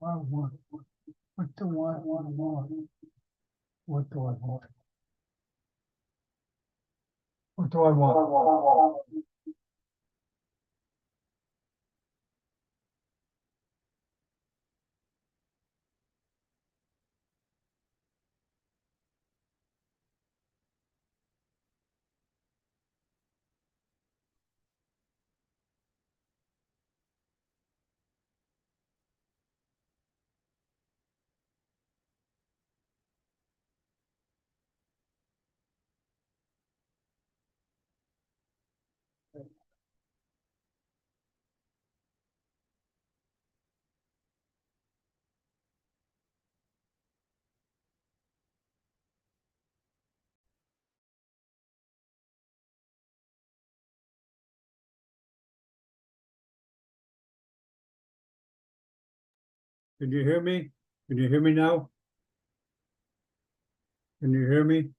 I want. What do I want? What do I want? What do I want? Can you hear me? Can you hear me now? Can you hear me?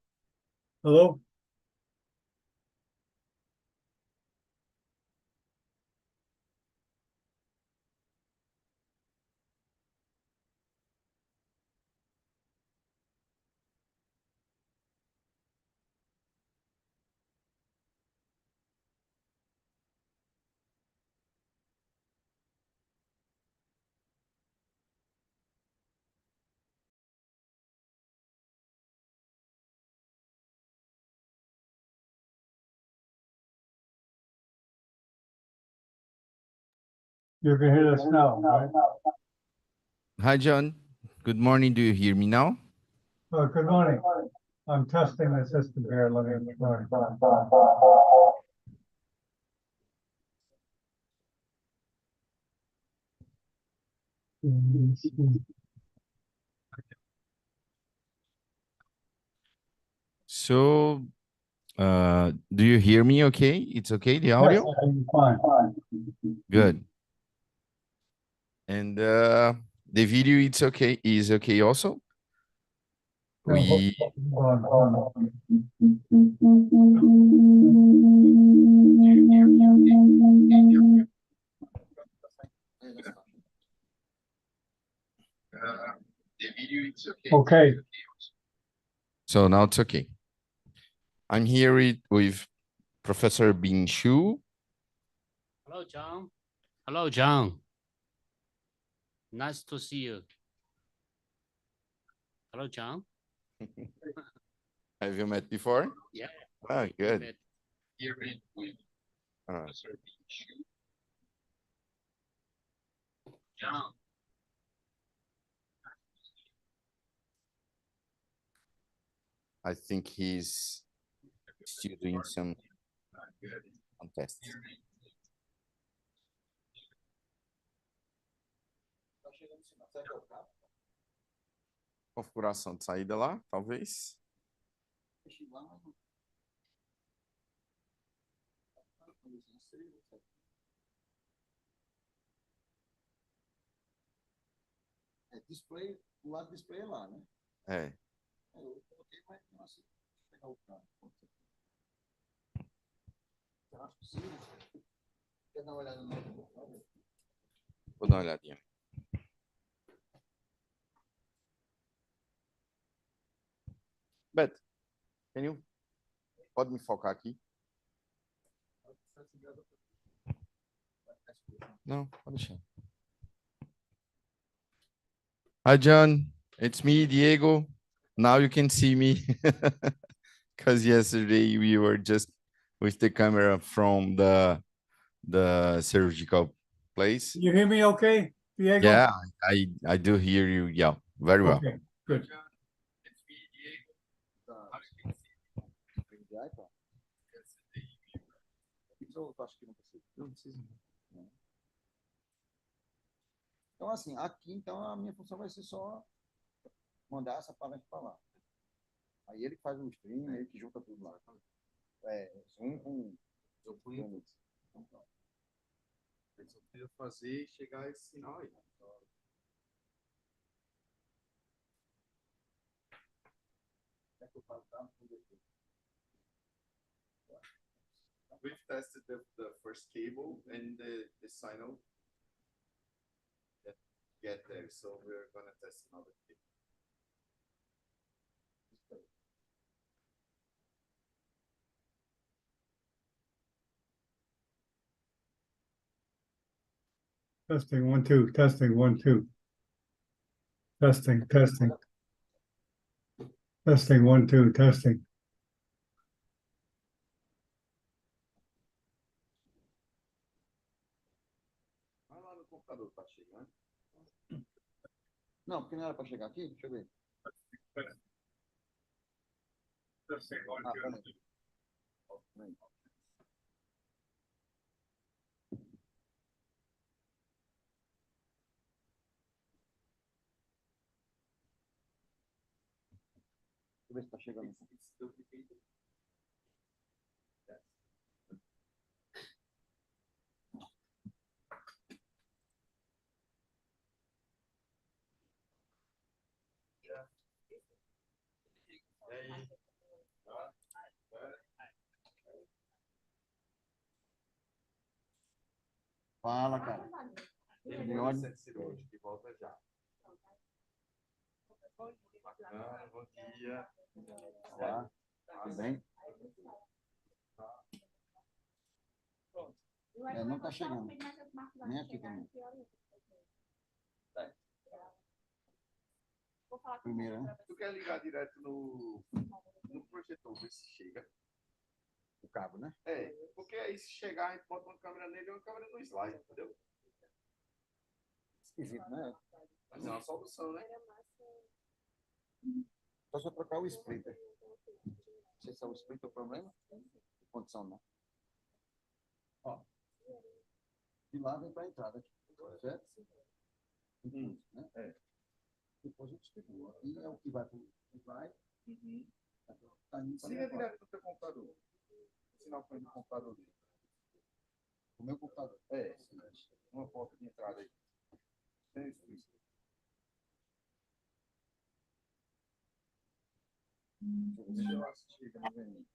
Hello? You can hear us now, right? Hi, John. Good morning. Do you hear me now? Good morning. I'm testing the system here. Let me. So, do you hear me okay? It's okay, the Yes, audio? I can fine. Good. And the video, it's okay, is okay also? We, Hold on. the video, it's okay. Okay. So now it's okay. I'm here with Professor Bin Shu. Hello, John. Hello, John. Nice to see you. Hello, John. Have you met before? Yeah. Ah, good. Met. Here with Professor Bin Shu. John. I think he's still doing some tests. Configuração de saída lá, talvez. Display, o lado do display é lá, né? É. Eu coloquei, mas não assim. Vou pegar o carro. Eu acho possível. Quer dar uma olhada no. Vou dar uma olhadinha. Beto, pode me focar aqui? Não, pode deixar. Hi, John. It's me, Diego. Now you can see me. Because yesterday we were just with the camera from the surgical place. You hear me okay, Diego? Yeah, I do hear you. Yeah, very well. Okay, good. Acho que não precisa. Não precisa. Então, assim, aqui, então, a minha função vai ser só mandar essa palestra para lá. Aí ele faz o stream, ele que junta tudo lá. Zoom com Zoom. Eu só queria fazer e chegar a esse sinal aí. We've tested the first cable and the signal. get there, so we're gonna test another kit. Testing, 1, 2, testing, 1, 2. Testing, testing. Testing, 1, 2, testing. Vai lá no computador, tá chegando. Não, porque não era para chegar aqui. Deixa eu ver. Ah, peraí. Peraí. Deixa eu ver se tá chegando. Fala, cara. Centro cirúrgico, de volta já. Bacana, bom dia. Olá, tudo bem? É, não tá chegando. Nem aqui também. Primeiro, né? Tu quer ligar direto no projetor, ver se chega. O cabo, né? É, porque aí se chegar, a gente bota uma câmera nele e uma câmera no slide, entendeu? Esquisito, né? Mas é uma solução, né? Só trocar o splitter. Não sei se é o splitter o problema. Condição, não. Ó. De lá vem para a entrada aqui. Certo? Né? É. Depois a gente explica. E é o que vai para o slide. Tá indo pra Liga dentro. direto no teu computador. O sinal foi no computador dele. O meu computador. É, uma porta de entrada aí. Tem isso. Deixa eu assistir aqui no vermelho.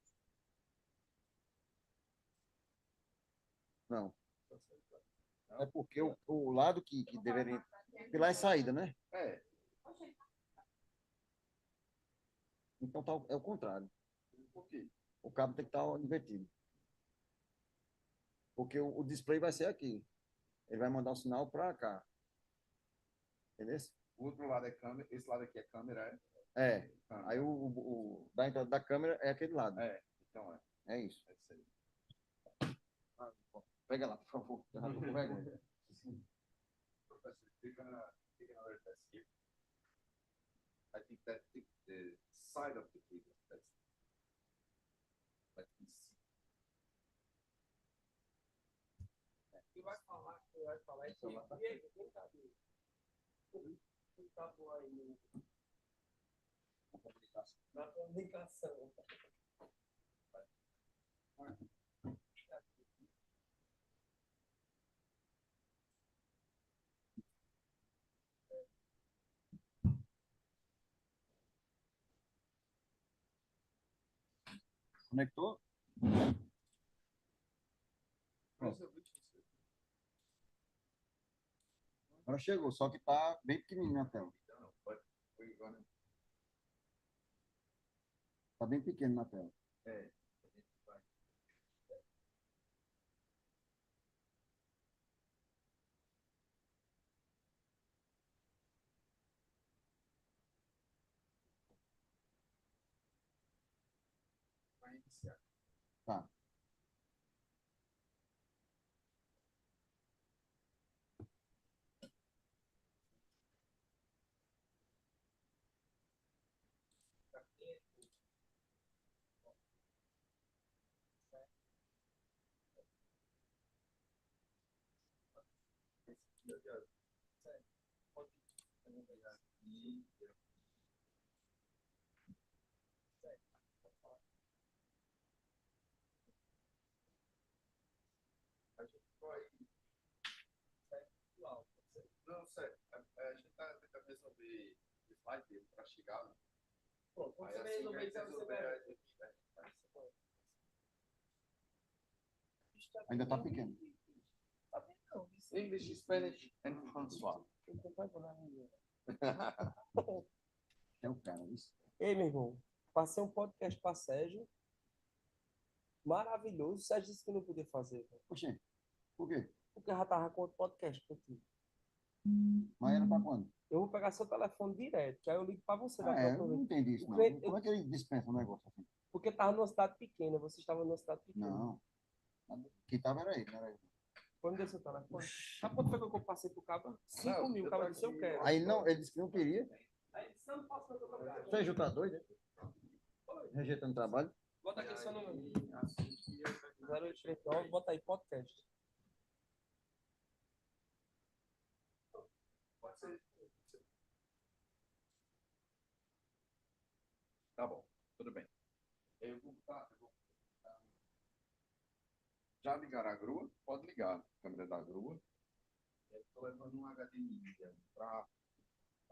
Não. É porque o lado que deveria. Porque lá é saída, né? É. Então tá, é o contrário. Por quê? O cabo tem que estar invertido. Porque o display vai ser aqui. Ele vai mandar o sinal para cá. Entendeu? O outro lado é câmera, esse lado aqui é câmera, é? É. Câmera. Aí o da entrada da câmera é aquele lado. É, então é. É isso. É isso aí. Pega lá, por favor. Eu já tô com vergonha. Professor, click on another test here. I think that the side of the cable. That's let me see. E vai falar isso. E aí, quem tá aí? Quem tá bom aí na comunicação? Conectou? Agora chegou, só que tá bem pequenininho a tela. Tá bem pequeno na tela. É. Vai iniciar. Tá. Não, sério. A gente tá tentando resolver o slide dele para chegar ali. Pronto, quando Aí você assim que a resolver gente isso, você resolver, vai. a gente vai. Ainda tá pequeno. English, Spanish and François. Não vai falar ninguém. É um cara, isso. Ei, meu irmão, passei um podcast para Sérgio. Maravilhoso. O Sérgio disse que não podia fazer, velho. Oxê, por quê? Porque eu já tava com outro podcast contigo. Mas era pra quando? Eu vou pegar seu telefone direto, que aí eu ligo para você da Ah, eu próxima não vez. entendi isso, O não. cliente- Como é que ele dispensa um negócio assim? Porque tava numa cidade pequena, você estava numa cidade pequena. Não. Quem tava era ele, não era eu. Foi me deu seu telefone. Sabe quanto foi que eu passei pro cabo? 5 mil. O cabo disse, eu quero. Aí não, ele disse que não queria. Aí ele disse, não posso fazer o trabalho. Sérgio tá doido, né? Rejeitando trabalho. Bota aqui seu número. 0839, bota aí podcast. Tá bom, tudo bem. Já ligaram a grua? Pode ligar a câmera da grua. Eu estou levando um HDMI para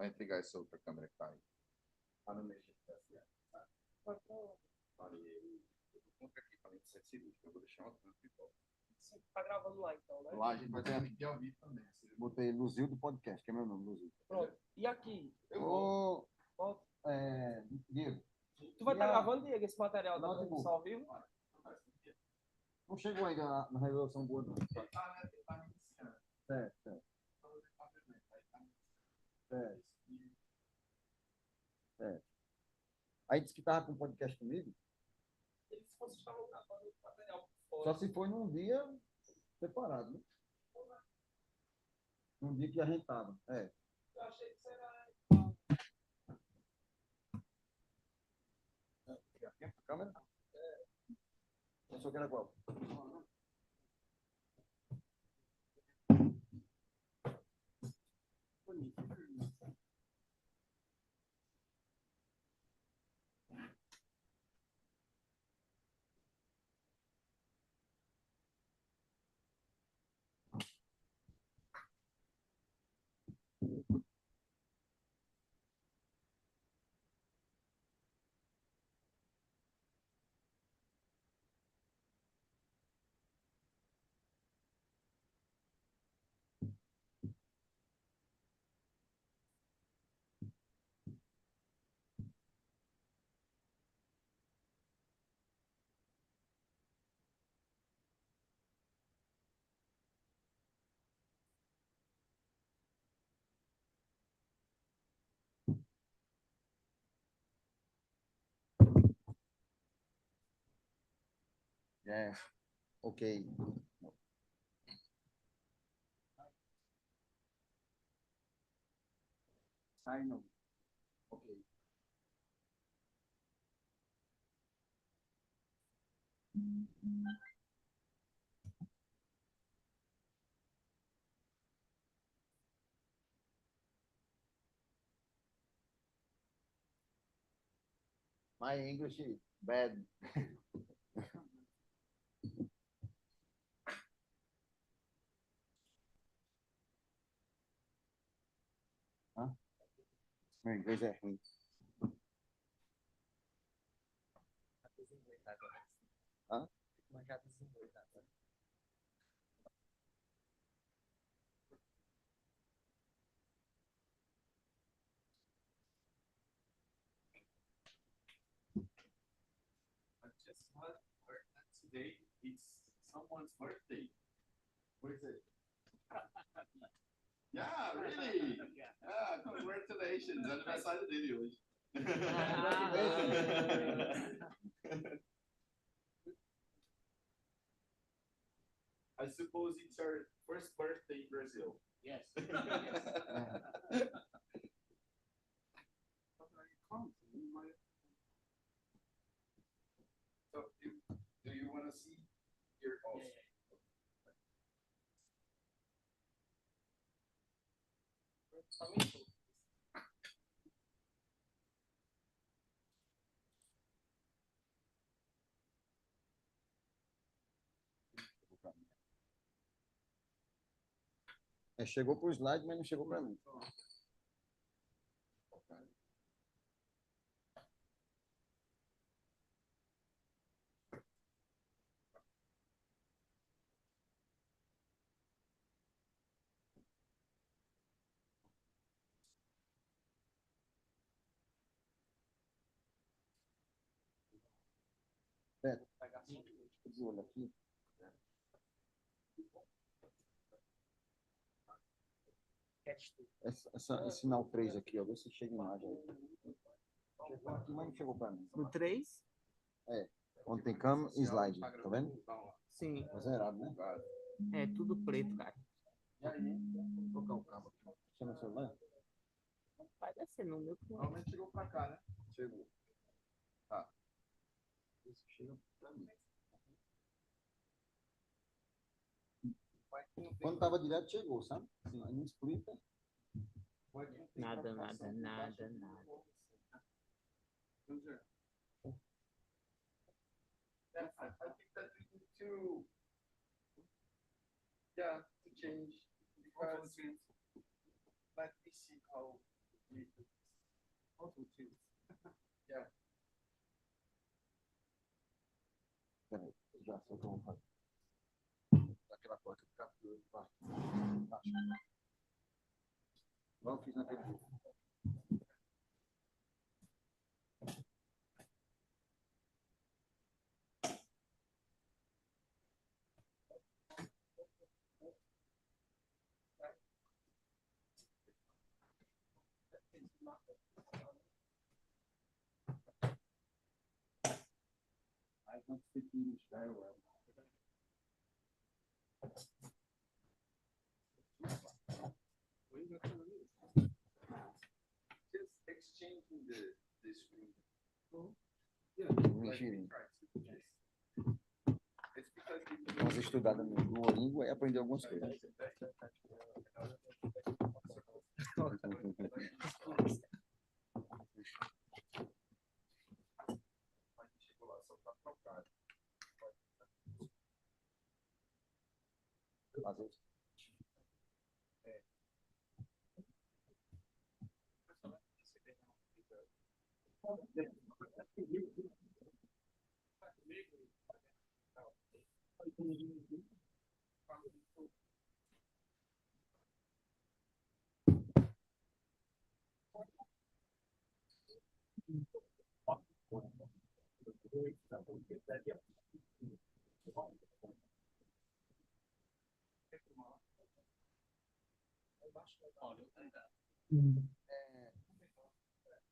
entregar essa outra câmera que está aí. Para não mexer com essa. Eu contra aqui para ser cirúrgico. Eu vou deixar uma transmissão. Você tá gravando lá então, né? Lá a gente vai ter. Tem que ouvir também. Botei Luzil do podcast, que é meu nome, Luzil. Pronto. E aqui? Ô, Volta. Diego, Tu vai E estar a- gravando, Diego, esse material da Notebook. transmissão ao vivo? não chegou ainda na resolução boa, não. Certo, certo. Certo. Certo. Aí disse que tava com podcast comigo, Eles vocês estavam gravando o material por só fora. se foi num dia separado, né? Num dia que a gente tava. É. Eu achei que isso era... Câmera? Pensou que era qual? É. Ok. Sai não. Ok. My English is bad. Hã? Meu inglês é ruim. Hã? Just heard that today it's someone's birthday. Who is it? Yeah, really? Ah, congratulations. Aniversário dele hoje. I suppose it's her first birthday in Brazil. Yes. So, do you want to see your also? É, chegou pro slide, mas não chegou para mim. Beto, fica de olho aqui. Esse sinal 3 aqui, ó. Vê se chega a imagem aí. Chegou aqui, mas não chegou pra mim. No 3? É. Onde tem cam e slide, tá vendo? Sim. Tá zerado, né? É tudo preto, cara. E aí? Vou colocar o cabo aqui. Chama o celular? Vai descer no meu. Normalmente chegou pra cá, né? Chegou. Tá. Isso chega pra mim. Quando tava direto, chegou, sabe? Assim, aí não explica. Nada, nada, nada, nada. I think that we need to, yeah, to change because let me see how we do this. Yeah. Peraí, já sei o que eu vou fazer. Daquela porta que captura embaixo. Igual eu fiz naquele dia. I don't speak English very well. Just exchanging the screen. Mexerinho. It's because Dá umas estudadas no Duolingo e aprender algumas coisas. chegou lá só para trocar. Às vezes.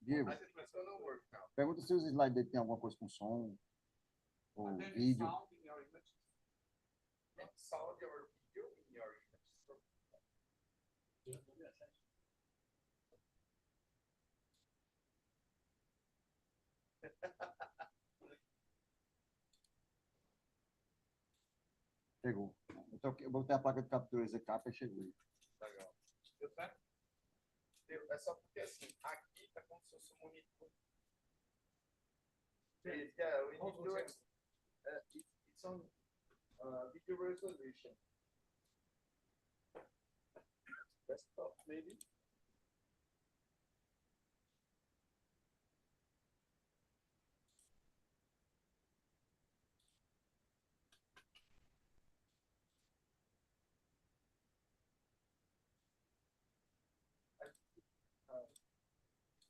Diego, Aí você começou no work now. pergunta se os slides dele tem alguma coisa com som ou And there is vídeo. sound in your images. Not sound or video in your images. Chegou. Então, eu botei a placa de captura ZK e chegou. Legal. Deu certo? É só porque assim, aqui tá como se fosse um monitor. Yeah, we need to it's on video resolution. Desktop maybe.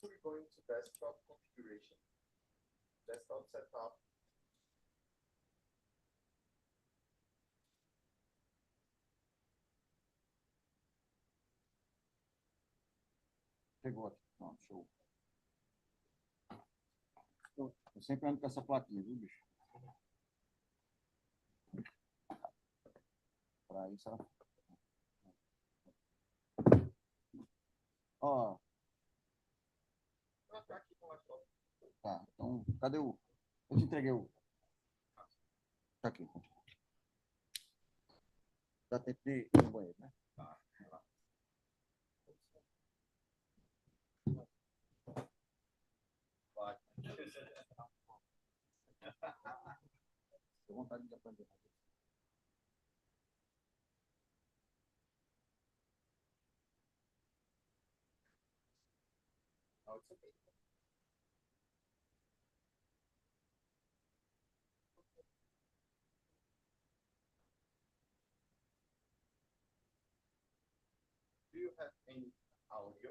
We're going to desktop configuration. Desktop setup. Chegou aqui. Pronto, show. Eu sempre ando com essa plaquinha, viu, bicho? Pra isso ela... Ó, Tá aqui com o laptop. tá. Então, cadê o... Eu te entreguei o... Tá aqui. Dá tempo de ir no banheiro, né? Vai. Tenho vontade de aprender. Now it's okay. Do you have any audio?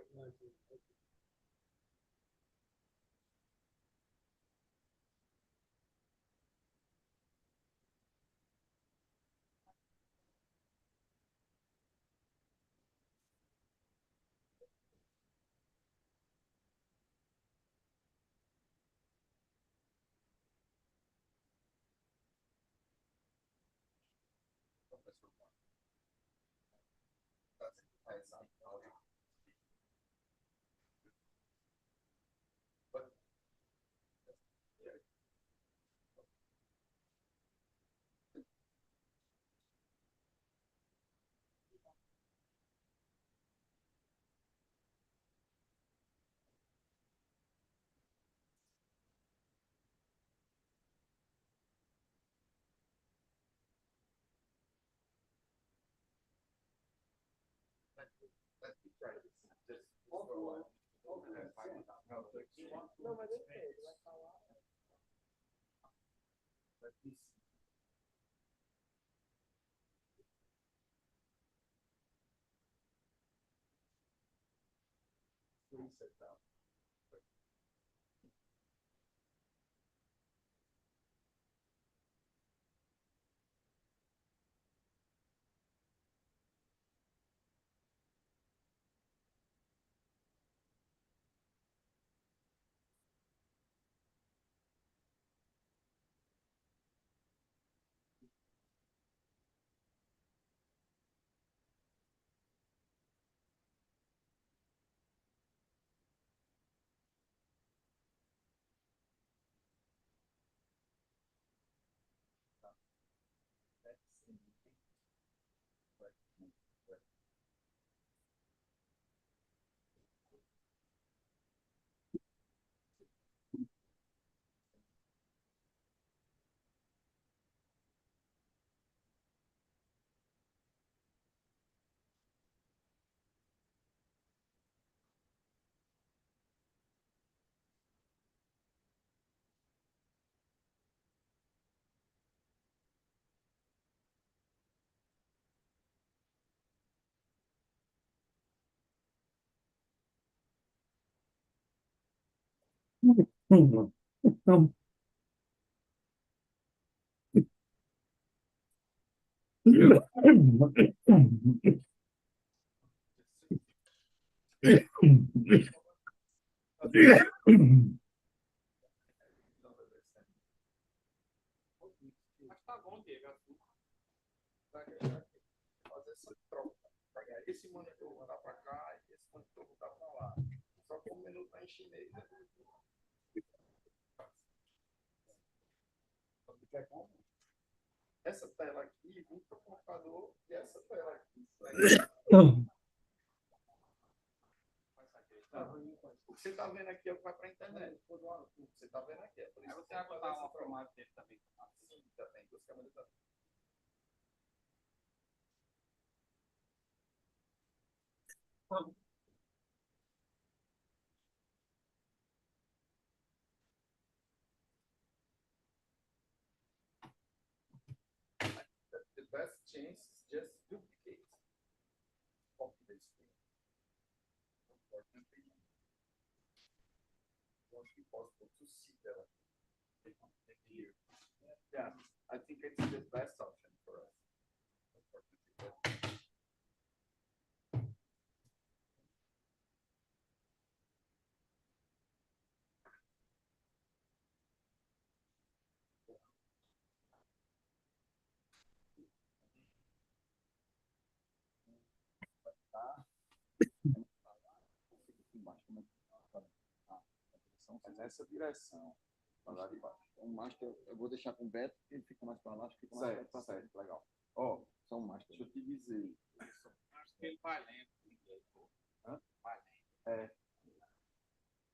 Não, mas ele fez, ele vai falar. Mas tá bom, Diego. Fazer essa troca. Pegar esse monitor, mandar para cá e esse monitor mandar para lá. Só que o menu tá em chinês. Né? Essa tela aqui, vem para o computador e essa tela aqui. O que você está vendo aqui é o que vai para a internet. O que você está vendo aqui é por isso que você vai botar uma filmagem dele também. Sim, já tem duas câmeras. The best chance is just duplicate. Copy the screen. Unfortunately, it won't be possible to see that here. Yeah, I think it's the best option for us. Unfortunately. Essa direção. Lá de baixo. O master, eu vou deixar com o Beto, porque ele fica mais para lá, fica mais Certo, para certo, frente. legal. Ó, Só um master. deixa eu te dizer. Acho que ele vai lento. Hã? Vai lento. É.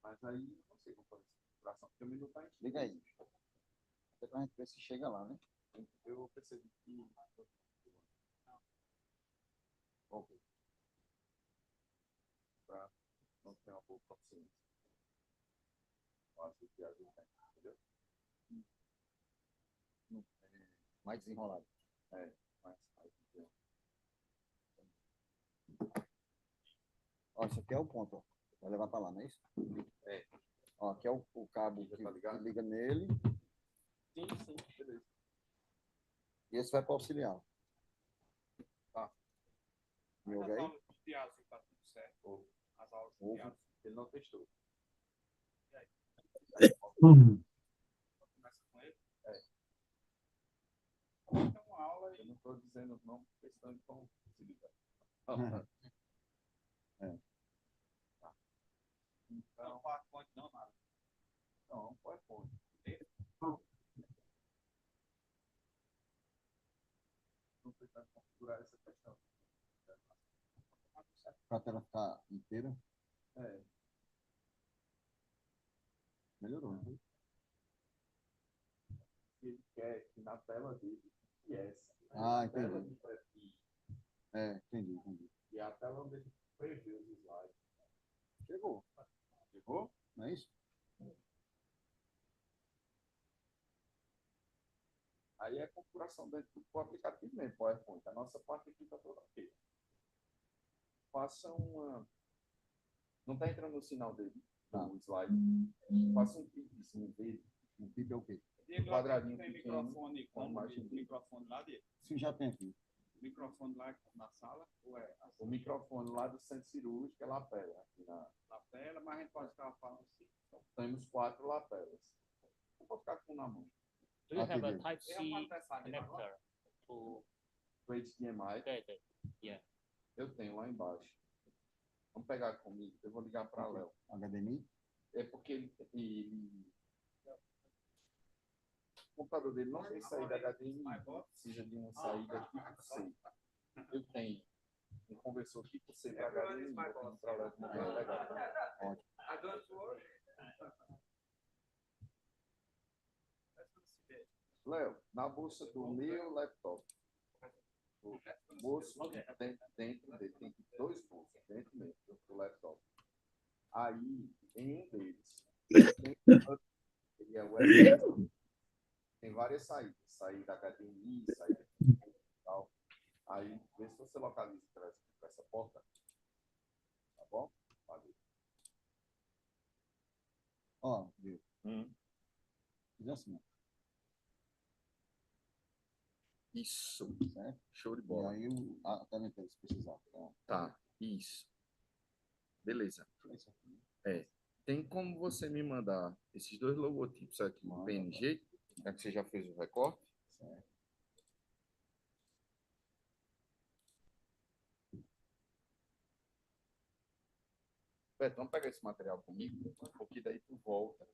Mas aí, não sei como fazer essa configuração, porque o menu tá em chinês. Liga aí. Até pra gente ver se chega lá, né? Eu percebi que. Ok. Pra não ter uma boa consciência. Acho que a gente tem, entendeu? Mais desenrolado. É, mas aí entendeu? Ó, esse aqui é o ponto, ó. Vai levar para lá, não é isso? É. Ó, aqui é o cabo que, Tá ligado? que liga nele. Sim, beleza. E esse vai para auxiliar. Tá. Meu As aí? aulas de teatro tá tudo certo. As aulas de teatro, ele não testou. E aí? Começa com ele? É. Tem uma aula e estou dizendo não, porque senão eles vão se ligar. Não, PowerPoint não, nada. Não, PowerPoint. Vou tentar configurar essa questão. Para a tela ficar inteira, É, melhorou, né? ele quer que na tela dele, e essa. Ah, a tela entendi. de perfil Entendi. e a tela onde ele prevê os slides. Chegou. Chegou? Não é isso? Aí é a configuração dentro do aplicativo mesmo, PowerPoint. A nossa parte aqui está toda ok. Faça uma. Não está entrando no sinal dele, do slide. Faça um cliquezinho dele. Um PIB é o quê? Diego, Quadradinho tem pequeno, microfone, com a como imagem o dele. microfone lá dele. Sim, já tem aqui. Microfone lá na sala, ou é O microfone lá do centro cirúrgico é lapela. Aqui na tela, mas a gente pode ficar falando assim. temos 4 lapelas. Eu vou ficar com um na mão. Do you have a Entendi. Type-C Tem uma peça dele agora? connector to O HDMI yeah. eu tenho lá embaixo. Vamos pegar comigo, eu vou ligar para Léo. HDMI? É porque o computador dele não tem saída HDMI, precisa de uma saída tipo C. Eu tenho um conversor tipo C para HDMI, eu tenho para Léo de maneira legal. Ótimo. I don't work. Léo, na bolsa do meu laptop, o bolso dentro dele, tem 2 bolsos dentro mesmo do laptop. Aí, em um deles, ele é USB, tem várias saídas, saída HDMI, saída e tal. Aí, vê se você localiza para essa porta. Tá bom? Valeu. Ó, viu? Hum. Fiz assim, ó, Isso. certo? Show de E bola. aí a tela inteira, se precisar. Então, Tá, isso. Beleza. é isso aqui. É. Tem como você me mandar esses 2 logotipos aqui no Manda, PNG? Já que você já fez o recorte? Certo. Beto, vamos pegar esse material comigo, porque daí tu volta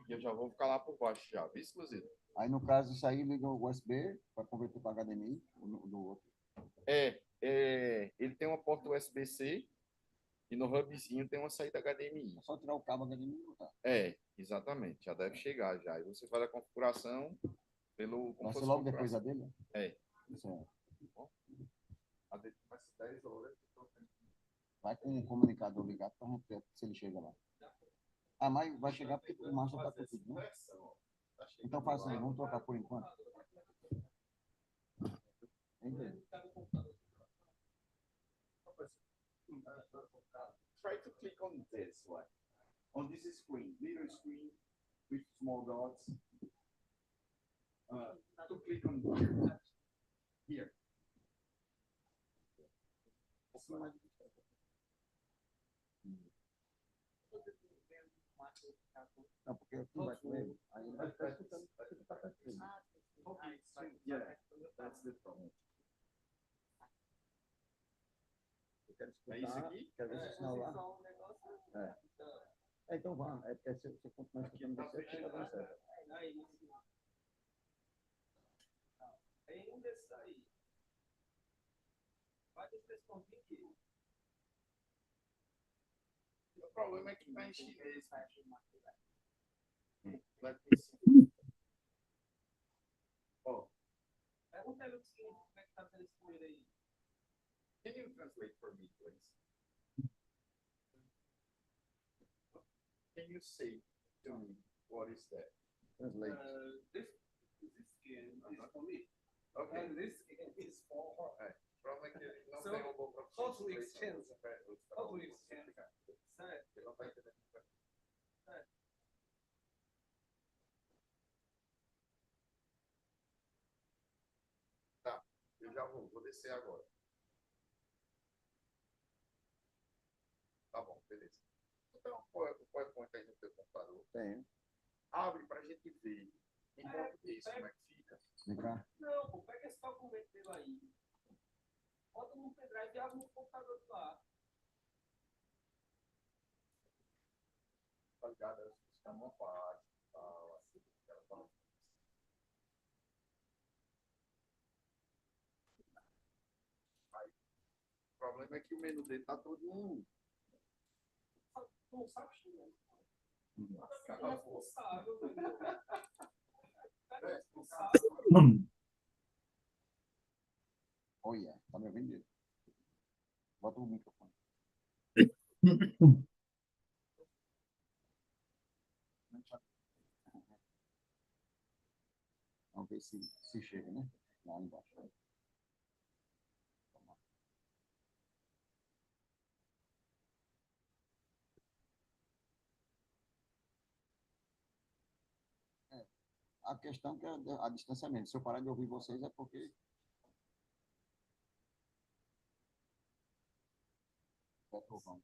e eu já vou ficar lá por baixo já, viu, exclusivo? Aí, no caso, isso aí liga o USB para converter para HDMI no outro. Ele tem uma porta USB-C e no hubzinho tem uma saída HDMI. É só tirar o cabo HDMI e botar. Exatamente, já deve chegar já. Aí você faz a configuração pelo... como Vai ser fosse logo depois configuração. da dele? É. Certo. A dele vai ser 10 horas. Vai com um comunicador ligado para gente ver se ele chega lá. Ah, mas vai chegar porque o Márcio está com tudo, né? Então faça assim, vamos trocar por enquanto. Entendi. Try to click on this one. On this screen, little screen with small dots. To click on here. Here. Não, porque aqui vai com ele. Aí ele vai estar escutando o que está perto dele. Yeah, that's the problem. Eu quero É isso escutar, aqui? quero ver se o sinal lá. Então vá. É porque se eu continuar escutando você, fica dando certo. Em um desses aí, vai ter esse pontinho aqui. O problema é que está em chinês. Oh, Pergunta ele o seguinte, como é que tá sendo esse primeiro aí? can you translate for me, please? Can you say to me what is that? Translate. This skin is for me. Okay. And this skin is for her. Problema é que ele não So, tem um bom how to exchange? How to exchange? Certo. Ele não está entendendo. Tá, eu já vou descer agora. Tá bom, beleza. Então, o PowerPoint aí no teu computador. Tem. Abre para a gente ver em português como é que fica. Vem cá. Não, pô, pega esse documento dele aí. Bota no pendrive e abre no computador de lá. Tá ligado? Elas ficam uma parte, tal, assim, ela fala. Aí, o problema é que o menu dele tá todo um. Não sabe chinês. Você é responsável, velho. Você é responsável. Olha, tá me ouvindo? Diego? Bota o microfone. Vamos ver se chega, né? Lá embaixo. A questão que é a distanciamento. Se eu parar de ouvir vocês é porque é trovão.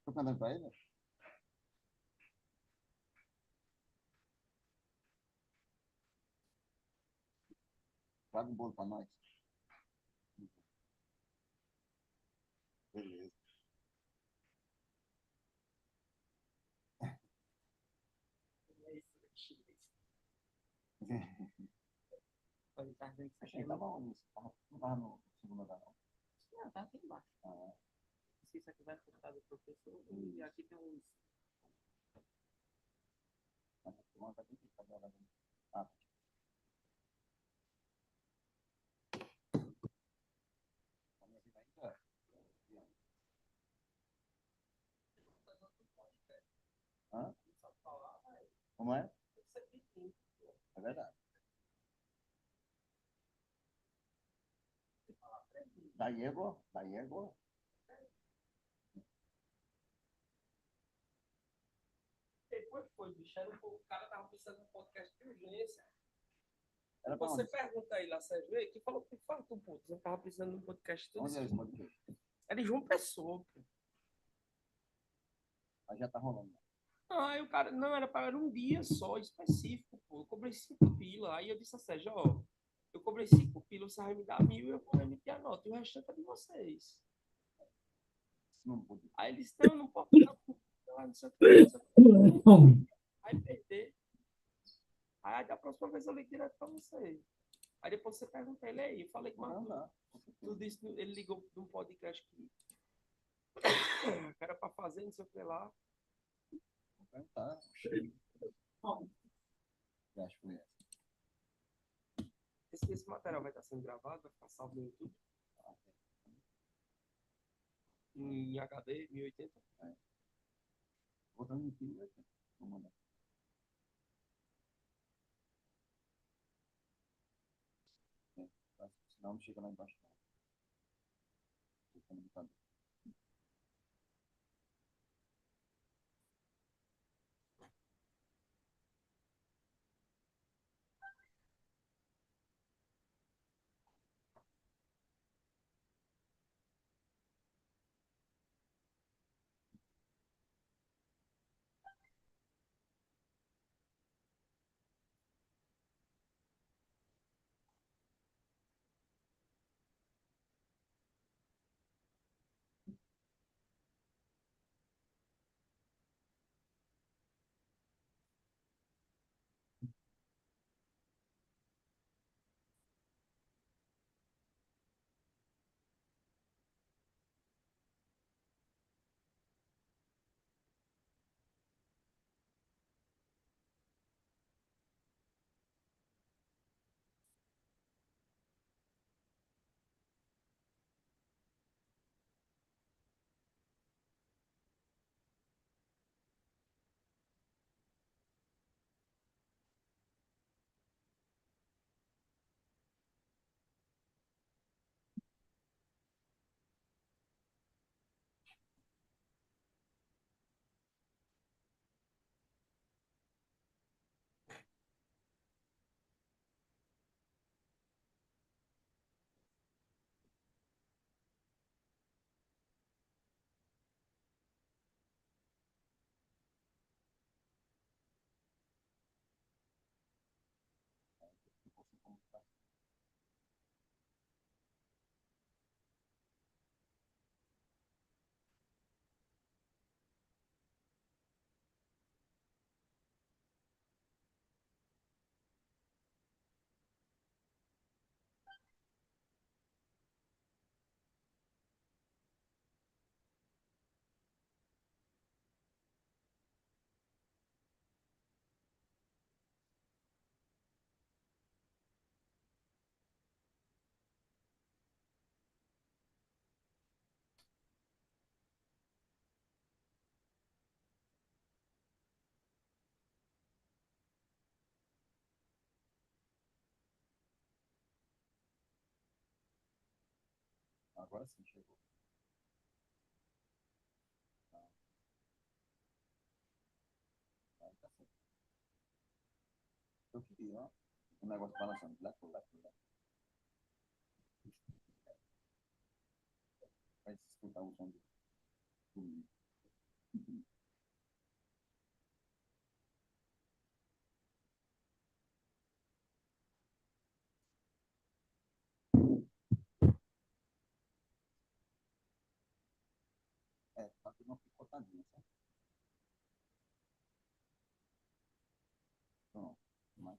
Tô cantando pra ele? Traga um bolo pra nós. Beleza. Achei que tava onde? Não tava no segundo andar, não. Não, tá aqui embaixo. Se isso aqui vai ficar do professor, e aqui tem uns. Ah, hã? Como é? É verdade. Daí é boa. Daí é boa. Depois foi, bicho. O cara tava precisando de um podcast de urgência. Era pra Você onde? pergunta aí lá, Sérgio, que falou que fala tu, pô. Você tava precisando de um podcast tudo Onde é isso. esse podcast? É de João Pessoa, pô. Aí já tá rolando. Ah, aí o cara, não, era um dia só, específico, pô. Eu cobrei 5 pila. Aí eu disse a Sérgio, ó, eu cobrei 5 pila, você vai me dar 1.000 e eu vou emitir a nota. E o restante é de vocês. Não pude. Aí ele disse, não, não pode não, não sei o que, não sei o que. Aí perder. Aí da próxima vez eu ligo direto pra você. Aí depois você pergunta ele aí. Eu falei com Não o dá. tu disse, ele ligou de um podcast que era pra fazer, não sei o que lá. Tá. Já acho que foi essa. Esse material vai estar sendo gravado, vai ficar salvo no YouTube. Em HD, 1080. Botando no fio, né? Vou mandar. Senão não chega lá embaixo. Não. Agora sim, chegou. Aí tá certo. Eu queria, ó, um negócio balançando. Lá, lá, lá. Vai escutar o som do milho. É, só que não ficou tadinho, sabe? Pronto. Mas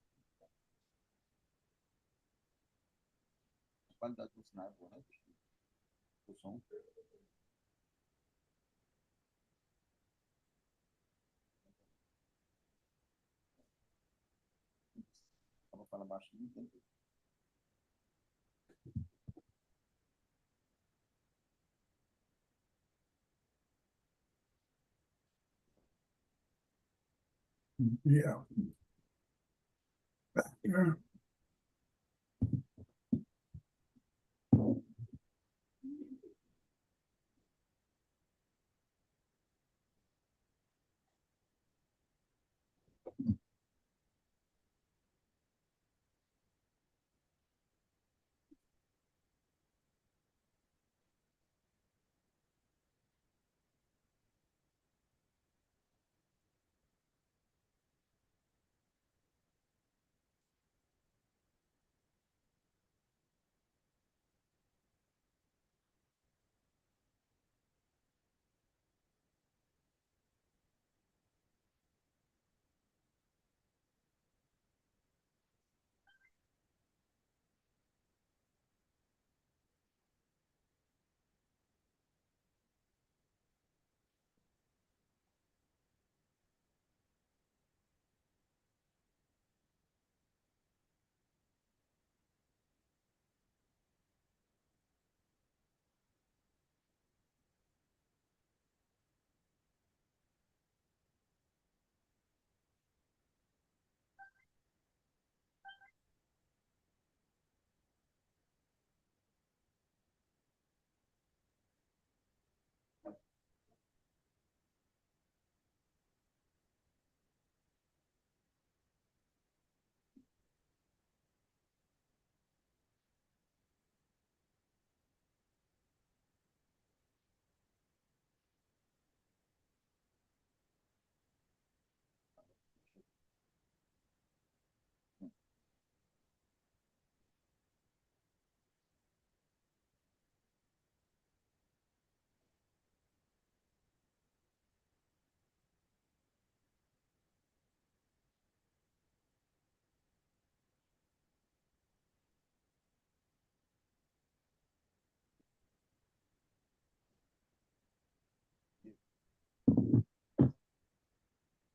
a qualidade do sinal é boa, né? O som. Eu vou falar baixinho, entendeu? Yeah. Yeah.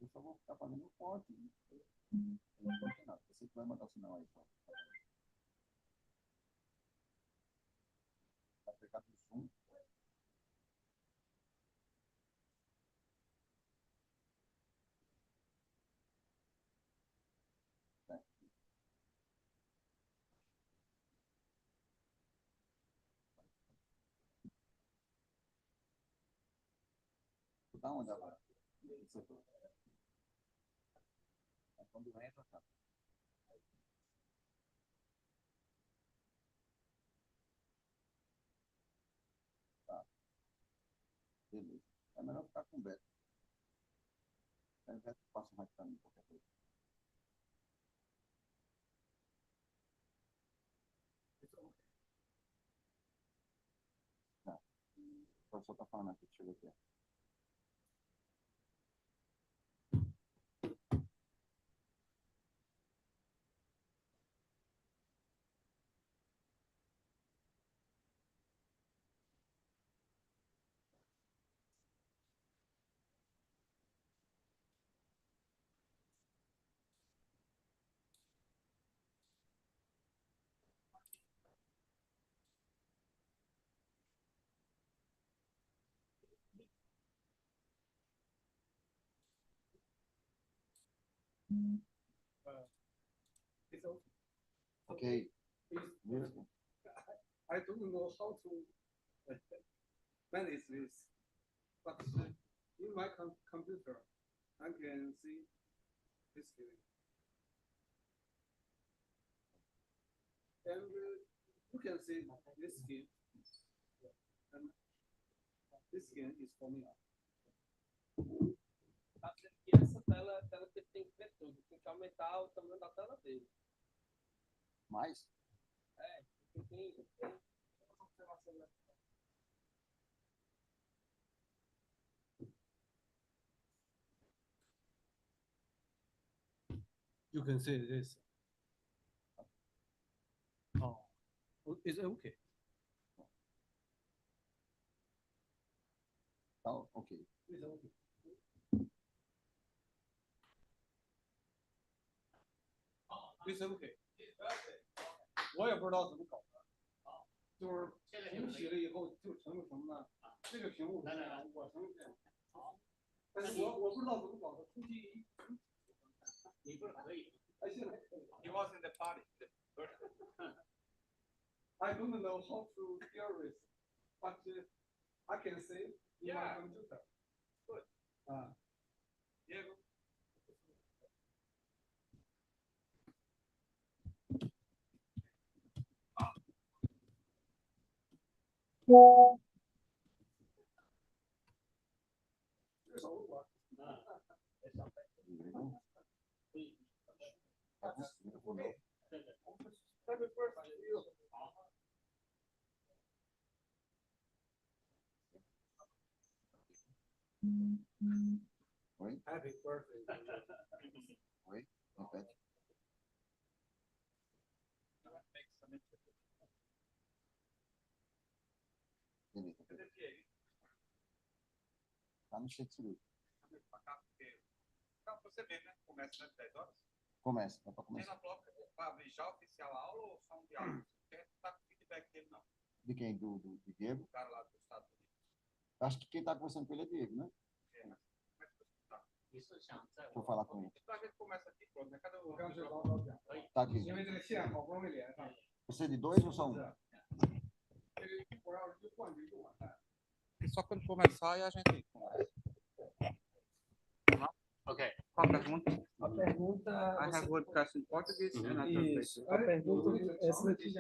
Eu só vou ficar fazendo corte. Não corte nada. Você que vai mandar o sinal aí. Tá? Vai pegar do som. Tá. Tá onde agora? Quando entra, tá. Tá. Beleza. É melhor ficar com o Beto. Aí o Beto passa mais pra mim, qualquer coisa. Tá. O professor tá falando aqui, deixa eu ver aqui. So Ok. Music. I don't know how to When is this? But in my computer, I can see this game. And you can see this game. And this game is for me. E essa tela, a tela que ele tem que ver tudo, tem que aumentar o tamanho da tela dele. Mais? Tem observação, né? You can see this. Oh, is it okay? Então, ok. Is it okay? 对是 OK， 我也不知道怎么搞的，就是重启了以后就成了什么呢？这个屏幕我成这样，但是我不知道怎么搞的，出去你不是可以？哎，现在 He was in the party. I don't know how to deal with, but I can see in my computer. Good. Diego. Oi? Happy birthday. Oi? Repete. Beleza. Tá no chat seguro. Então, você vê, né? Começa às 10 horas. Começa, dá pra Tem começar. na bloca para abrir já oficial a aula ou só um diálogo? Porque tá com feedback dele, não. De quem? Do Diego? O cara lá dos Estados Unidos. Acho que quem tá conversando com ele é Diego, né? É, mas como é que você tá? Vou falar com ele. Então a gente começa aqui, pronto, né? Cadê o... 我刚知道了讲， Tá aqui. 因为这个线好不容易连上， Você é de dois ou só um? 这个我要是一换就完蛋。 Só quando começar e a gente começa. Ok. Qual a pergunta? A pergunta. I have webcast in Portuguese and I Isso. translate. A pergunta é essa daqui.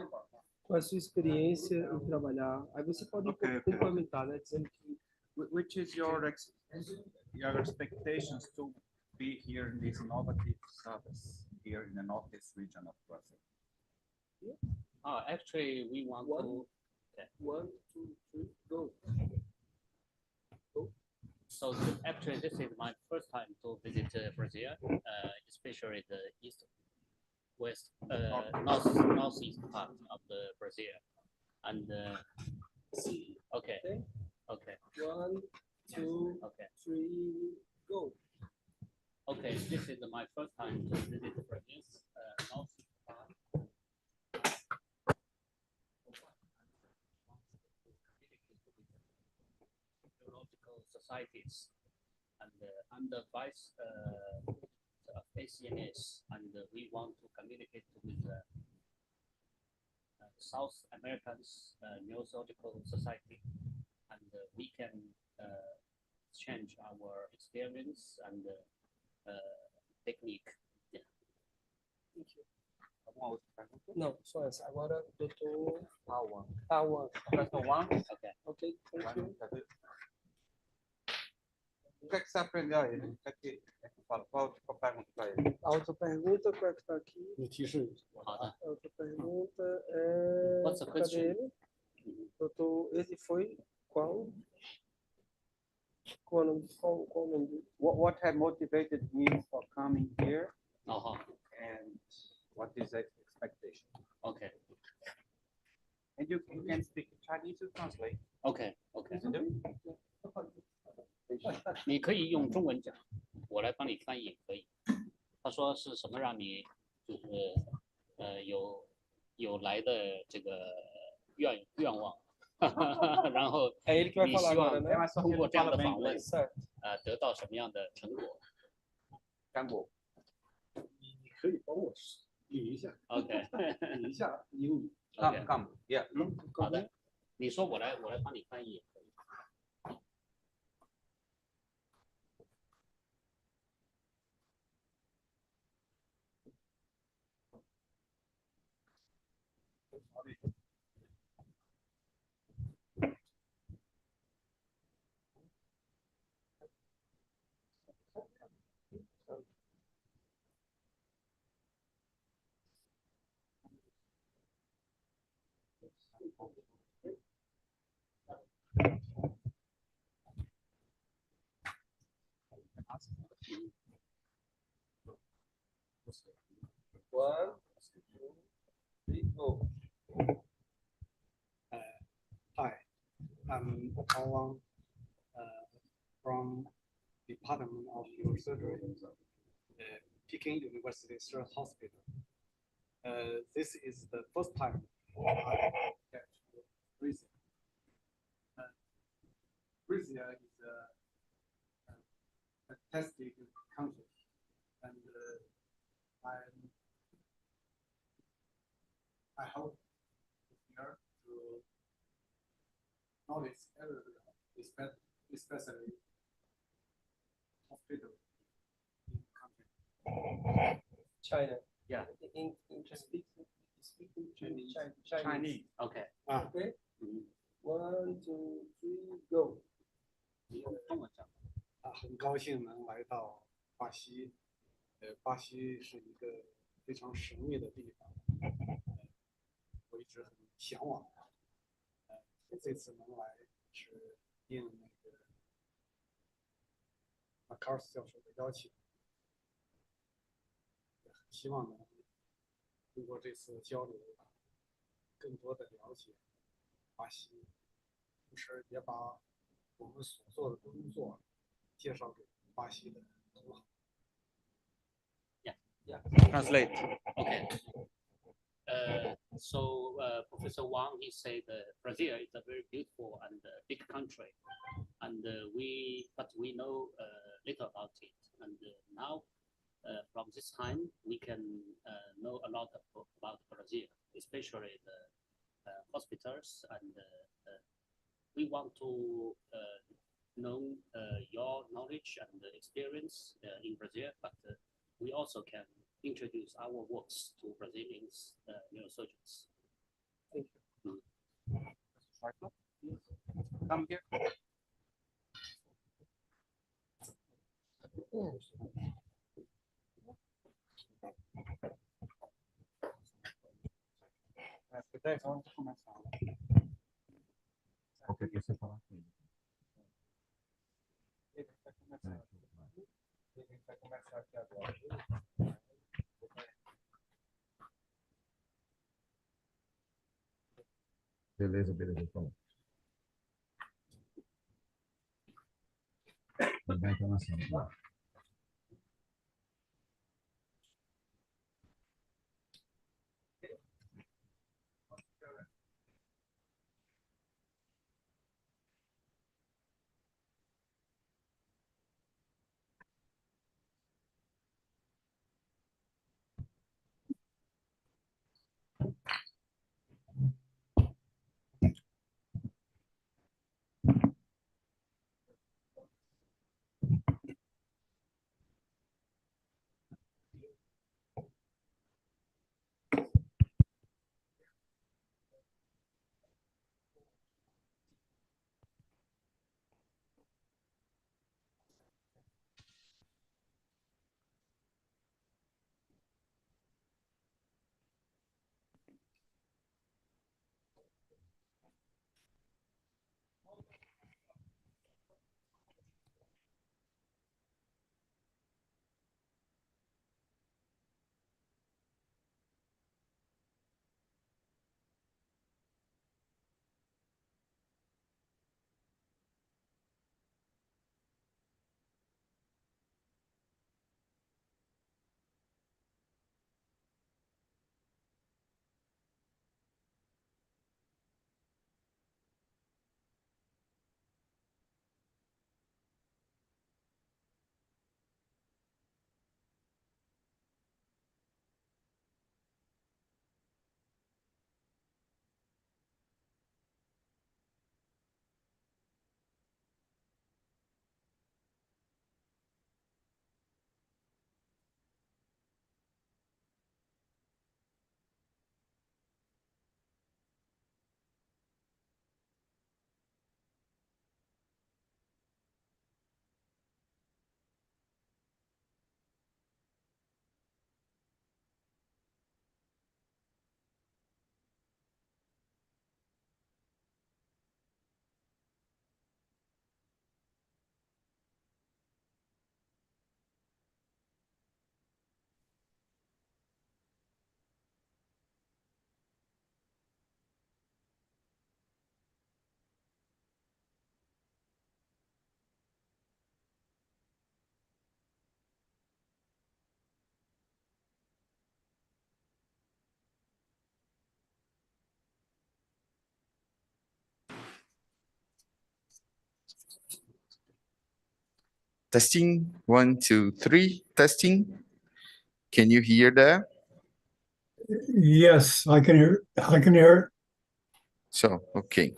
Qual é a sua experiência em trabalhar? Aí você pode Ok. complementar, né? Dizendo que Which is your expectations to be here in this innovative service here in the northeast region of Brazil? Actually, we want to. 1, 2, 3, go. So actually, this is my first time to visit Brazil, especially the northeast part of the Brazil, and okay, okay, 1, 2, okay, 3, go. okay. This is my first time to visit Brazil, northeast part. Neurological societies, and I'm the vice of ACNS, and we want to communicate with South Americans Neurosurgical Society, and we can change our experience and technique. Yeah. Thank you. Alguma outra pergunta? Não, só essa. Agora, doutor One. Tawan. Professor One, Okay. Ok, thank you. o que é que você aprendeu aí? O que é que fala? Qual a pergunta para ele? A outra pergunta, qual é que está aqui?好的. A outra pergunta é. What's the Cadê question? ele? Doutor, ele foi qual? Qual o nome dele? What had motivated you for coming here And what is the expectation? okay. And you can speak Chinese to translate. OK OK，你可以用中文讲，我来帮你翻译也可以。他说是什么让你就是有来的这个愿望，然后 É ele que vai 你 falar 希望 agora, né? 通过这样的访问 Certo. 得到什么样的成果 Cambou. 你可以帮我理一下， ？OK 理一下英语。 Come. Yeah. 好的。你说我来帮你翻译也可以。One, two, three, go. Hi, I'm Wang from Department of Neurosurgery, Peking University Third Hospital. This is the first time I get to Brazil. Brazil is a fantastic country, and I hope here to knowledge everywhere, especially hospital in the country. China. Yeah. In speaking Chinese. OK， Okay. 嗯， One, two, three, go. 你用中文讲。很高兴能来到巴西。巴西是一个非常神秘的地方，我一直很向往。这次能来是应那个马卡尔斯教授的邀请，也很希望能通过这次交流，更多的了解巴西，同时也把我们所做的工作介绍给巴西的同行。Translate. Okay. So Professor Wang, he said Brazil is a very beautiful and big country, and we know little about it. And now, from this time, we can know a lot about Brazil, especially the hospitals. And we want to know your knowledge and experience in Brazil, but we also can introduce our works to Brazilian neurosurgeons. Thank you. Come here. Qualquer coisa você fala com ele. Ele vai começar aqui agora. Beleza, então. Vai dar informação. Testing, 1, 2, 3, testing. Can you hear that? Yes, I can hear it. So, okay.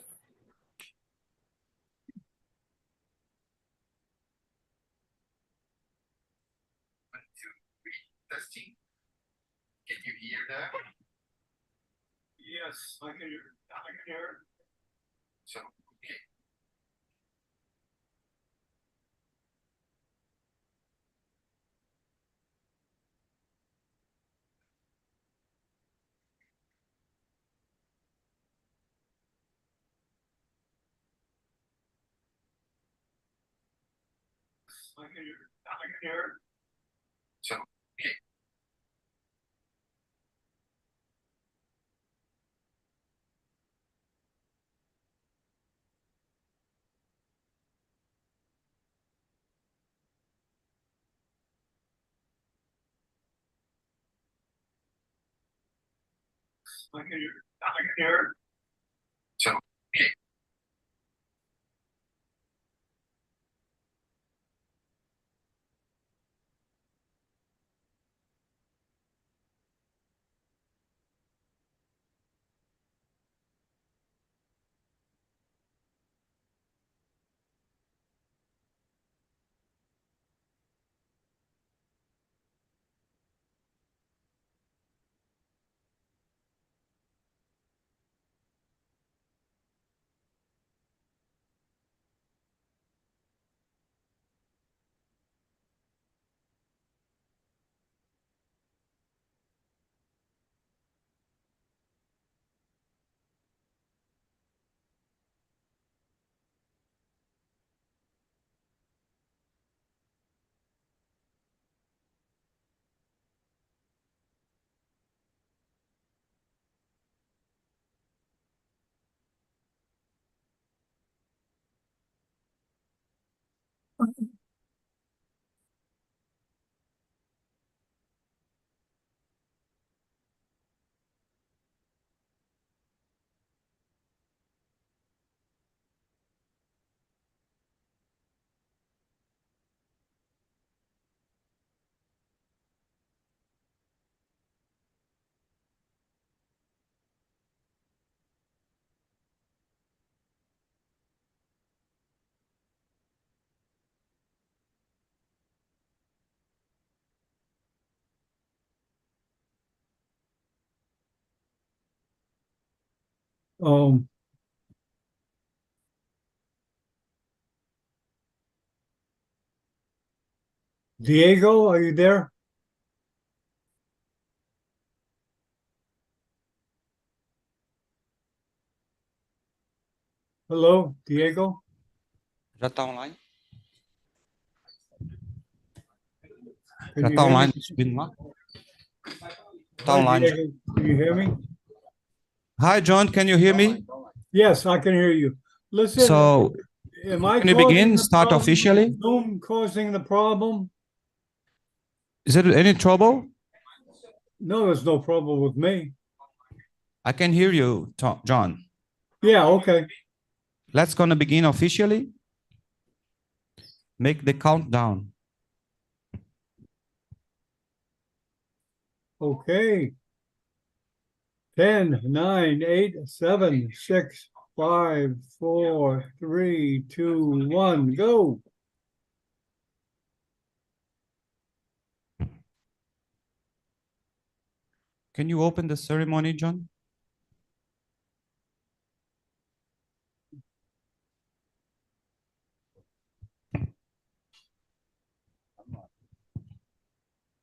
Testing. Can you hear that? Yes, I can hear it. So, okay. I can hear it. So, okay. I can hear it. So, okay. Um, Diego, are you there? Hello, Diego? Já está online? Can Já you está hear me? online subindo lá? Está Hi, online. Diego. Can you hear me? Hi, John, can you hear me? Yes, I can hear you. Listen, So, am I can you causing begin? the Start problem? officially? Zoom causing the problem? Is there any trouble? No, there's no problem with me. I can hear you, John. Yeah, okay. Let's gonna begin officially. Make the countdown. Okay. 10, 9, 8, 7, 6, 5, 4, 3, 2, 1, go. Can you open the ceremony, John?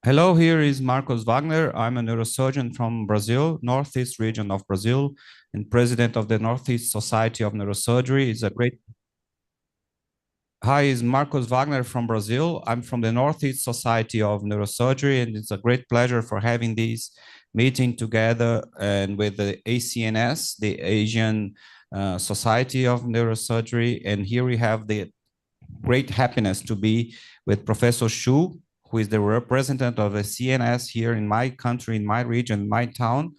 Hello, here is Marcos Wagner. I'm a neurosurgeon from Brazil, Northeast region of Brazil, and president of the Northeast Society of Neurosurgery. It's a great... Hi, is Marcos Wagner from Brazil. I'm from the Northeast Society of Neurosurgery, and it's a great pleasure for having this meeting together and with the ACNS, the Asian Society of Neurosurgery. And here we have the great happiness to be with Professor Xu, who is the representative of the CNS here in my country, in my region, my town,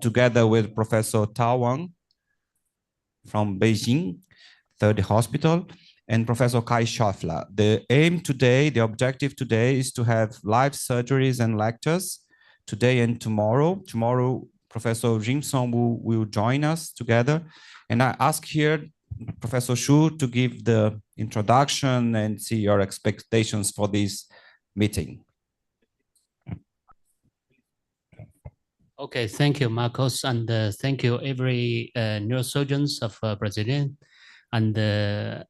together with Professor Tao Wang from Beijing, Third Hospital. and Professor Kai Schaffler. The aim today, the objective today is to have live surgeries and lectures today and tomorrow. Tomorrow, Professor Jimson will join us together. And I ask here Professor Xu to give the introduction and see your expectations for this meeting. Okay, thank you, Marcos, and thank you every neurosurgeons of Brazilian. And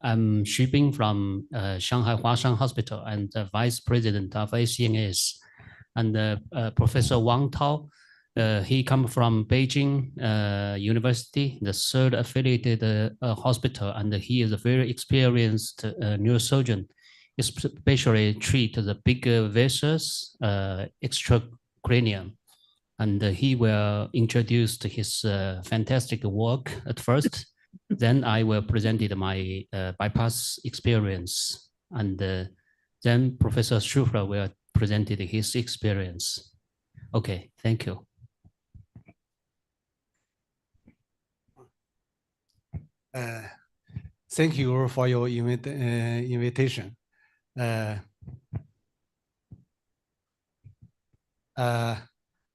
I'm Xu Bing from Shanghai Huashan Hospital and Vice President of ACNS. And Professor Wang Tao, he come from Beijing University, the third affiliated hospital, and he is a very experienced neurosurgeon, especially treat the bigger vessels, extracranial. And he will introduce his fantastic work at first. Then I will present my bypass experience. And then Professor Schaffler will present his experience. Okay, thank you. Thank you for your invitation.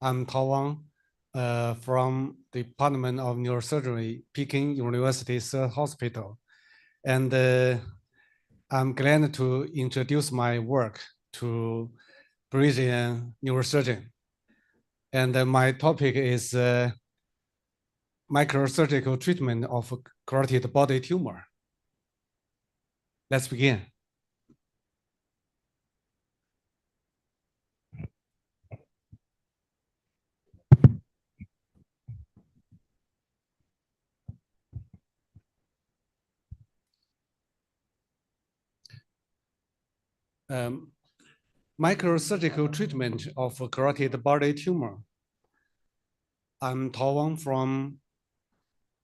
I'm Tao Wang from the Department of Neurosurgery, Peking University Third Hospital. And I'm glad to introduce my work to Brazilian neurosurgeon. And my topic is microsurgical treatment of carotid body tumor. Let's begin. Microsurgical treatment of carotid body tumor. I'm Tao Wang from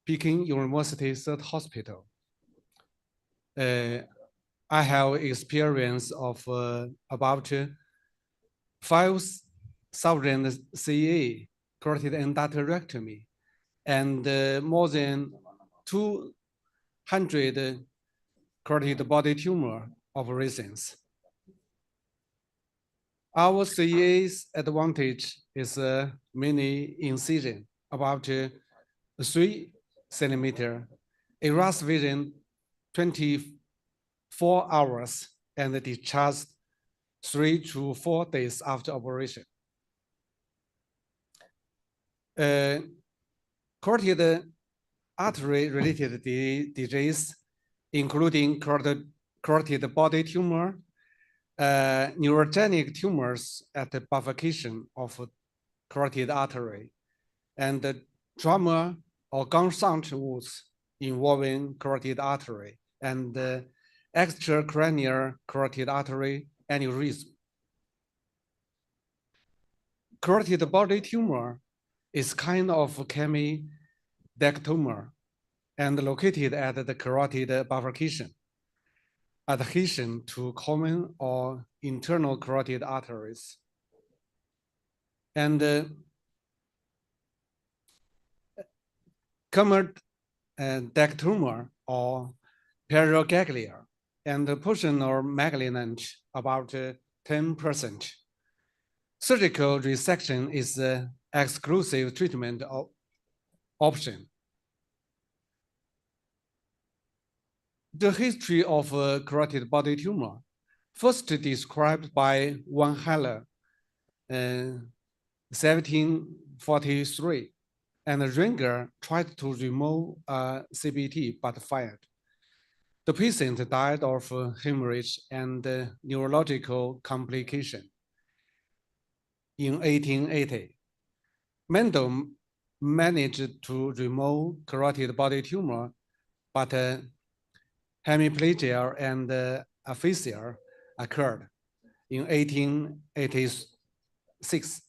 Peking University Third Hospital. I have experience of about 5,000 CA carotid endarterectomy and more than 200 carotid body tumor operations. Our CA's advantage is a mini incision about 3 centimeter, ERAS vision 24 hours, and discharge 3 to 4 days after operation. Carotid artery-related disease, including carotid body tumor, neurogenic tumors at the bifurcation of carotid artery, and the trauma or gunshot wounds involving carotid artery, and extracranial carotid artery aneurysm. Carotid body tumor is kind of chemidectoma and located at the carotid bifurcation, adhesion to common or internal carotid arteries. And common dectoma or perigaglia, and the portion or malignant about 10%. Surgical resection is the exclusive treatment option. The history of carotid body tumor, first described by Van Haller in 1743, and Ringer tried to remove CBT but failed. The patient died of hemorrhage and neurological complication. In 1880, Mendel managed to remove carotid body tumor, but hemiplegia and aphasia occurred. In 1886,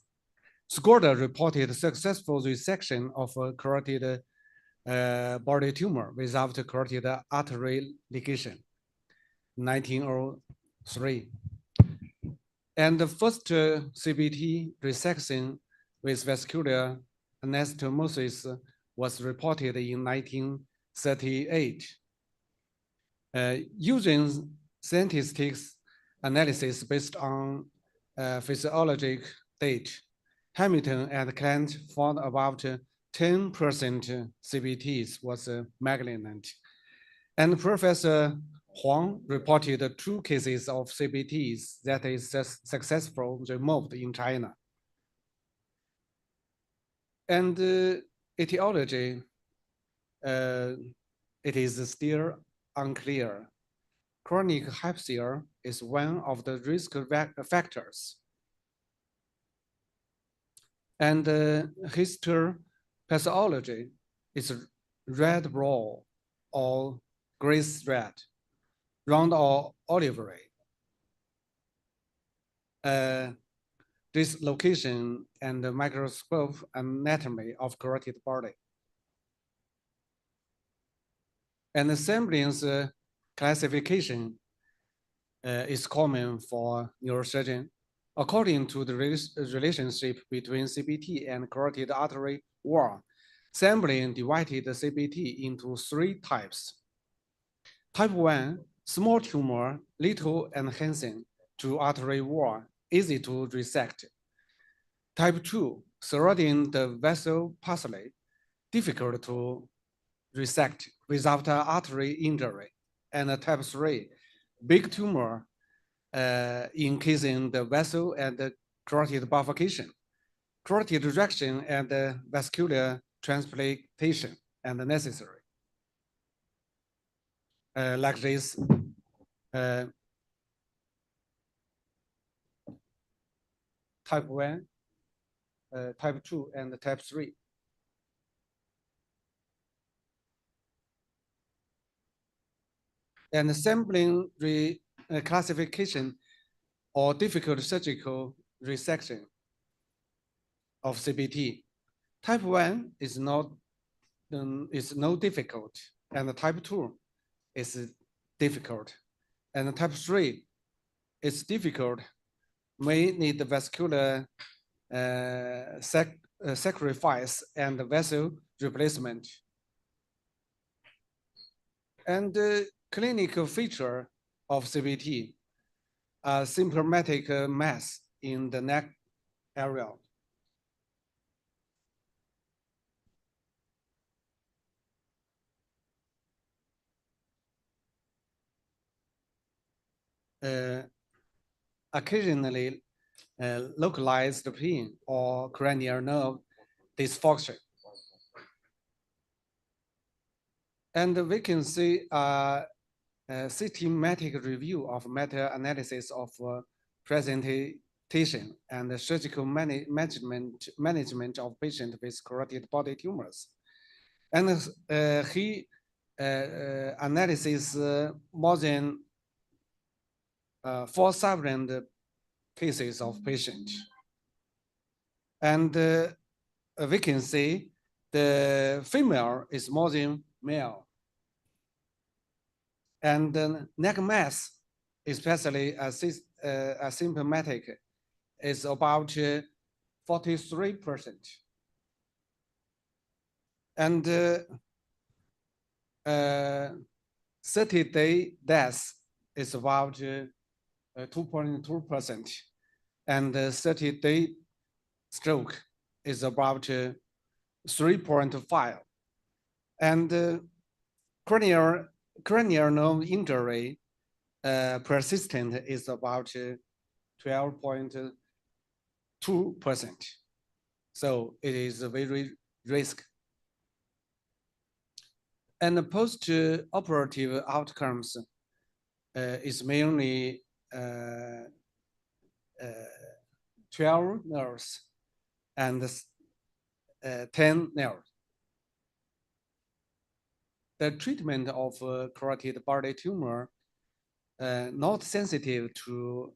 Skorda reported successful resection of a carotid body tumor without carotid artery ligation, 1903. And the first CBT resection with vascular anastomosis was reported in 1938. Using statistical analysis based on physiologic data, Hamilton and Kant found about 10% CBTs was malignant. And Professor Huang reported 2 cases of CBTs that is successfully removed in China. And etiology, it is still unclear. Chronic hypoxia is one of the risk factors. And histopathology is red brown or grayish red, round or olivary. Dislocation and the microscope anatomy of carotid body. And the semblance classification is common for neurosurgeon. According to the relationship between CBT and carotid artery wall, Semblin divided the CBT into 3 types. Type 1, small tumor, little enhancing to artery wall, easy to resect. Type 2, surrounding the vessel pathway, difficult to resect without artery injury. And type 3, big tumor encasing the vessel and the carotid bifurcation, carotid rejection and vascular transplantation and necessary. Like this, type 1, type 2, and type 3. And sampling classification or difficult surgical resection of CBT. Type 1 is not difficult, and type 2 is difficult, and type 3 is difficult, may need the vascular sacrifice and vessel replacement. And the clinical feature of CBT, a symptomatic mass in the neck area. Occasionally localized pain or cranial nerve dysfunction. And we can see a systematic review of meta-analysis of presentation and surgical management of patients with carotid body tumors. And he analyzes more than 4,000 cases of patients. And we can see the female is more than male. And the neck mass, especially asymptomatic, is about 43%. And 30-day death is about 2.2%. And 30-day stroke is about 3.5. And cranial nerve injury persistent is about 12.2%. So it is a very risk. And the post-operative outcomes is mainly 12 nerves and 10 nerves. The treatment of carotid body tumor not sensitive to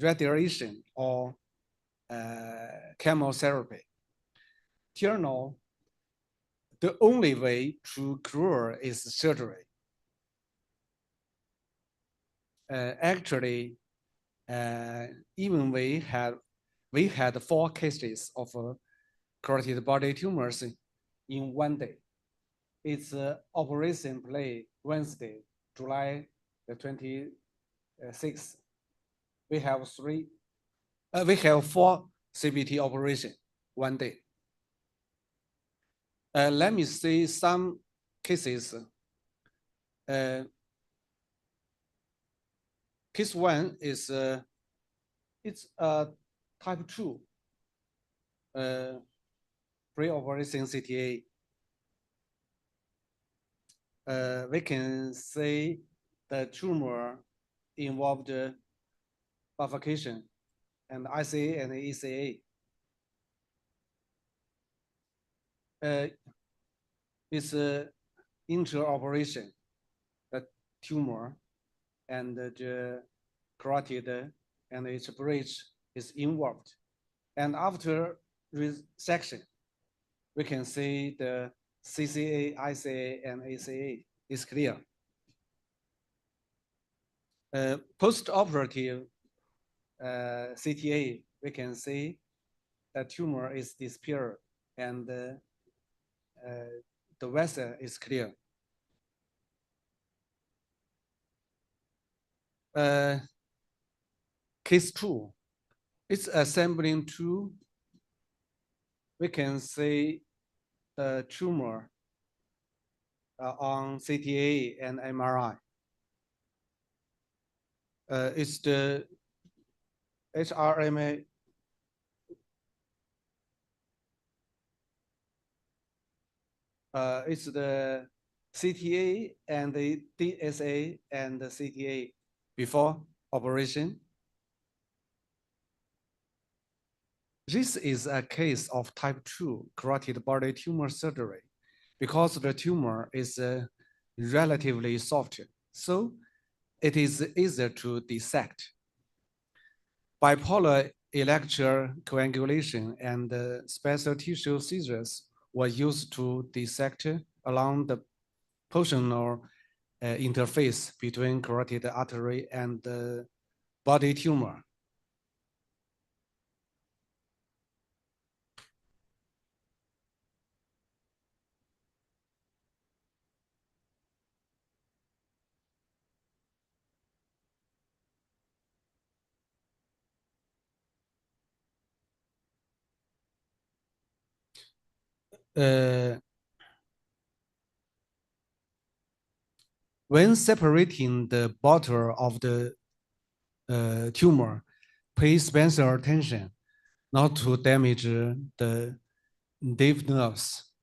radiation or chemotherapy. Till now, the only way to cure is surgery. Actually, even we had 4 cases of carotid body tumors in one day. its operation play Wednesday, July the 26th. We have four CBT operation one day. Let me see some cases. Case one is it's a type 2 pre-operation CTA. We can say the tumor involved bifurcation and ICA and ECA. It's intraoperation, the tumor and the carotid and its bridge is involved. And after resection, we can see the CCA, ICA, and ACA is clear. Post-operative CTA, we can see the tumor is disappeared and the vessel is clear. Case 2, it's assembling 2. We can see the tumor on CTA and MRI. It's the HRMA. It's the CTA and the DSA and the CTA before operation. This is a case of type 2 carotid body tumor surgery because the tumor is relatively soft, so it is easier to dissect. Bipolar electrocoagulation and special tissue scissors were used to dissect along the positional interface between carotid artery and the body tumor. When separating the border of the tumor, pay special attention not to damage the deep nerves.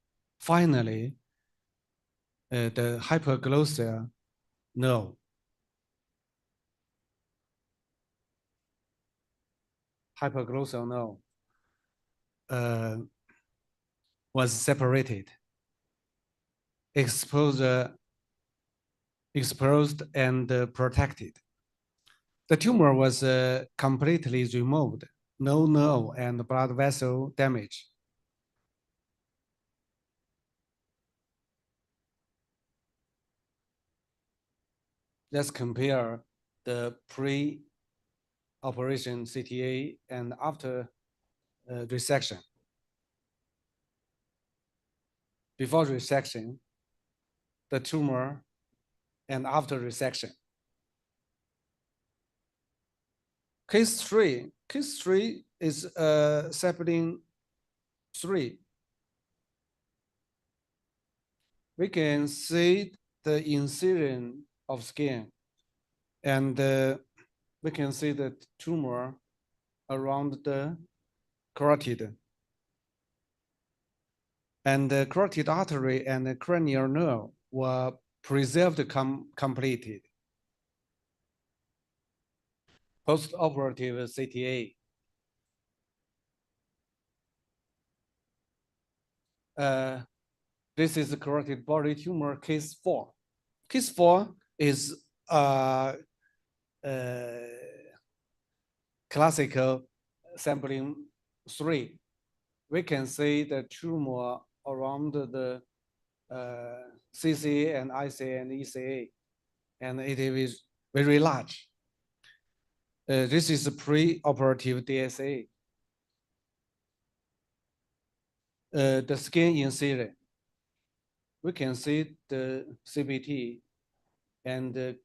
Finally, the hypoglossal nerve. Hypoglossal nerve was separated, exposed and protected. The tumor was completely removed, no nerve and blood vessel damage. Let's compare the pre-operation CTA and after resection. Before resection, the tumor, and after resection. Case 3 is sapling 3. We can see the incision of skin, and we can see the tumor around the carotid. And the carotid artery and the cranial nerve were preserved completed. Post-operative CTA. This is the carotid body tumor case 4. Case 4 is classical sampling 3. We can see the tumor around the CCA and ICA and ECA, and it is very large. This is a pre-operative DSA. The skin incision. we can see the CBT and the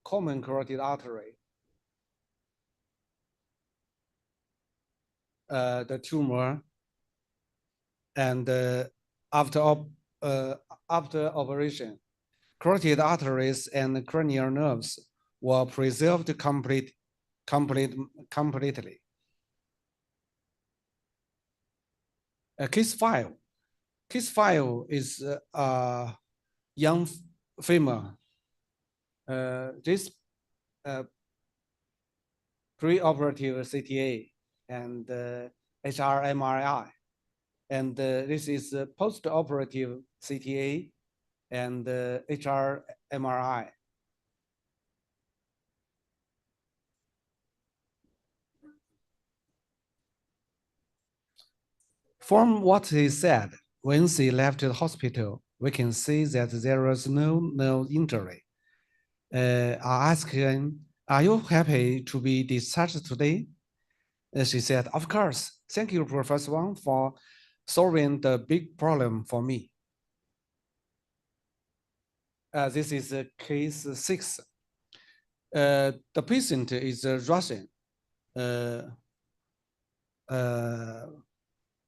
common carotid artery. The tumor, and after operation, carotid arteries and cranial nerves were preserved completely. Case 5. Case 5 is a young female. This preoperative CTA and HRMRI. And this is post-operative CTA and HRMRI. From what he said, when she left the hospital, we can see that there was no injury. I asked him, "Are you happy to be discharged today?" She said, "Of course. Thank you, Professor Wang, for solving the big problem for me." This is case 6. The patient is Russian.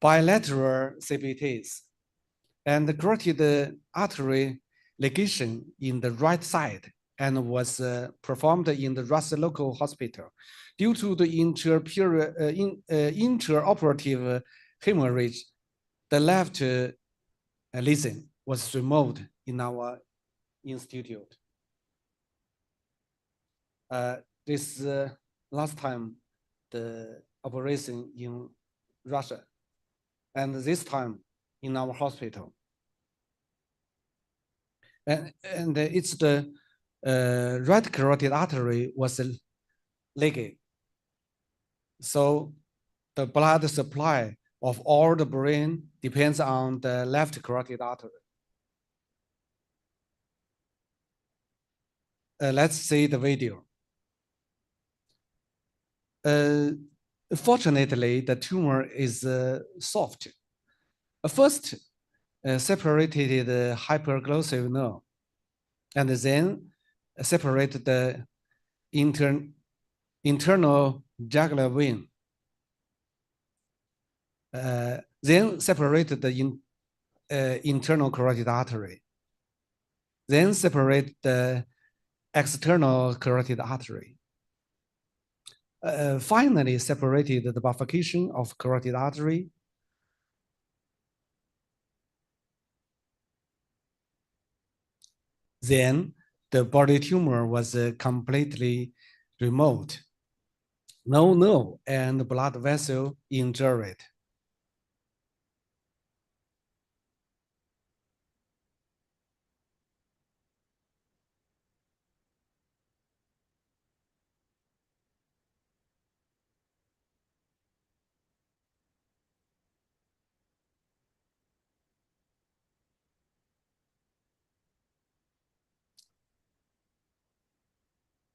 Bilateral CBTs and the carotid artery ligation in the right side, and was performed in the Russian local hospital. Due to the intraoperative hemorrhage, the left lesion was removed in our institute. This last time the operation in Russia, and this time in our hospital. And it's the right carotid artery was leaking. So the blood supply of all the brain depends on the left carotid artery. Let's see the video. Fortunately, the tumor is soft. First, separated the hyperglossive nerve, and then separated the internal jugular vein. Then separated the internal carotid artery. Then separate the external carotid artery. Finally, separated the bifurcation of carotid artery. Then the body tumor was completely removed. No nerve and blood vessel injured.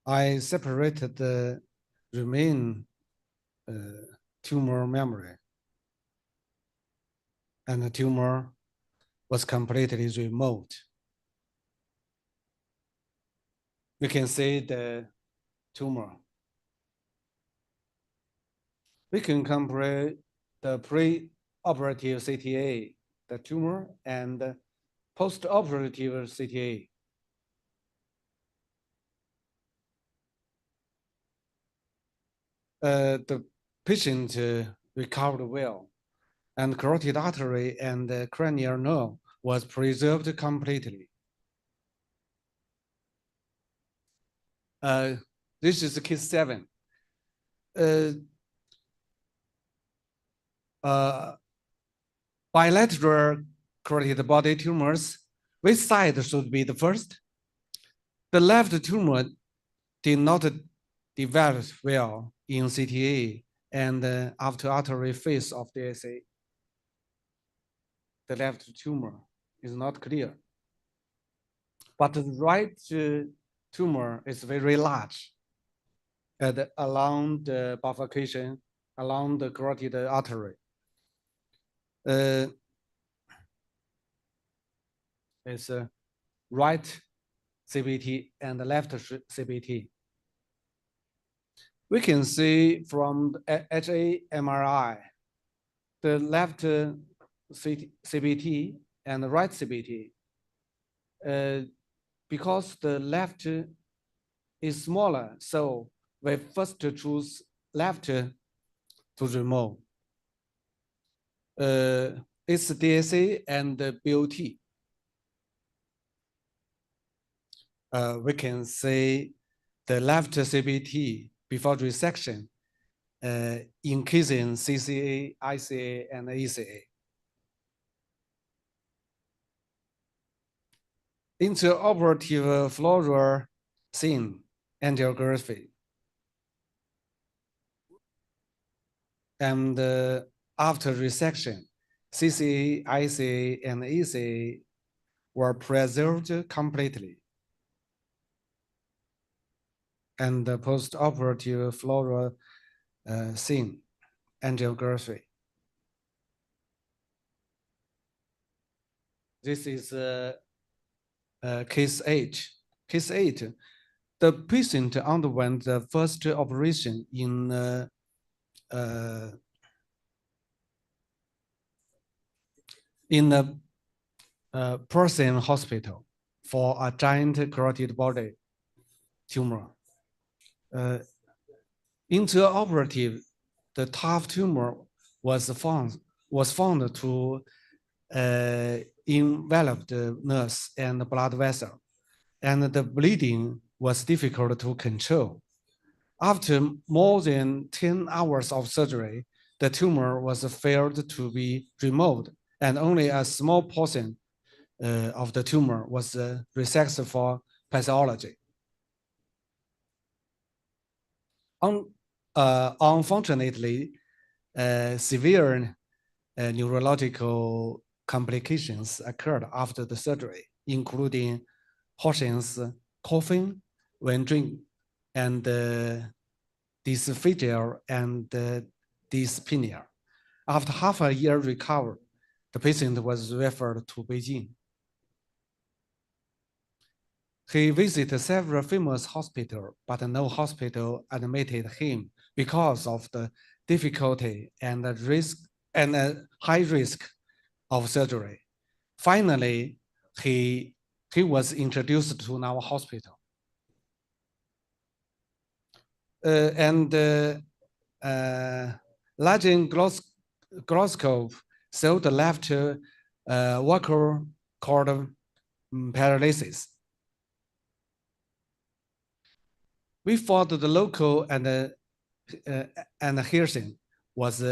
I separated the remain tumor memory, and the tumor was completely removed. We can see the tumor. We can compare the pre-operative CTA, the tumor, and the post-operative CTA. The patient recovered well, and carotid artery and the cranial nerve was preserved completely. This is case 7. Bilateral carotid body tumors, which side should be the first? The left tumor did not develop well in CTA and after artery phase of DSA. The left tumor is not clear. But the right tumor is very large and along the bifurcation, along the carotid artery. is right CBT and left CBT. We can see from the HA-MRI, the left CBT and the right CBT, because the left is smaller, so we first choose left to remove. It's DSA and BOT. We can say the left CBT before resection increasing CCA, ICA, and ECA. Intraoperative fluorescein angiography. And after resection, CCA, ICA, and ECA were preserved completely. And the postoperative fluorescein angiography. This is case 8. Case 8, the patient underwent the first operation in a Persian hospital for a giant carotid body tumor. Intraoperative, the tough tumor was found to envelop the nerves and the blood vessel, and the bleeding was difficult to control. After more than 10 hours of surgery, the tumor was failed to be removed, and only a small portion of the tumor was resected for pathology. Unfortunately, severe neurological complications occurred after the surgery, including patients coughing when drinking, and dysphagia and dyspnea. After half a year recovered, the patient was referred to Beijing. He visited several famous hospitals, but no hospital admitted him because of the difficulty and the risk and high risk of surgery. Finally, he was introduced to our hospital. Large gyroscope showed the left vocal cord paralysis. We thought the local and hearsing was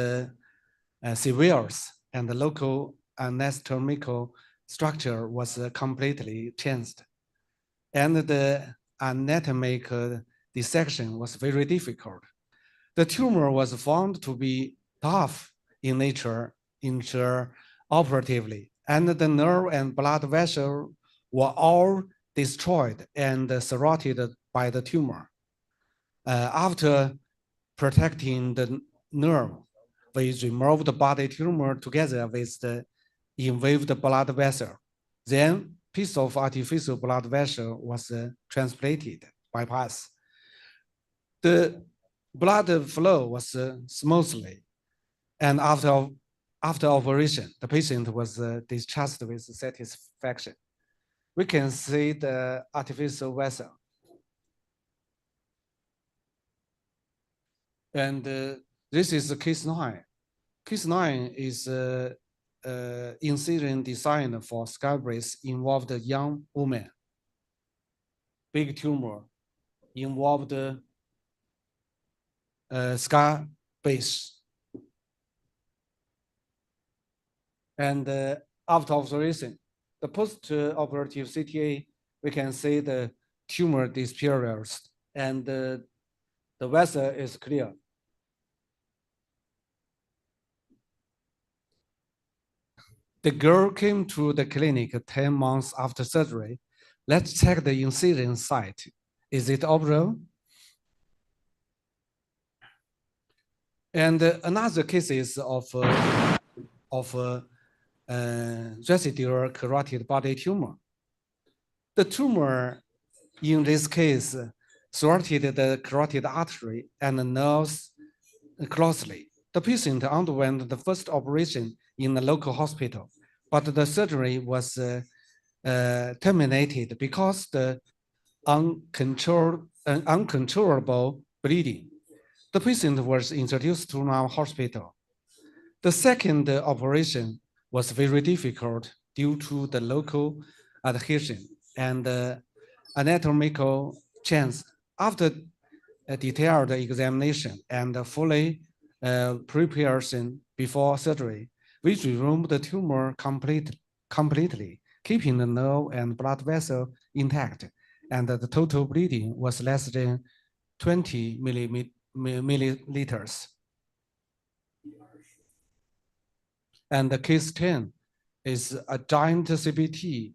severe, and the local anatomical structure was completely changed, and the anatomic dissection was very difficult. The tumor was found to be tough in nature intraoperatively, and the nerve and blood vessels were all destroyed and surrounded by the tumor. After protecting the nerve, we removed the body tumor together with the invaded blood vessel. Then, piece of artificial blood vessel was transplanted, bypass. The blood flow was smoothly, and after operation, the patient was discharged with satisfaction. We can see the artificial vessel. And this is case 9. Case 9 is incision designed for skull brace involved a young woman. Big tumor involved skull base. And after observation, the post-operative CTA, we can see the tumor disappears and the vessel is clear. The girl came to the clinic 10 months after surgery. Let's check the incision site. Is it operable? And another cases of residual carotid body tumor. The tumor in this case thwarted the carotid artery and the nerves closely. The patient underwent the first operation in the local hospital, but the surgery was terminated because the uncontrollable bleeding. The patient was introduced to our hospital. The second operation was very difficult due to the local adhesion and anatomical change. After a detailed examination and fully preparation before surgery, we removed the tumor completely, keeping the nerve and blood vessel intact, and the total bleeding was less than 20 milliliters. And the case 10 is a giant CBT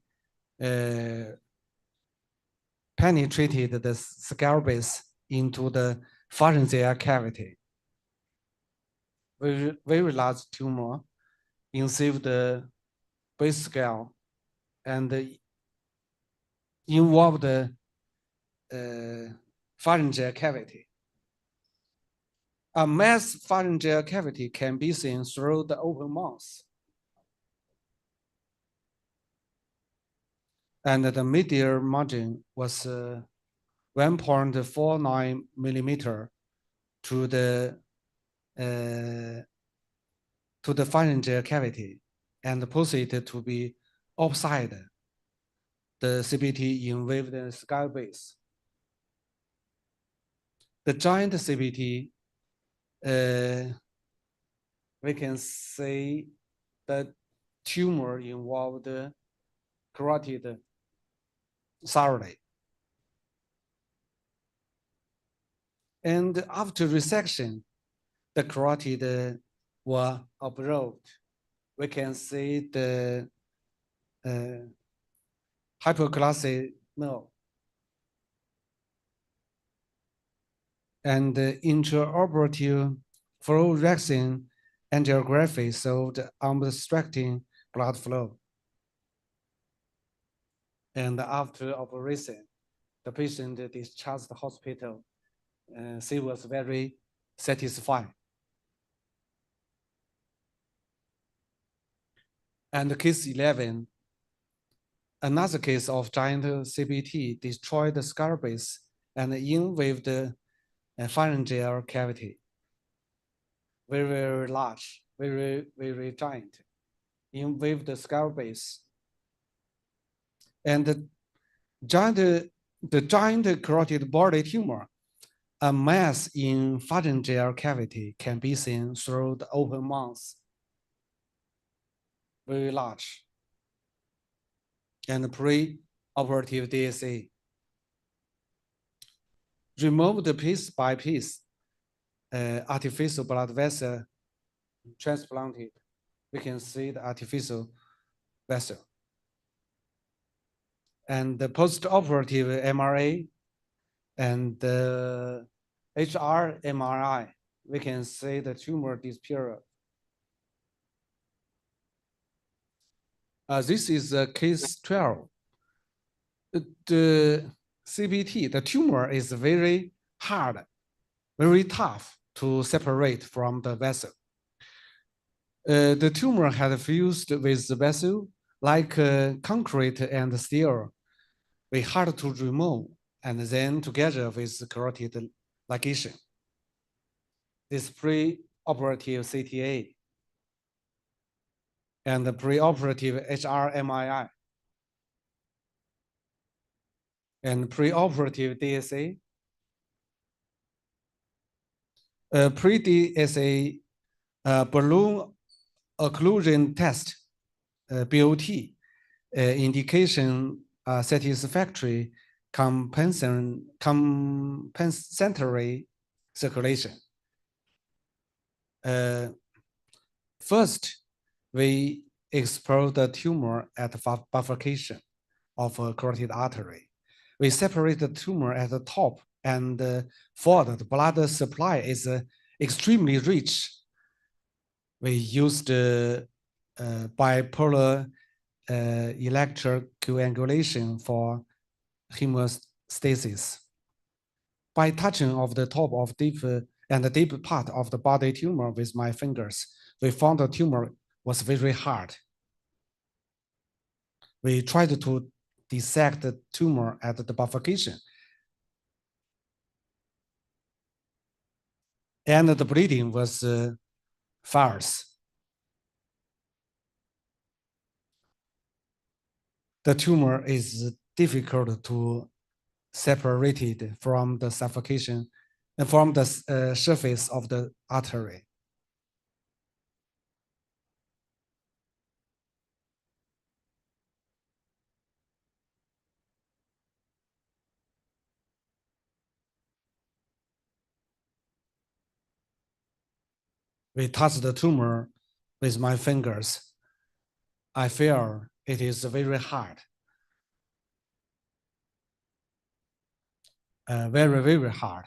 penetrated the skull base into the pharyngeal cavity. Very large tumor invaded the base skull and involved the pharyngeal cavity. A mass pharyngeal cavity can be seen through the open mouth. And the medial margin was 1.49 millimeter to the pharyngeal cavity and posted to be outside the CBT invaded the skull base. The giant CBT, we can say the tumor involved carotid thoroughly. And after resection, the carotid were observed. We can see the hypoglossal nerve and the intraoperative fluorescein angiography showed obstructing blood flow. And after operation, the patient discharged the hospital. She was very satisfied. And case 11, another case of giant CBT destroyed the skull base and invaded the pharyngeal cavity. Very, very large, very, very giant, invaded the skull base. And the giant carotid body tumor, a mass in pharyngeal cavity, can be seen through the open mouth. Very large. And pre-operative DSA. Removed piece by piece, artificial blood vessel transplanted. We can see the artificial vessel. And the post-operative MRA and the HR MRI, we can see the tumor disappear. This is case 12. The CBT, the tumor is very hard, very tough to separate from the vessel. The tumor had fused with the vessel like concrete and steel, very hard to remove, and then together with the carotid ligation. This pre-operative CTA and the pre-operative HRMII and pre-operative DSA. Pre-DSA balloon occlusion test, BOT, indication satisfactory compensatory circulation. First, we explore the tumor at bifurcation of a carotid artery. We separate the tumor at the top and for the blood supply is extremely rich. We used bipolar electrocoagulation for hemostasis. By touching of the top of deep and the deep part of the body tumor with my fingers, we found the tumor was very hard. We tried to dissect the tumor at the bifurcation. And the bleeding was fierce. The tumor is difficult to separate it from the suffocation and from the surface of the artery. We touch the tumor with my fingers. I feel it is very hard. Very, very hard.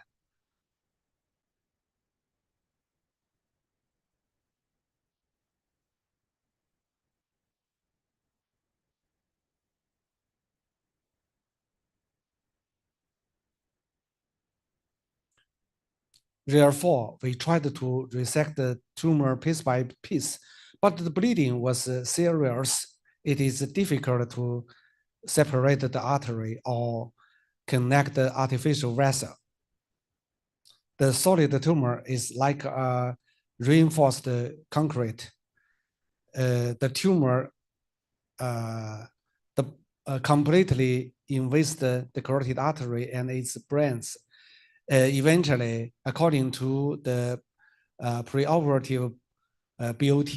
Therefore, we tried to resect the tumor piece by piece, but the bleeding was serious. It is difficult to separate the artery or connect the artificial vessel. The solid tumor is like a reinforced concrete. The tumor completely invades the carotid artery and its branch. Eventually, according to the preoperative BOT,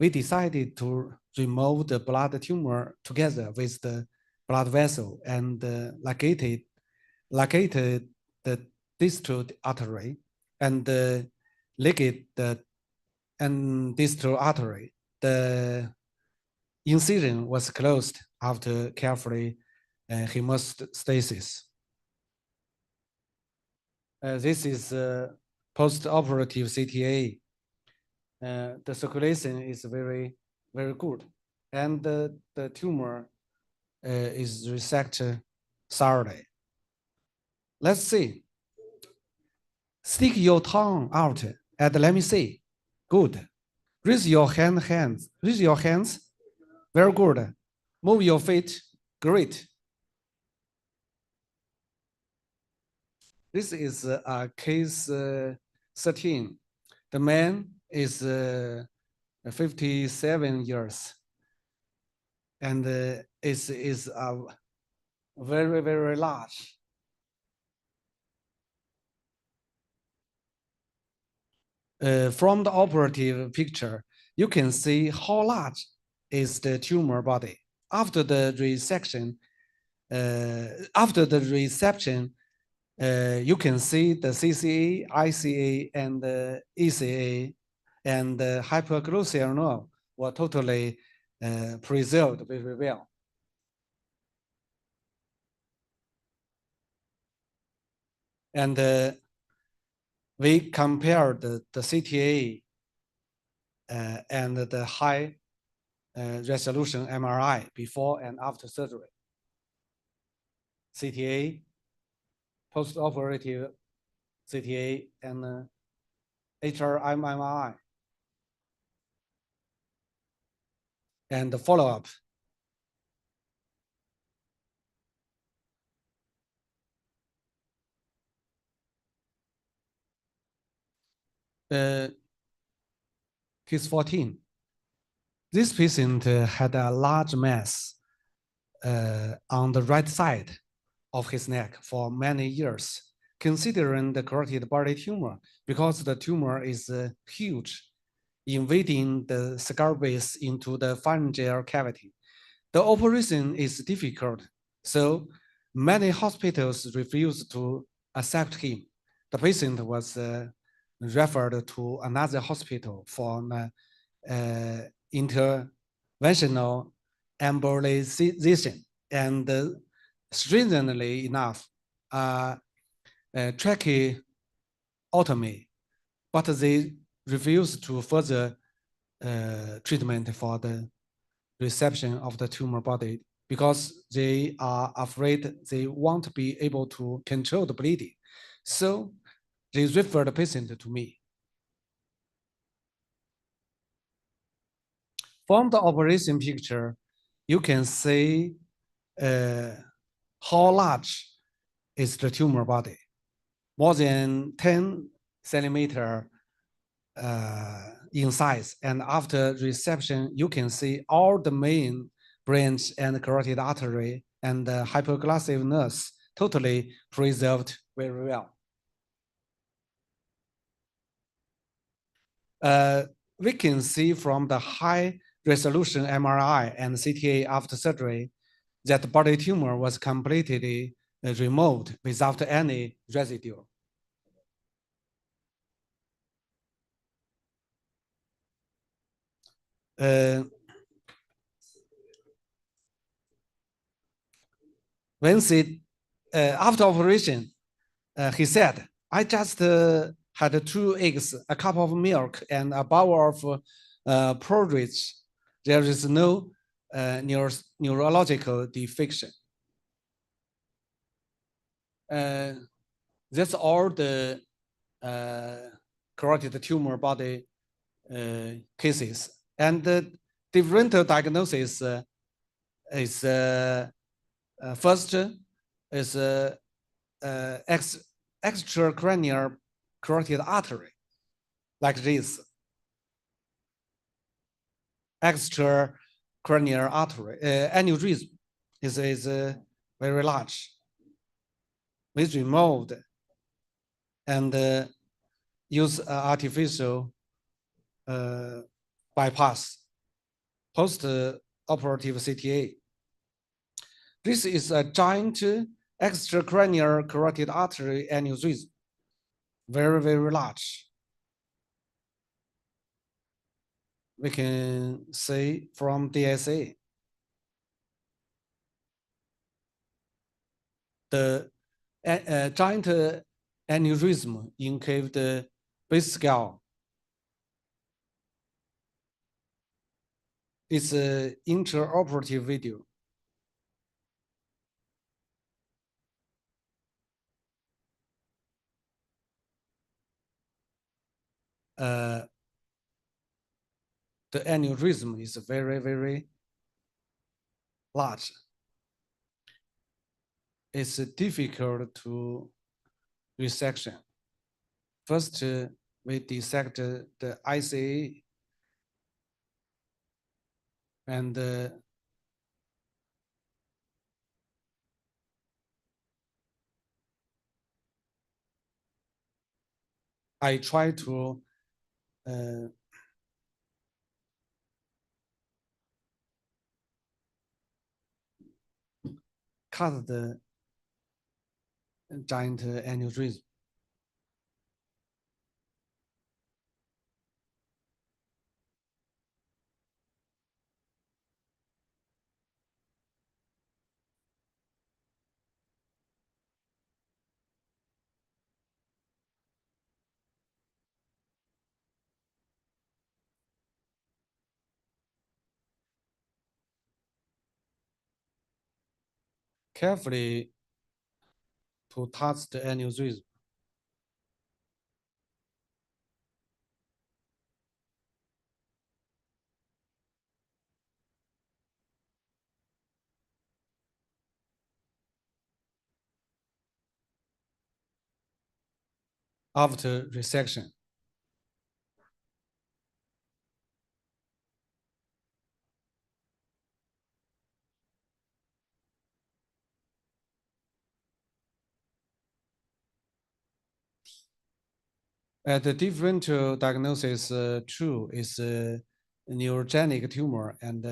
we decided to remove the blood tumor together with the blood vessel and ligated the distal artery and ligate the distal artery. The incision was closed after carefully hemostasis. This is post-operative CTA. The circulation is very, very good. And the tumor is resected thoroughly. Let's see. Stick your tongue out and let me see. Good. Raise your hands. Raise your hands. Very good. Move your feet. Great. This is case 13. The man is 57 years and is very, very large. From the operative picture, you can see how large is the tumor body. After the resection, you can see the CCA, ICA, and the ECA, and the hypoglossal nerve were totally preserved very well. And we compared the CTA and the high resolution MRI before and after surgery. CTA, post-operative CTA, and HRMMI. And the follow-up. Case 14. This patient had a large mass on the right side of his neck for many years, considering the carotid body tumor, because the tumor is huge, invading the skull base into the pharyngeal cavity. The operation is difficult, so many hospitals refused to accept him. The patient was referred to another hospital for interventional embolization, and strangely enough, tracheotomy, but they refused to further treatment for the reception of the tumor body because they are afraid they won't be able to control the bleeding. So they refer the patient to me. From the operation picture, you can see how large is the tumor body. More than 10 centimeter in size. And after resection, you can see all the main branch and carotid artery and the hypoglossal nerves totally preserved very well. We can see from the high resolution MRI and CTA after surgery that the body tumor was completely removed without any residue. After operation, he said, I just had 2 eggs, a cup of milk, and a bowl of porridge. There is no neurological defection. That's all the carotid tumor body cases. And the differential diagnosis is first is extracranial carotid artery, like this. Extracranial artery aneurysm is very large. We removed and use artificial bypass, post-operative CTA. This is a giant extracranial carotid artery aneurysm, very, very large. We can see from DSA. The giant aneurysm include the base scale. It's an intraoperative video. The aneurysm is very, very large. It's difficult to resection. First, we dissect the ICA and I try to cut the giant aneurysm. Carefully to touch the aneurysm. After resection. The differential diagnosis 2 is a neurogenic tumor and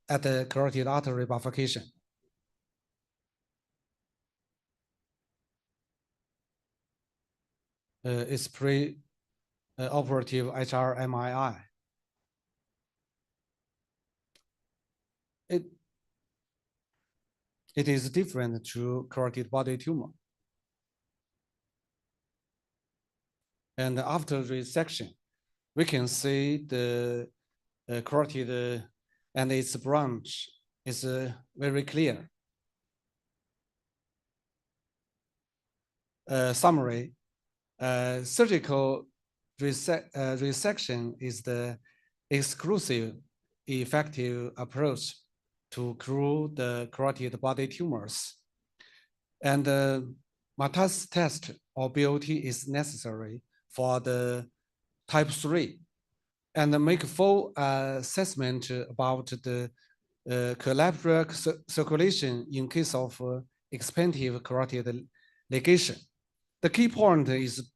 at the carotid artery bifurcation. It's pre-operative HRMII. It is different to carotid body tumor. And after resection, we can see the carotid and its branch is very clear. Summary, surgical resection is the exclusive effective approach to cure the carotid body tumors. And Matas test or BOT is necessary for the type 3 and make full assessment about the collateral circulation in case of expansive carotid ligation. The key point is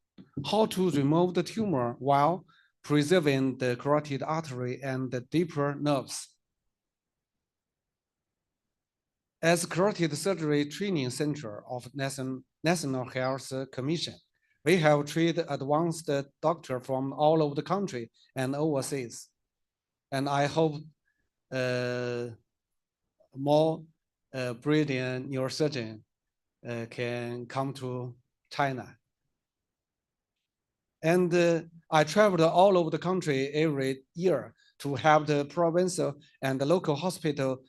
how to remove the tumor while preserving the carotid artery and the deeper nerves. As Carotid Surgery Training Center of National Health Commission, we have trained advanced doctors from all over the country and overseas. And I hope more brilliant neurosurgeons can come to China. And I traveled all over the country every year to help the provincial and the local hospital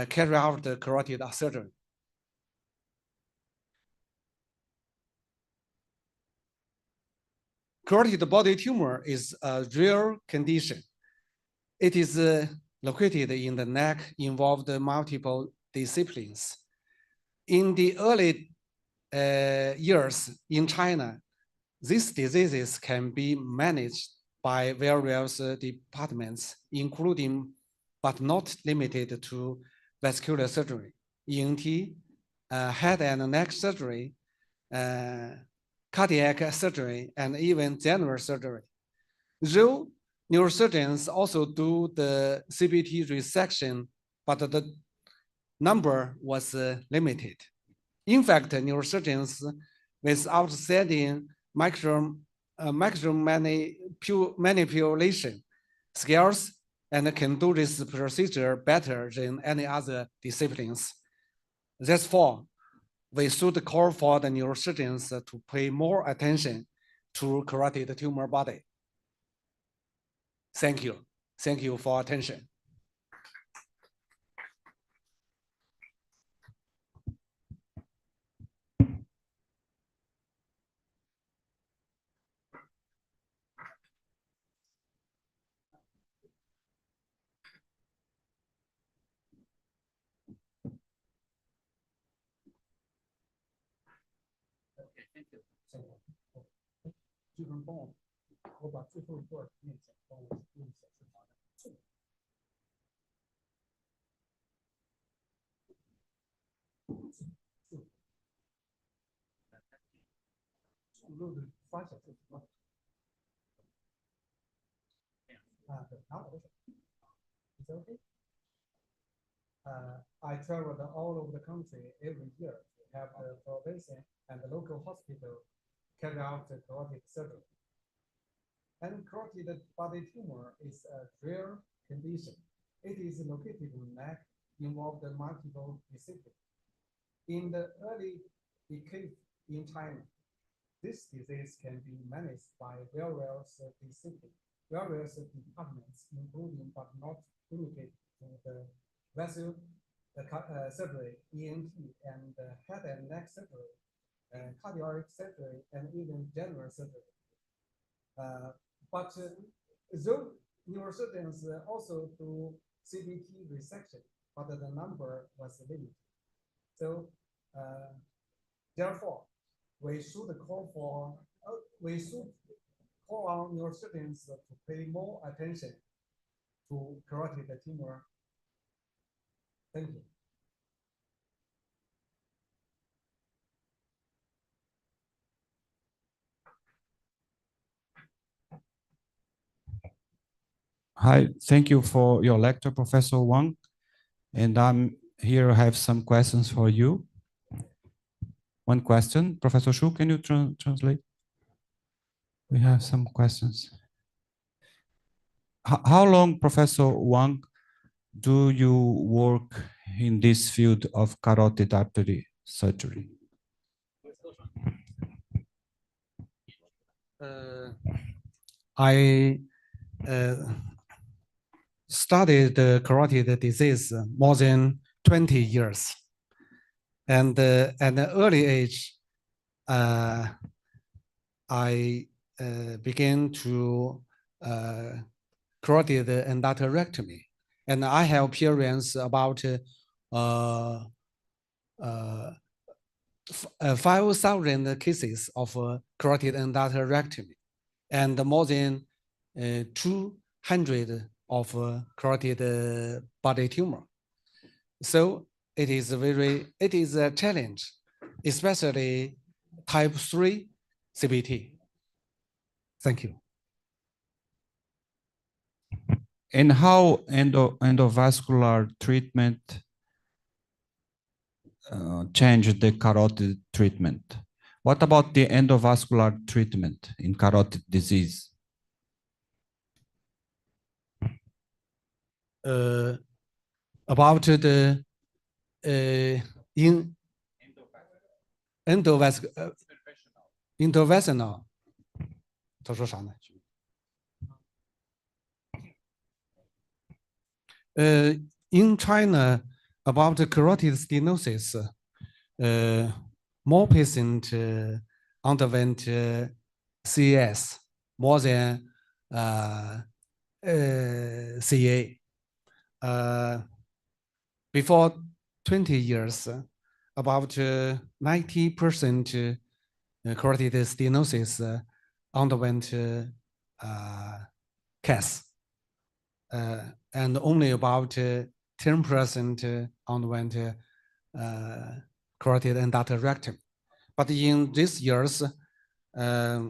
carry out the carotid surgery. Carotid body tumor is a rare condition. It is located in the neck, involved multiple disciplines. In the early years in China, these diseases can be managed by various departments, including but not limited to vascular surgery, ENT, head and neck surgery, cardiac surgery, and even general surgery. Though neurosurgeons also do the CBT resection, but the number was limited. In fact, neurosurgeons with outstanding manipulation skills and can do this procedure better than any other disciplines. Therefore, we should call for the neurosurgeons to pay more attention to carotid tumor body. Thank you. Thank you for attention. Thank you. 这份帮我把最后一段念一下，帮我用小视频。录的发小视频吗？啊，对，拿我的手。Is that okay? I traveled all over the country every year to help the province and the local hospital carry out the carotid surgery. And carotid body tumor is a rare condition. It is located in the neck, involved multiple disciplines. In the early decade in China, this disease can be managed by various disciplines, various departments, including but not limited to the vascular surgery, ENT, and head and neck surgery, cardiac surgery, and even general surgery. But though neurosurgeons also do CBT resection, but the number was limited. So therefore, we should call on neurosurgeons to pay more attention to carotid tumor. Thank you. Hi, thank you for your lecture, Professor Wang. And I'm here, I have some questions for you. One question, Professor Shu, can you translate? We have some questions. How long, Professor Wang, do you work in this field of carotid artery surgery? I studied the carotid disease more than 20 years. And at an early age, I began to carotid endarterectomy. And I have experience about 5,000 cases of carotid endarterectomy and more than 200 of carotid body tumor. So it is a challenge, especially type 3 CBT. Thank you. And how endovascular treatment changed the carotid treatment? What about the endovascular treatment in carotid disease? About the interventional. 他说啥呢？In China, about the carotid stenosis, more patients underwent CAS more than CA. Before 20 years, about 90% carotid stenosis underwent CAS. And only about 10% underwent carotid endarterectomy. But in these years, the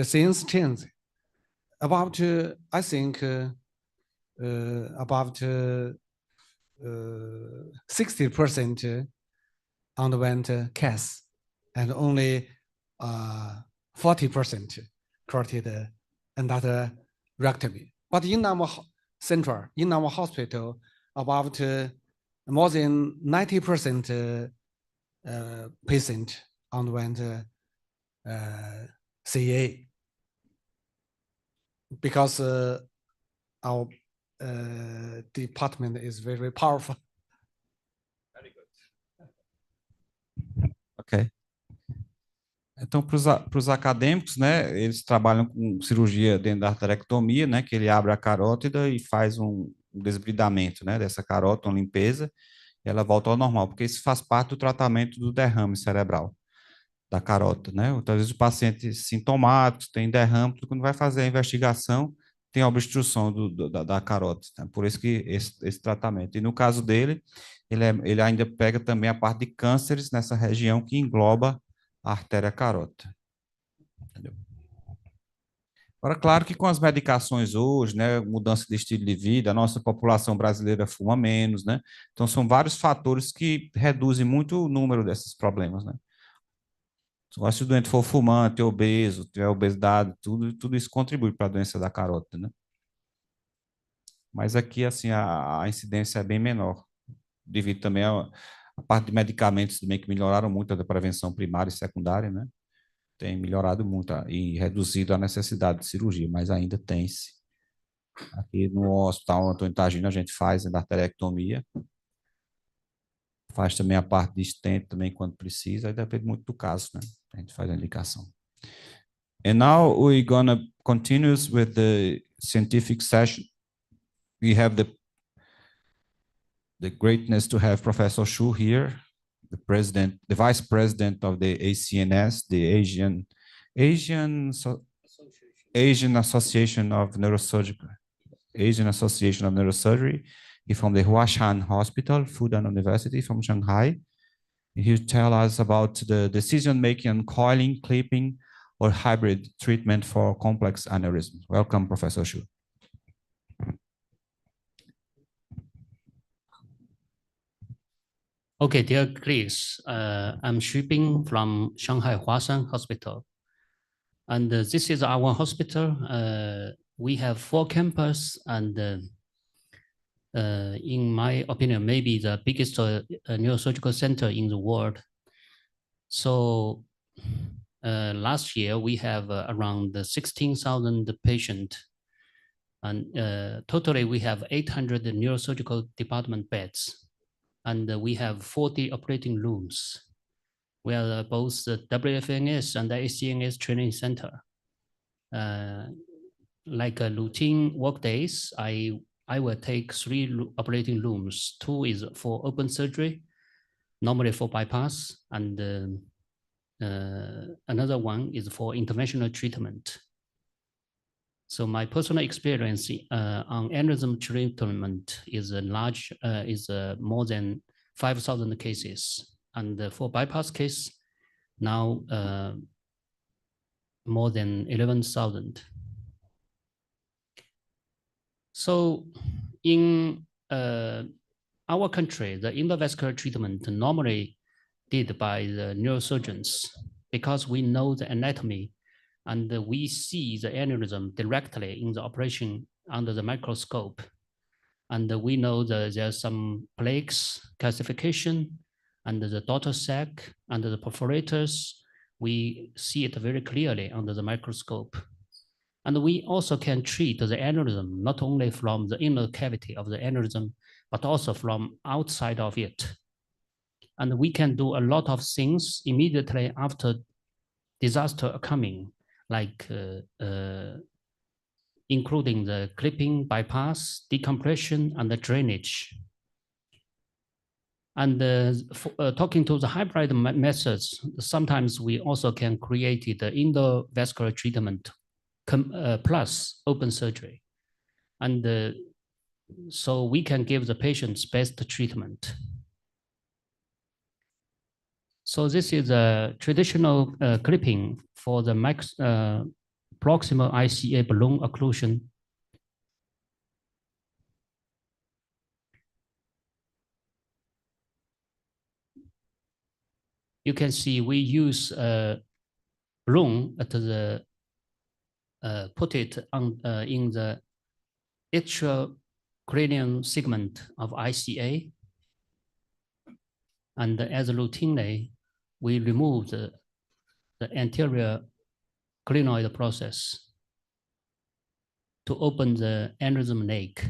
things change. About I think about 60% underwent CAS, and only 40% carotid endarterectomy. But in our center, in our hospital, about more than 90% patient underwent CA, because our department is very powerful. Very good. Ok. Então, para os acadêmicos, né, eles trabalham com cirurgia de endarterectomia, né, que ele abre a carótida e faz um desbridamento, né, dessa carótida, uma limpeza, e ela volta ao normal, porque isso faz parte do tratamento do derrame cerebral da carótida, né? Às vezes o paciente sintomático, tem derrame, quando vai fazer a investigação, tem obstrução da carótida, né? Por isso que esse tratamento. E no caso dele, ele ainda pega também a parte de cânceres nessa região que engloba a artéria carótida. Entendeu? Agora, claro que com as medicações hoje, né, mudança de estilo de vida, a nossa população brasileira fuma menos, né? Então, são vários fatores que reduzem muito o número desses problemas, né? Se o doente for fumante, obeso, tiver obesidade, tudo isso contribui para a doença da carótida, né? Mas aqui, assim, a incidência é bem menor, devido também a parte de medicamentos também que melhoraram muito da prevenção primária e secundária, né? Tem melhorado muito e reduzido a necessidade de cirurgia, mas ainda tem-se. Aqui no Hospital Antônio Tagino a gente faz endarterectomia, faz também a parte de stent também quando precisa, aí depende muito do caso, né? A gente faz a indicação. And now we're gonna continue with the scientific session. We have the greatness to have Professor Xu here, the vice president of the ACNS, the Asian Association of Neurosurgery. Asian Association of Neurosurgery. He's from the Huashan Hospital, Fudan University from Shanghai. He'll tell us about the decision-making on coiling, clipping, or hybrid treatment for complex aneurysms. Welcome, Professor Xu. Okay, dear colleagues, I'm Xu Bing from Shanghai Huashan Hospital. And this is our hospital. We have 4 campuses, and in my opinion, maybe the biggest neurosurgical center in the world. So last year we have around 16,000 patients, and totally we have 800 neurosurgical department beds, and we have 40 operating rooms. We are both the WFNS and the ACNS training center. Like routine work days, I will take 3 operating rooms. 2 is for open surgery, normally for bypass, and another one is for interventional treatment. So my personal experience on aneurysm treatment is more than 5,000 cases, and for bypass case now more than 11,000. So in our country, the endovascular treatment normally did by the neurosurgeons because we know the anatomy and we see the aneurysm directly in the operation under the microscope. And we know that there's some plaques calcification under the daughter sac, under the perforators. We see it very clearly under the microscope. And we also can treat the aneurysm not only from the inner cavity of the aneurysm, but also from outside of it. And we can do a lot of things immediately after disaster coming, like including the clipping, bypass, decompression, and the drainage. And talking to the hybrid methods, sometimes we also can create the endovascular treatment plus open surgery. And so we can give the patients best treatment. So this is a traditional clipping for the proximal ICA balloon occlusion. You can see we use balloon at the put it on in the atrial cranial segment of ICA, and as routinely we remove the anterior clinoid process to open the aneurysm lake.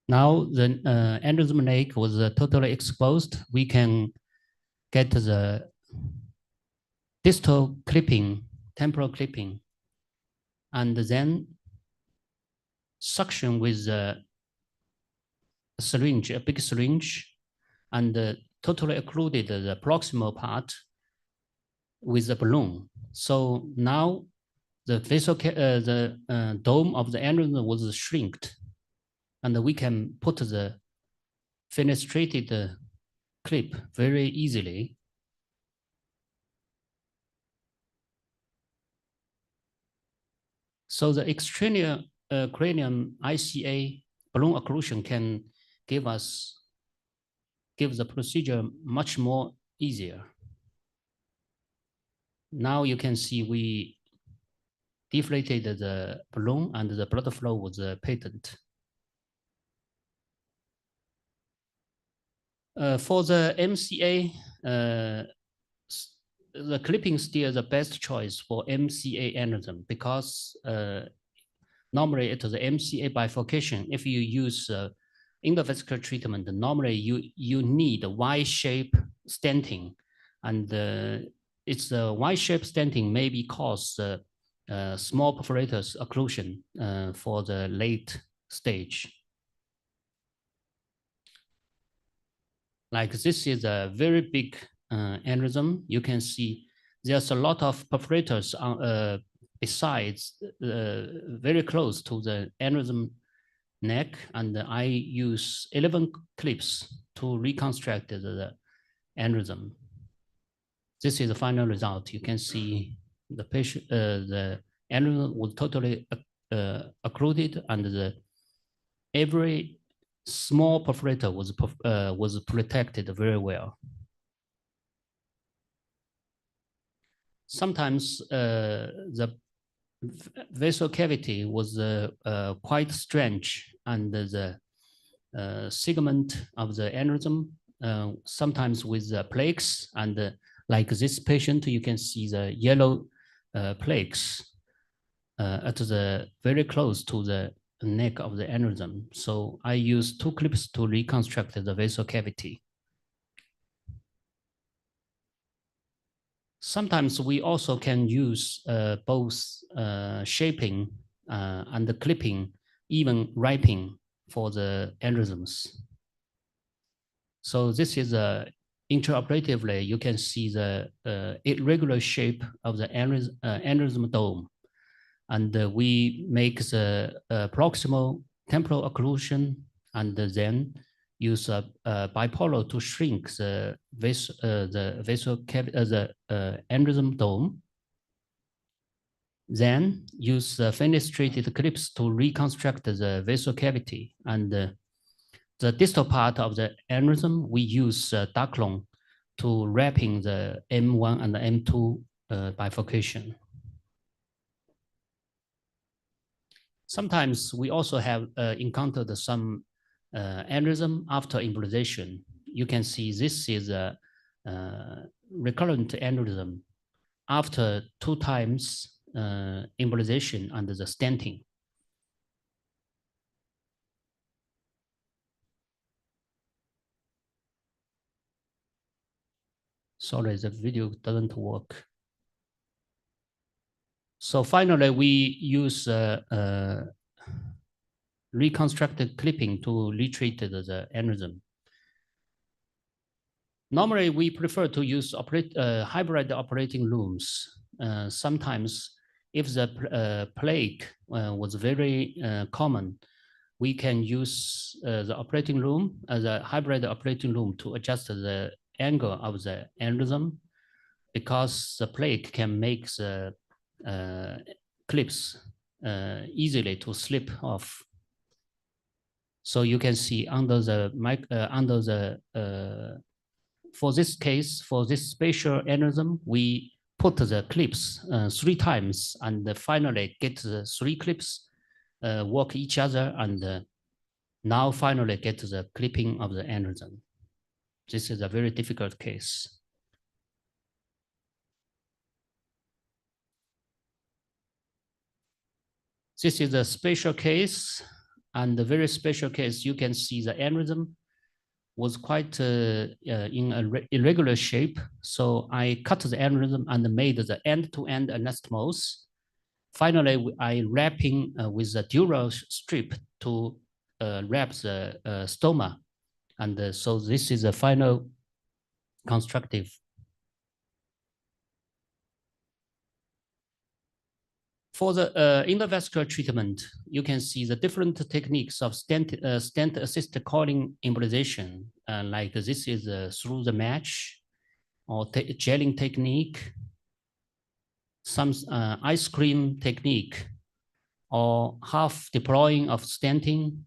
Now the aneurysm lake was totally exposed. We can get the distal clipping, temporal clipping, and then suction with a syringe, a big syringe, and totally occluded the proximal part with a balloon. So now the dome of the aneurysm was shrinked, and we can put the fenestrated clip very easily. So the extraneous cranium ICA balloon occlusion can give the procedure much more easier. Now you can see we deflated the balloon and the blood flow was patent. For the MCA, the clipping still the best choice for MCA aneurysm because normally it is the MCA bifurcation. If you use endovascular treatment, normally you need a Y-shape stenting, and it's the Y-shape stenting maybe cause small perforators occlusion for the late stage. Like this is a very big aneurysm. You can see there's a lot of perforators on, besides very close to the aneurysm neck, and I use 11 clips to reconstruct the aneurysm. This is the final result. You can see the patient, the aneurysm was totally occluded, and every small perforator was protected very well. Sometimes the vessel cavity was quite strange, and the segment of the aneurysm sometimes with plaques, and like this patient, you can see the yellow plaques at the very close to the neck of the aneurysm. So I use 2 clips to reconstruct the vessel cavity. Sometimes we also can use both shaping and the clipping, even wrapping for the aneurysms. So this is intraoperatively, you can see the irregular shape of the aneurysm dome. And we make the proximal temporal occlusion, and then use a bipolar to shrink the aneurysm dome. Then use fenestrated clips to reconstruct the vessel cavity. And the distal part of the aneurysm, we use Daclon to wrapping the M1 and the M2 bifurcation. Sometimes we also have encountered some aneurysm after embolization. You can see this is a recurrent aneurysm after 2 times embolization under the stenting. Sorry, the video doesn't work. So finally, we use reconstructed clipping to retreat the aneurysm. Normally, we prefer to use hybrid operating rooms. Sometimes, if the plaque was very common, we can use the operating room as a hybrid operating room to adjust the angle of the aneurysm, because the plaque can make the clips easily to slip off. So you can see under the for this case, for this spatial aneurysm, we put the clips 3 times, and finally get the 3 clips work each other, and now finally get the clipping of the aneurysm. This is a very difficult case. This is a special case, and the very special case, you can see the aneurysm was quite in an irregular shape. So I cut the aneurysm and made the end-to-end anastomose. Finally, I wrapping with a dural strip to wrap the stoma. And so this is a final constructive. For the endovascular treatment, you can see the different techniques of stent-assisted coiling embolization. Like this is through the match, or gelling technique, some ice cream technique, or half deploying of stenting.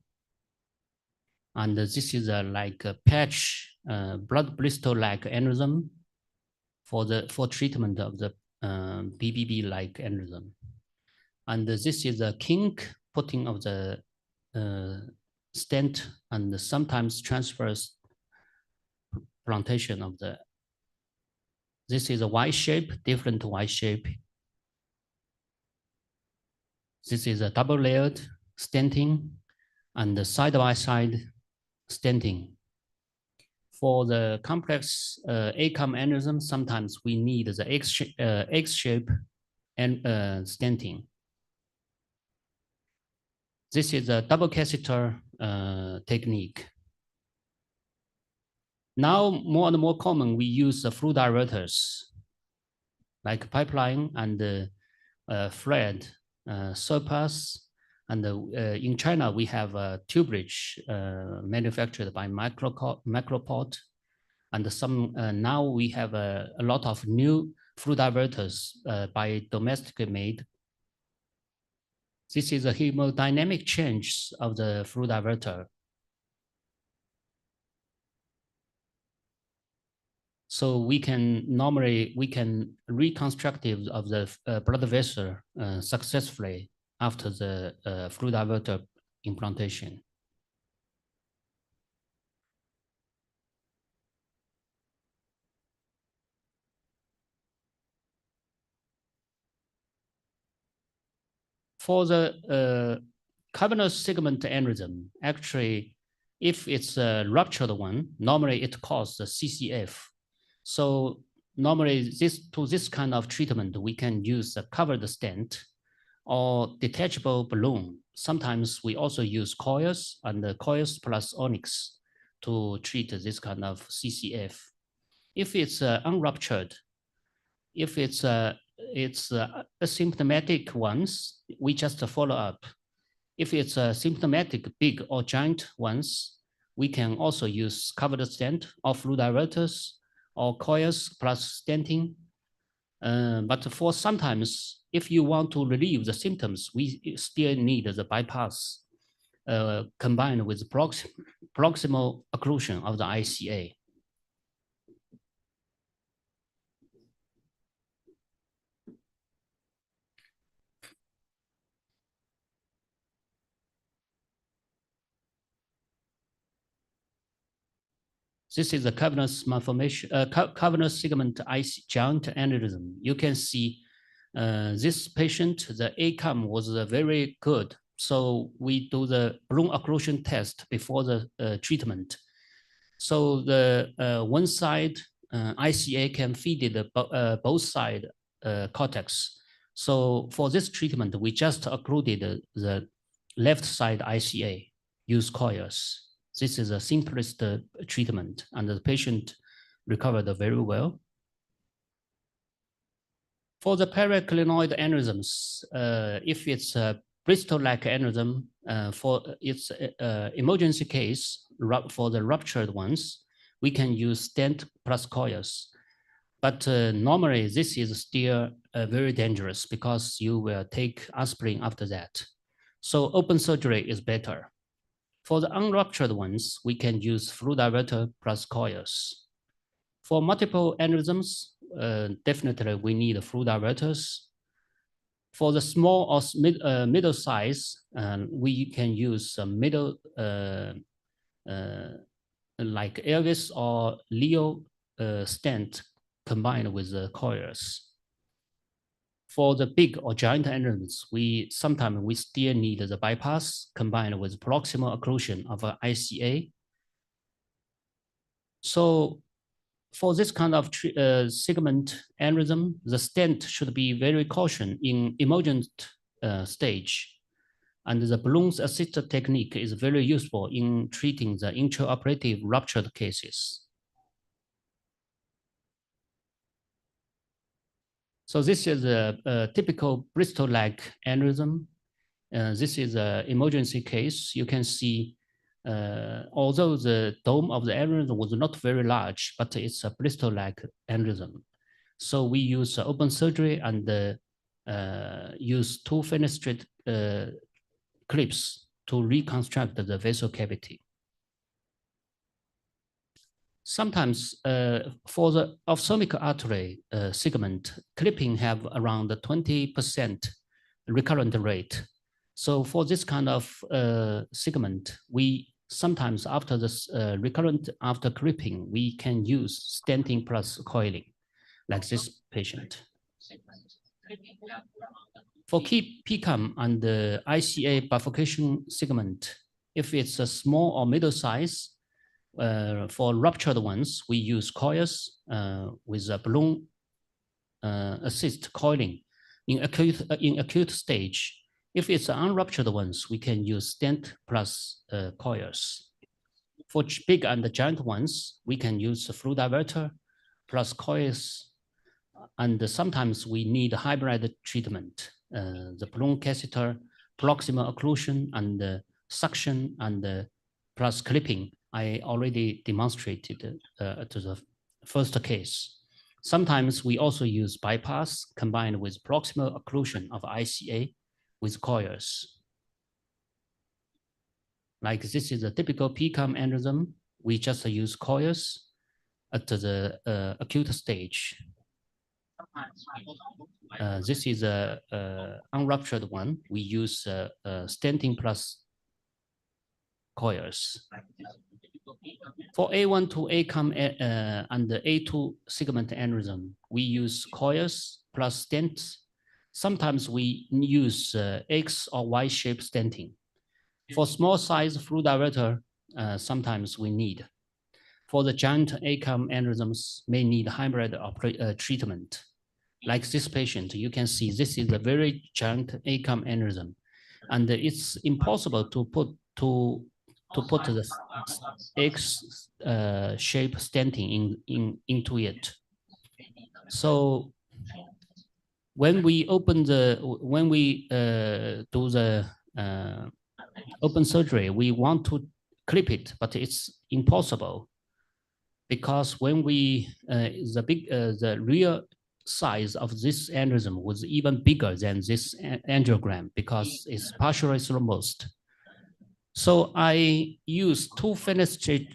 And this is like a patch blood blister-like aneurysm for treatment of the BBB-like aneurysm. And this is a kink putting of the stent, and sometimes transverse plantation of the. This is a Y shape, different Y shape. This is a double layered stenting, and the side-by-side stenting. For the complex ACOM aneurysm, sometimes we need the X-shape and stenting. This is a double catheter technique. Now, more and more common, we use the flow diverters, like pipeline and Fred, surpass. And in China, we have a tube bridge manufactured by Macroport. And some now we have a lot of new flow diverters by domestically made. This is a hemodynamic change of the flow diverter. So we can normally reconstructive of the blood vessel successfully after the fluid diverter implantation. For the cavernous segment aneurysm, actually, if it's a ruptured one, normally it causes a CCF. So normally this kind of treatment, we can use a covered stent or detachable balloon. Sometimes we also use coils and the coils plus onyx to treat this kind of CCF. If it's unruptured, if it's asymptomatic ones, we just follow up. If it's a symptomatic big or giant ones, we can also use covered stent or fluid diverters or coils plus stenting. But for sometimes, if you want to relieve the symptoms, we still need the bypass combined with proximal occlusion of the ICA. This is a cavernous malformation, cavernous segment giant aneurysm. You can see this patient, the ACAM was very good. So we do the balloon occlusion test before the treatment. So the one side ICA can feed the both side cortex. So for this treatment, we just occluded the left side ICA, use coils. This is the simplest treatment, and the patient recovered very well. For the paraclinoid aneurysms, if it's a Bristol-like aneurysm, for its emergency case, for the ruptured ones, we can use stent plus coils. But normally, this is still very dangerous because you will take aspirin after that. So open surgery is better. For the unruptured ones, we can use fluid diverter plus coils. For multiple aneurysms, definitely we need fluid diverters. For the small or middle size, we can use a middle, like Elvis or Leo stent combined with the coils. For the big or giant aneurysms, sometimes we still need the bypass combined with proximal occlusion of an ICA. So for this kind of segment aneurysm, the stent should be very cautious in emergent stage. And the balloons assisted technique is very useful in treating the intraoperative ruptured cases. So this is a typical Bristol-like aneurysm. This is an emergency case. You can see, although the dome of the aneurysm was not very large, but it's a Bristol-like aneurysm. So we use open surgery and use 2 fenestrate clips to reconstruct the vessel cavity. Sometimes for the ophthalmic artery segment, clipping have around 20% recurrent rate. So for this kind of segment, we sometimes after this recurrent after clipping, we can use stenting plus coiling, like this patient. For key PCAM and the ICA bifurcation segment, if it's a small or middle size, for ruptured ones, we use coils with a balloon assist coiling. In acute stage, if it's unruptured ones, we can use stent plus coils. For big and giant ones, we can use a fluid diverter plus coils. And sometimes we need hybrid treatment, the balloon catheter, proximal occlusion, and suction, and plus clipping. I already demonstrated to the first case. Sometimes we also use bypass combined with proximal occlusion of ICA with coils. Like this is a typical PCAM aneurysm. We just use coils at the acute stage. This is a unruptured one. We use stenting plus coils. For A1 to ACOM and the A2 segment aneurysm, we use coils plus stents. Sometimes we use X or Y-shaped stenting. For small size fluid diverter, sometimes we need. For the giant ACOM aneurysms, may need hybrid treatment. Like this patient, you can see this is a very giant ACOM aneurysm, and it's impossible to put the X shape stenting into it. So when we do the open surgery, we want to clip it, but it's impossible because when we the real size of this aneurysm was even bigger than this angiogram because it's partially thrombosed. So I used two fenestrated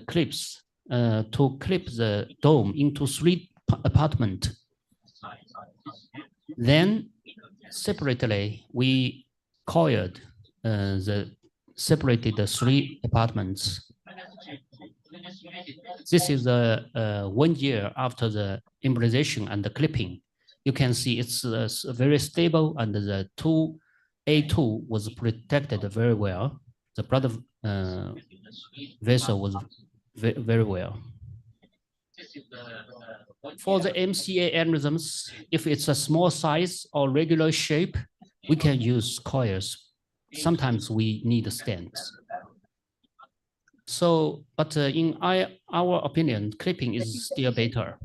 clips to clip the dome into 3 apartments. Then separately, we coiled the separated 3 apartments. This is 1 year after the embolization and the clipping. You can see it's very stable, and the A2 was protected very well. The blood vessel was very well. For the MCA aneurysms, if it's a small size or regular shape, we can use coils. Sometimes we need stents. So, but in our opinion, clipping is still better.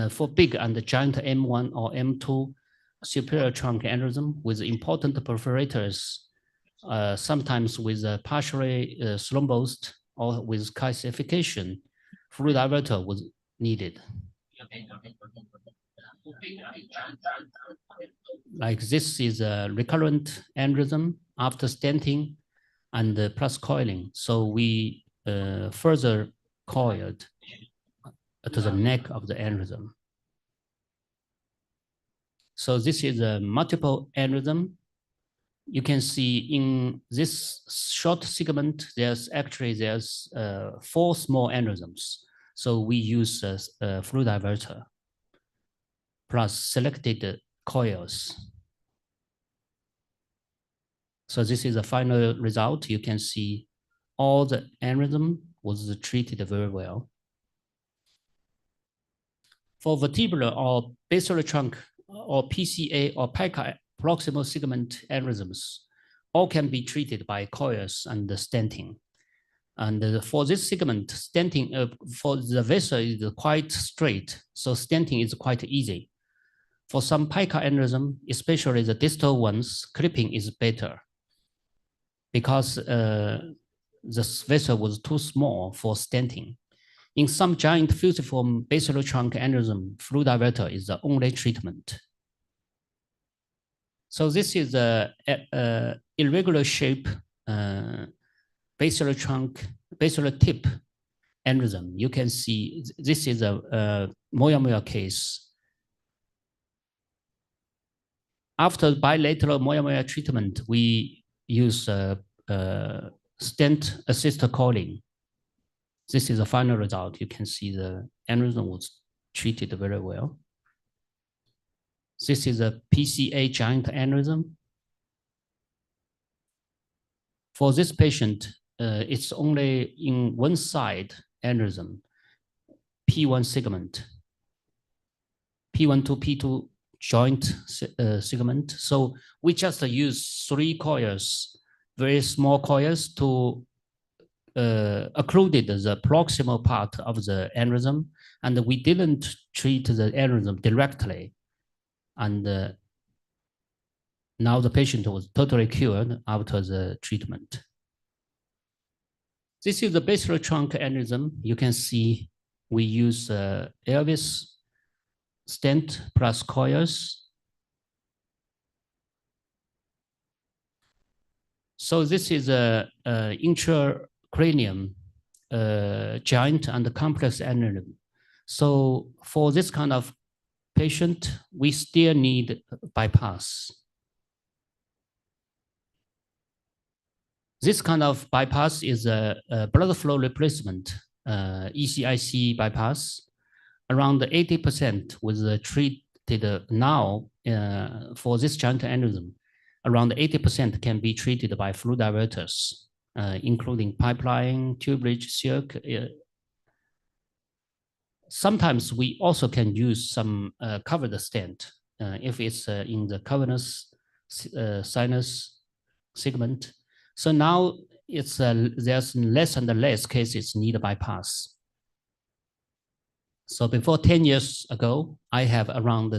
For big and giant M1 or M2 superior trunk aneurysm with important perforators, sometimes with partially thrombosed or with calcification, fluid diverter was needed. Like this is a recurrent aneurysm after stenting and plus coiling. So we further coiled to the neck of the aneurysm. So this is a multiple aneurysm. You can see in this short segment, there's 4 small aneurysms. So we use a fluid diverter plus selected coils. So this is the final result. You can see all the aneurysm was treated very well. For vertebral or basal trunk or PCA or PICA proximal segment aneurysms, all can be treated by coils and stenting. And for this segment, stenting for the vessel is quite straight, so stenting is quite easy. For some PICA aneurysm, especially the distal ones, clipping is better because this vessel was too small for stenting. In some giant fusiform basal trunk aneurysm, fluid diverter is the only treatment. So this is a irregular shape basal tip aneurysm. You can see this is a Moyamoya case. After bilateral Moyamoya treatment, we use stent assisted coiling. This is the final result. You can see the aneurysm was treated very well. This is a PCA giant aneurysm. For this patient, it's only in one side aneurysm, P1 segment, P1 to P2 joint segment. So we just use 3 coils, very small coils to occluded the proximal part of the aneurysm, and we didn't treat the aneurysm directly. And now the patient was totally cured after the treatment. This is the basal trunk aneurysm. You can see we use Elvis stent plus coils. So this is a intracranium giant and complex aneurysm. So for this kind of patient, we still need bypass. This kind of bypass is a blood flow replacement, ECIC bypass. Around 80% was treated now for this giant aneurysm. Around 80% can be treated by flow diverters, including pipeline, tube bridge, silk. Sometimes we also can use some covered stent if it's in the cavernous sinus segment. So now it's there's less and less cases need a bypass. So before 10 years ago, I have around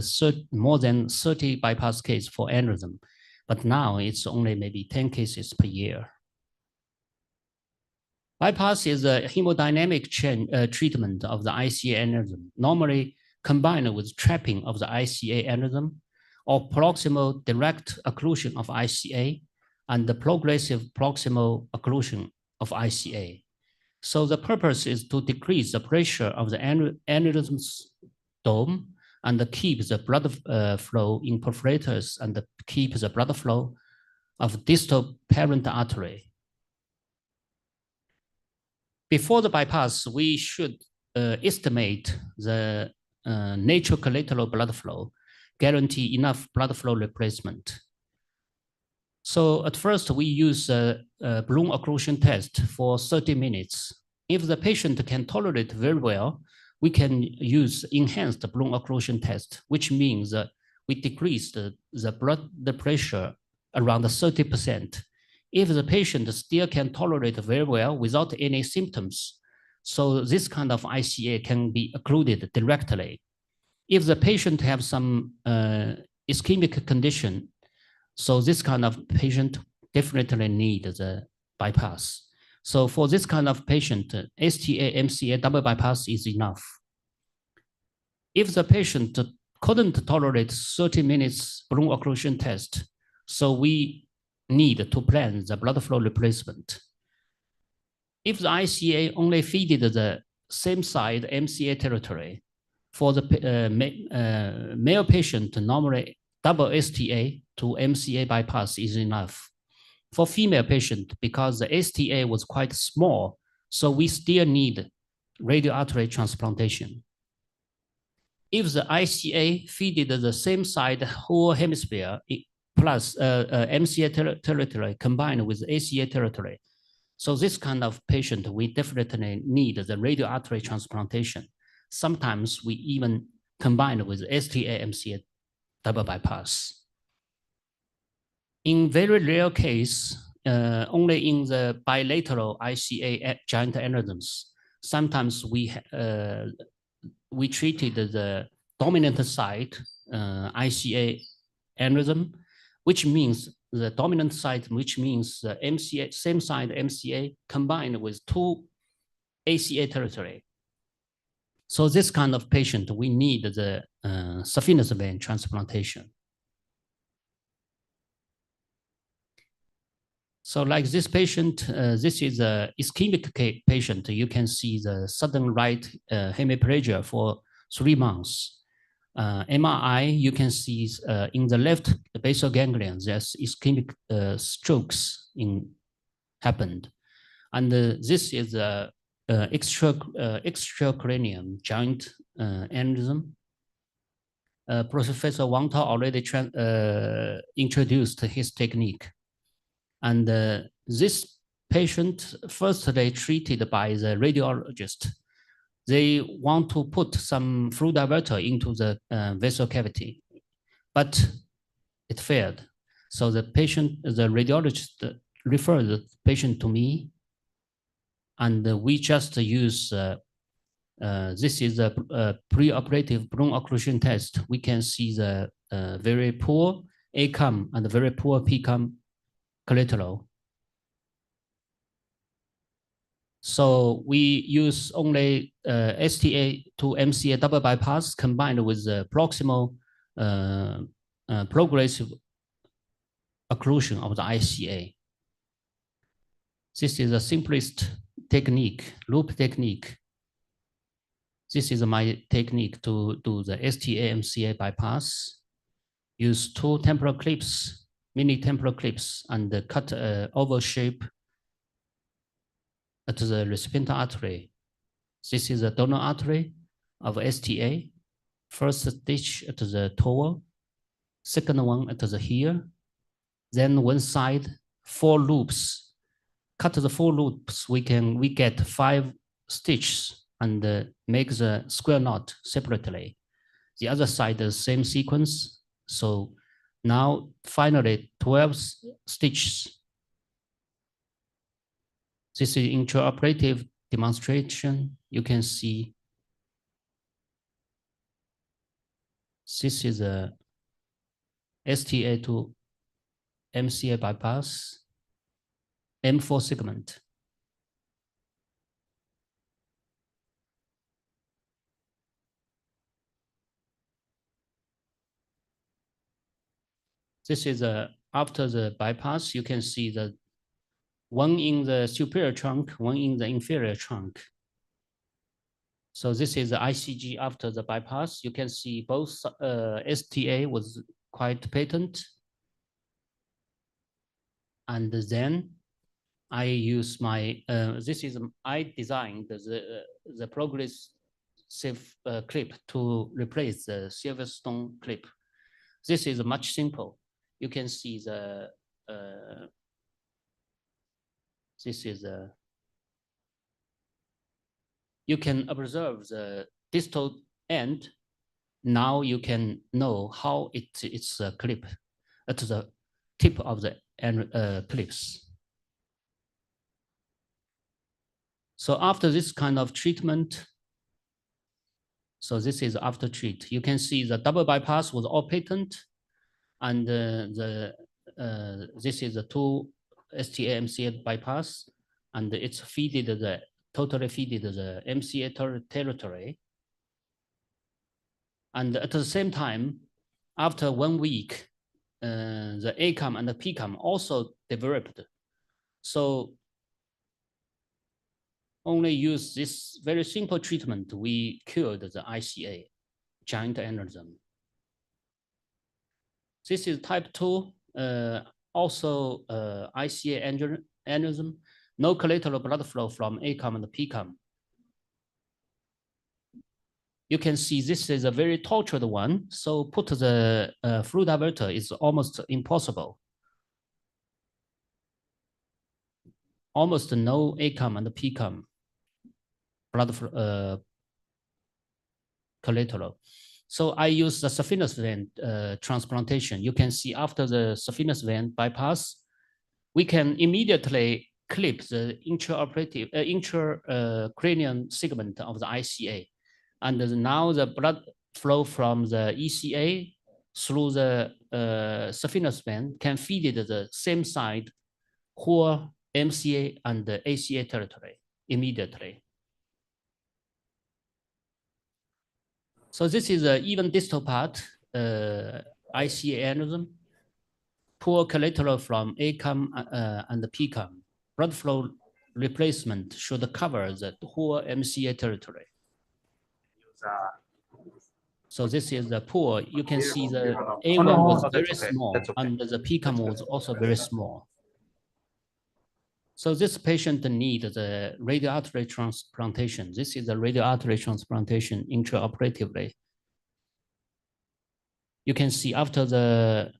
more than 30 bypass cases for aneurysm, but now it's only maybe 10 cases per year. Bypass is a hemodynamic treatment of the ICA aneurysm, normally combined with trapping of the ICA aneurysm or proximal direct occlusion of ICA and the progressive proximal occlusion of ICA. So the purpose is to decrease the pressure of the aneurysm's dome and keep the blood flow in perforators and keep the blood flow of distal parent artery. Before the bypass, we should estimate the natural collateral blood flow, guarantee enough blood flow replacement. So at first, we use a balloon occlusion test for 30 minutes. If the patient can tolerate very well, we can use enhanced balloon occlusion test, which means that we decrease the blood pressure around 30%. If the patient still can tolerate very well without any symptoms, so this kind of ICA can be occluded directly. If the patient have some ischemic condition, so this kind of patient definitely need the bypass. So for this kind of patient, STA, MCA double bypass is enough. If the patient couldn't tolerate 30 minutes balloon occlusion test, so we need to plan the blood flow replacement. If the ICA only feeded the same side MCA territory, for the male patient, normally double STA to MCA bypass is enough. For female patient, because the STA was quite small, so we still need radial artery transplantation. If the ICA feeded the same side whole hemisphere plus MCA territory combined with ACA territory, so this kind of patient, we definitely need the radial artery transplantation. Sometimes we even combine with STA MCA double bypass. In very rare case, only in the bilateral ICA giant aneurysms, sometimes we treated the dominant side ICA aneurysm, which means the dominant side, which means the MCA, same side MCA combined with two ACA territory. So this kind of patient, we need the saphenous vein transplantation. So like this patient, this is a ischemic patient. You can see the sudden right hemiplegia for 3 months. MRI, you can see in the left basal ganglion, there's ischemic strokes happened. And this is a extracranial giant aneurysm. Professor Wang Tao already introduced his technique. And this patient, firstly treated by the radiologist. They want to put some flow diverter into the vessel cavity, but it failed. So the radiologist referred the patient to me, and we just use, this is a preoperative balloon occlusion test. We can see the very poor ACOM and very poor PCOM collateral. So we use only STA to MCA double bypass combined with the proximal progressive occlusion of the ICA. This is the simplest technique, loop technique. This is my technique to do the STA-MCA bypass. Use 2 temporal clips, mini temporal clips, and cut an oval shape at the recipient artery. This is the donor artery of STA. First stitch at the toe, second one at the here. Then one side, 4 loops. Cut the 4 loops, we get 5 stitches and make the square knot separately. The other side, the same sequence. So now finally 12 stitches. This is intraoperative demonstration. You can see this is a STA to MCA bypass, M4 segment. This is after the bypass, you can see the one in the superior trunk, one in the inferior trunk. So this is the ICG after the bypass. You can see both STA was quite patent. And then I use my, I designed the progressive clip to replace the Silverstone clip. This is much simple. You can see the, this is a, you can observe the distal end. Now you can know how it's a clip at the tip of the clips. So after this kind of treatment, so this is after treat. You can see the double bypass was all patent, and this is the 2 STA-MCA bypass, and it's totally feeded the MCA territory. And at the same time, after 1 week, the ACAM and the PCAM also developed. So only use this very simple treatment, we cured the ICA, giant aneurysm. This is type 2, also ICA aneurysm, no collateral blood flow from ACAM and PCAM. You can see this is a very tortured one, so put the fluid diverter is almost impossible. Almost no ACAM and PCAM blood collateral. So I use the saphenous vein transplantation. You can see after the saphenous vein bypass, we can immediately clip the intraoperative intracranial segment of the ICA. And now the blood flow from the ECA through the saphenous vein can feed it the same side whole MCA and the ACA territory immediately. So this is an even distal part, ICA aneurysm, poor collateral from ACAM and the PCAM. Blood flow replacement should cover the whole MCA territory. So this is the poor. You can see the A1 was very small, and the PCAM was also very small. So this patient needs the radial artery transplantation. This is a radial artery transplantation intraoperatively. You can see after the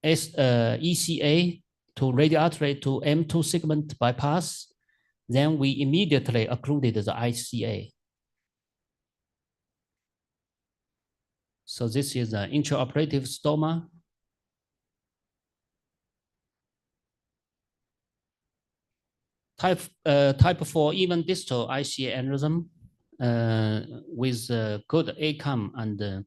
ECA to radial artery to M2 segment bypass, then we immediately occluded the ICA. So this is an intraoperative stoma. Type 4 even distal ICA aneurysm with good ACAM and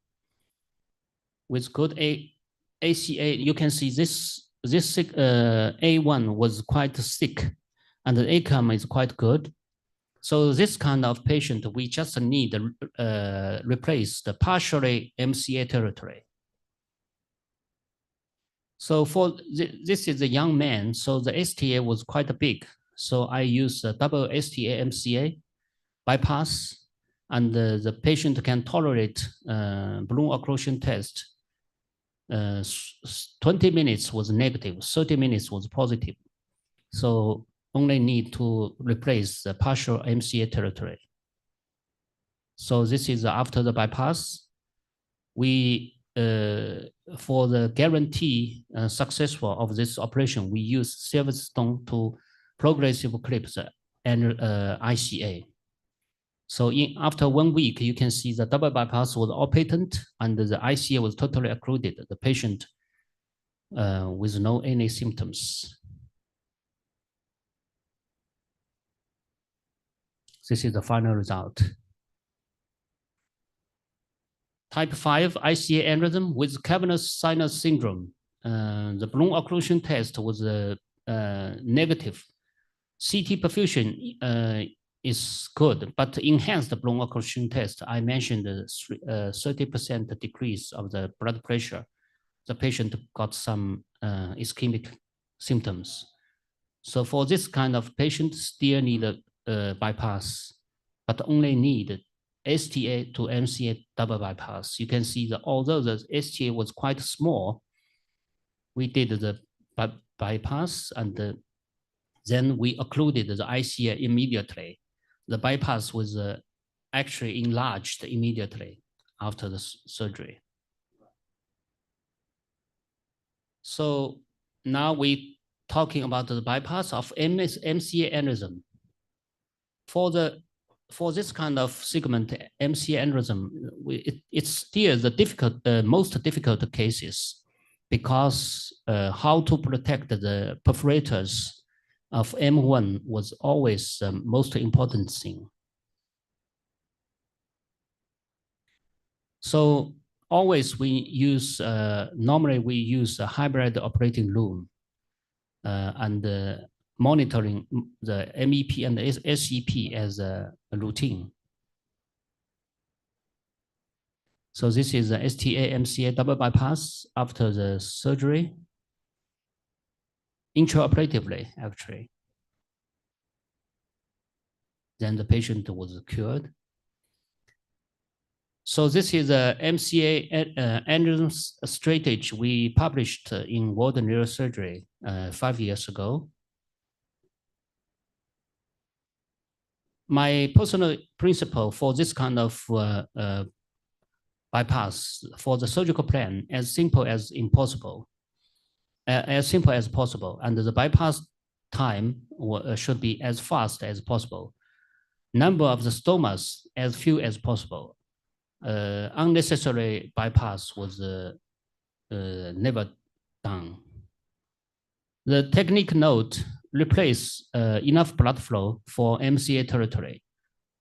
with good ACA. You can see this A1 was quite thick and the ACAM is quite good. So this kind of patient, we just need to replace the partially MCA territory. So for this is a young man, so the STA was quite big. So I use a double STA-MCA bypass, and the patient can tolerate balloon occlusion test. 20 minutes was negative, 30 minutes was positive. So only need to replace the partial MCA territory. So this is after the bypass. We, for the guarantee successful of this operation, we use Silverstone to progressive clips and ICA. So after 1 week, you can see the double bypass was all patent and the ICA was totally occluded. The patient with no any symptoms. This is the final result. Type 5 ICA aneurysm with cavernous sinus syndrome. The balloon occlusion test was negative. CT perfusion is good, but enhanced balloon occlusion test, I mentioned 30% decrease of the blood pressure. The patient got some ischemic symptoms. So for this kind of patient, still need a bypass, but only need STA to MCA double bypass. You can see that although the STA was quite small, we did the bypass and then we occluded the ICA immediately. The bypass was actually enlarged immediately after the surgery. So now we talking about the bypass of MCA aneurysm. For this kind of segment MCA aneurysm, it's still the most difficult cases because how to protect the perforators of M1 was always the most important thing. So always we use, normally we use a hybrid operating room and monitoring the MEP and the SEP as a routine. So this is the STA-MCA double bypass after the surgery, intraoperatively actually. Then the patient was cured. So this is a MCA aneurysm strategy we published in World Neurosurgery 5 years ago. My personal principle for this kind of bypass for the surgical plan, as simple as possible, and the bypass time should be as fast as possible. Number of the stomas as few as possible. Unnecessary bypass was never done. The technique note: replace enough blood flow for MCA territory,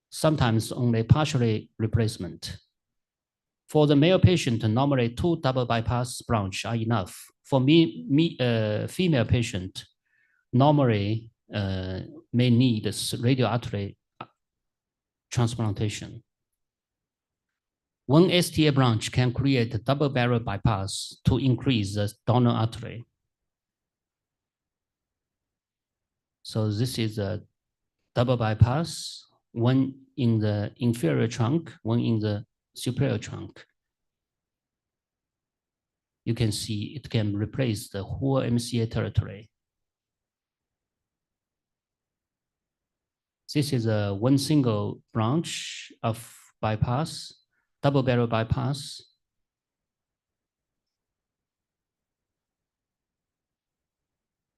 sometimes only partially replacement. For the male patient, normally 2 double bypass branch are enough. For female patient, normally may need radial artery transplantation. 1 STA branch can create a double barrel bypass to increase the donor artery. So this is a double bypass, 1 in the inferior trunk, 1 in the superior trunk. You can see it can replace the whole MCA territory. This is a 1 single branch of bypass, double barrel bypass.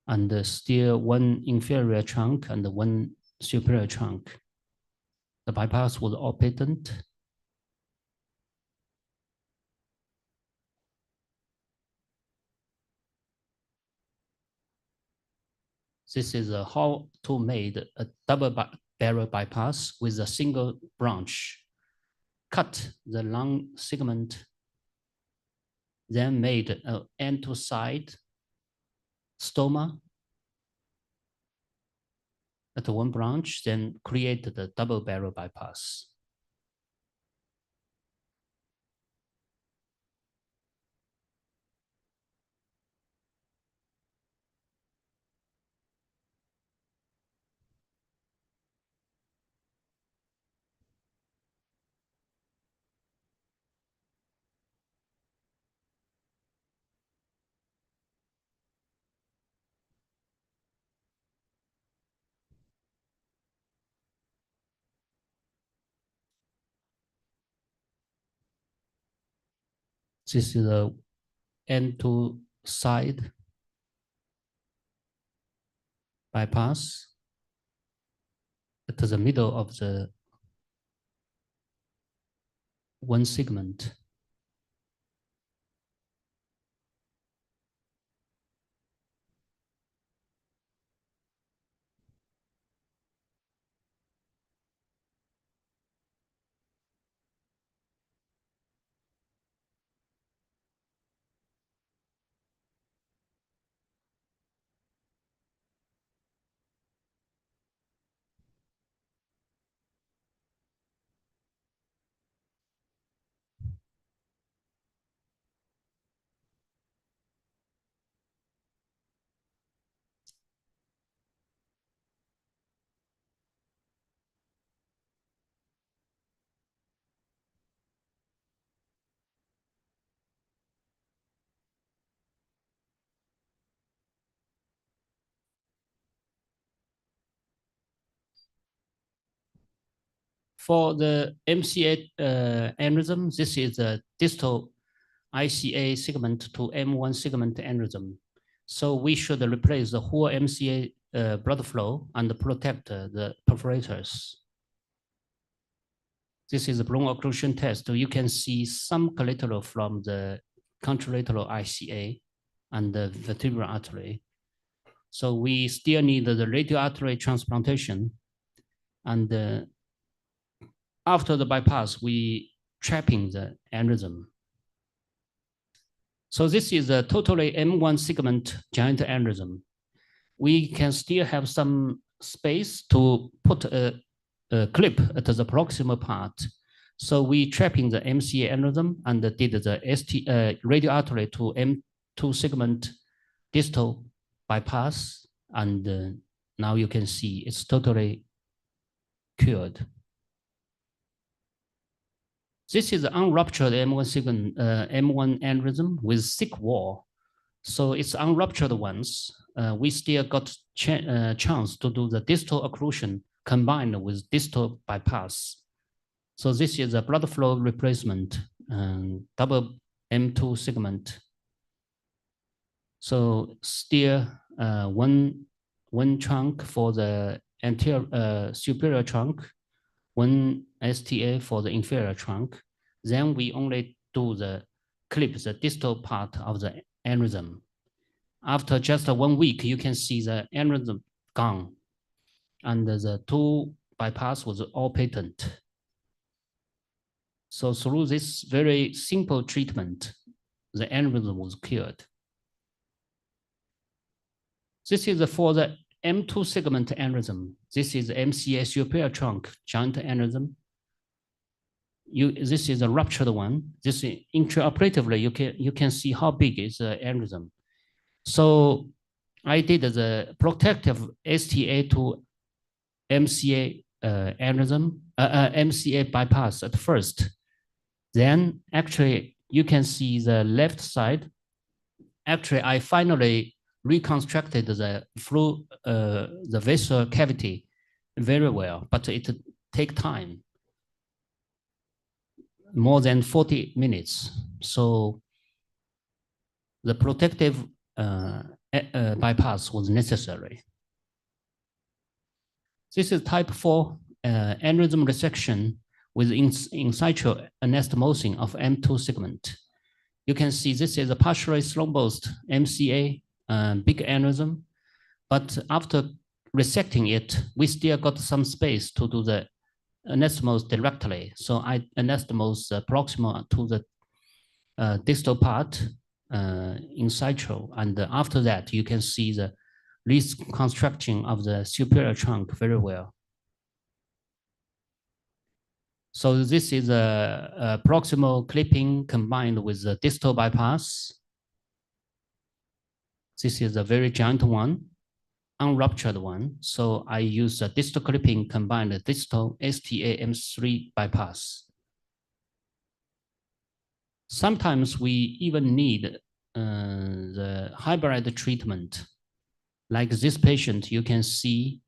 And still 1 inferior trunk and 1 superior trunk. The bypass was all patent. This is how to make a double barrel bypass with a single branch. Cut the lung segment, then made an end to side stoma at 1 branch, then create the double barrel bypass. This is the N2 side bypass to the middle of the one segment. For the MCA aneurysm, this is a distal ICA segment to M1 segment aneurysm. So we should replace the whole MCA blood flow and protect the perforators. This is a bone occlusion test. So you can see some collateral from the contralateral ICA and the vertebral artery. So we still need the radial artery transplantation. And after the bypass, we trapping the aneurysm. So this is a totally M1 segment giant aneurysm. We can still have some space to put a clip at the proximal part. So we trapping the MCA aneurysm and did the radial artery to M2 segment distal bypass. And now you can see it's totally cured. This is unruptured M1 segment, M1 aneurysm with thick wall. So it's unruptured ones. We still got chance to do the distal occlusion combined with distal bypass. So this is a blood flow replacement, double M2 segment. So still one trunk for the anterior superior trunk, one STA for the inferior trunk. Then we only do the clip, the distal part of the aneurysm. After just 1 week, you can see the aneurysm gone. And the two bypass was all patent. So through this very simple treatment, the aneurysm was cured. This is for the M2 segment aneurysm. This is MCA superior trunk giant aneurysm. This is a ruptured one. This is intraoperatively, you can see how big is the aneurysm. So I did the protective STA to MCA aneurysm, MCA bypass at first. Then actually you can see the left side. Actually, I finally reconstructed the flow, the vessel cavity very well, but it takes time, more than 40 minutes. So the protective bypass was necessary. This is type 4 aneurysm resection with in situ anastomosing of M2 segment. You can see this is a partially thrombosed MCA big aneurysm, but after resecting it, we still got some space to do the anastomose directly. So I anastomose proximal to the distal part in situ, and after that, you can see the reconstruction of the superior trunk very well. So this is a proximal clipping combined with the distal bypass. This is a very giant one, unruptured one. So I use a distal clipping combined with distal STA M3 bypass. Sometimes we even need the hybrid treatment. Like this patient, you can see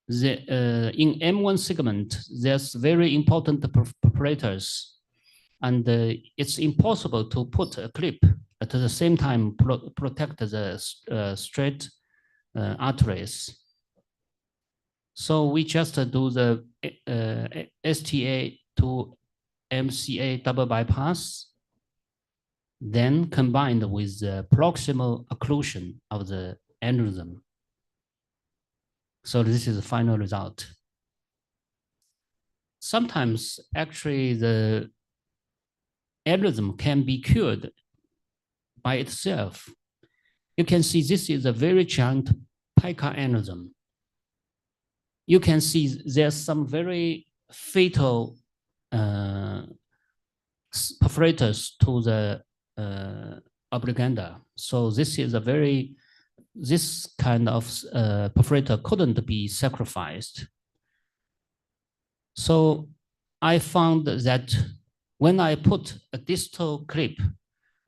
in M1 segment, there's very important perforators. And it's impossible to put a clip at the same time protect the straight arteries. So we just do the STA to MCA double bypass, then combined with the proximal occlusion of the aneurysm. So this is the final result. Sometimes actually the aneurysm can be cured by itself. You can see this is a very giant pica aneurysm. You can see there's some very fatal perforators to the oblongata. So this is a very, this kind of perforator couldn't be sacrificed. So I found that when I put a distal clip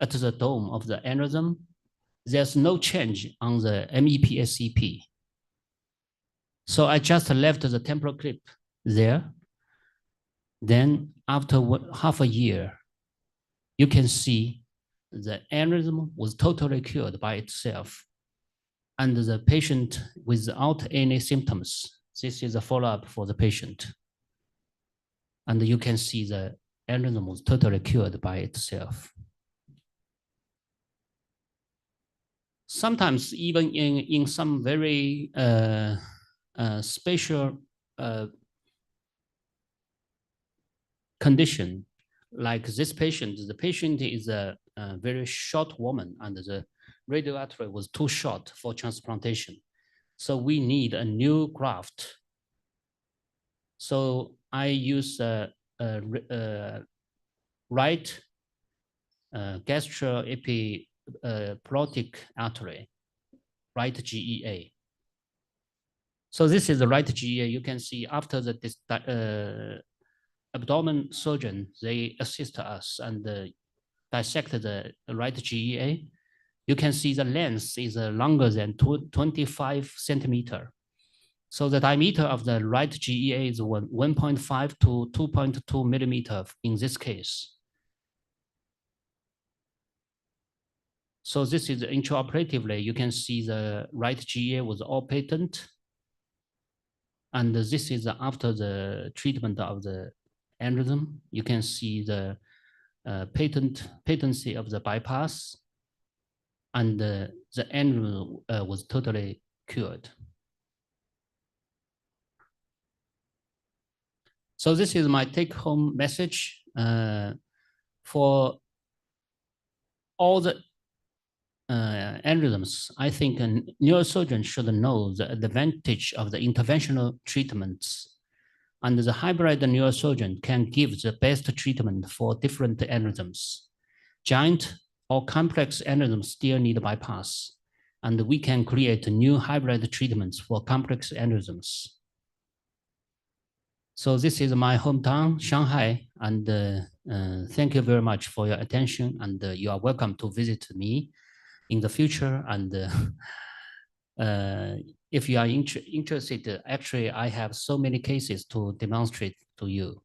at the dome of the aneurysm, there's no change on the MEPSCP. So I just left the temporal clip there. Then after half a year, you can see the aneurysm was totally cured by itself. And the patient without any symptoms. This is a follow-up for the patient. And you can see the aneurysm was totally cured by itself. Sometimes even in some very special condition, like this patient, the patient is a very short woman and the radial artery was too short for transplantation. So we need a new graft. So I use right gastroepiplotic artery, right GEA. So this is the right GEA. You can see after the abdomen surgeon, they assist us and dissect the right GEA. You can see the length is longer than 25 centimeter. So the diameter of the right GEA is 1.5 to 2.2 millimeter in this case. So this is intraoperatively, you can see the right GEA was all patent. And this is after the treatment of the aneurysm. You can see the patency of the bypass, and the aneurysm was totally cured. So this is my take-home message for all the aneurysms. I think a neurosurgeon should know the advantage of the interventional treatments, and the hybrid neurosurgeon can give the best treatment for different aneurysms. Giant or complex aneurysms still need bypass, and we can create new hybrid treatments for complex aneurysms. So this is my hometown, Shanghai, and thank you very much for your attention, and you are welcome to visit me in the future. And if you are interested, actually, I have so many cases to demonstrate to you.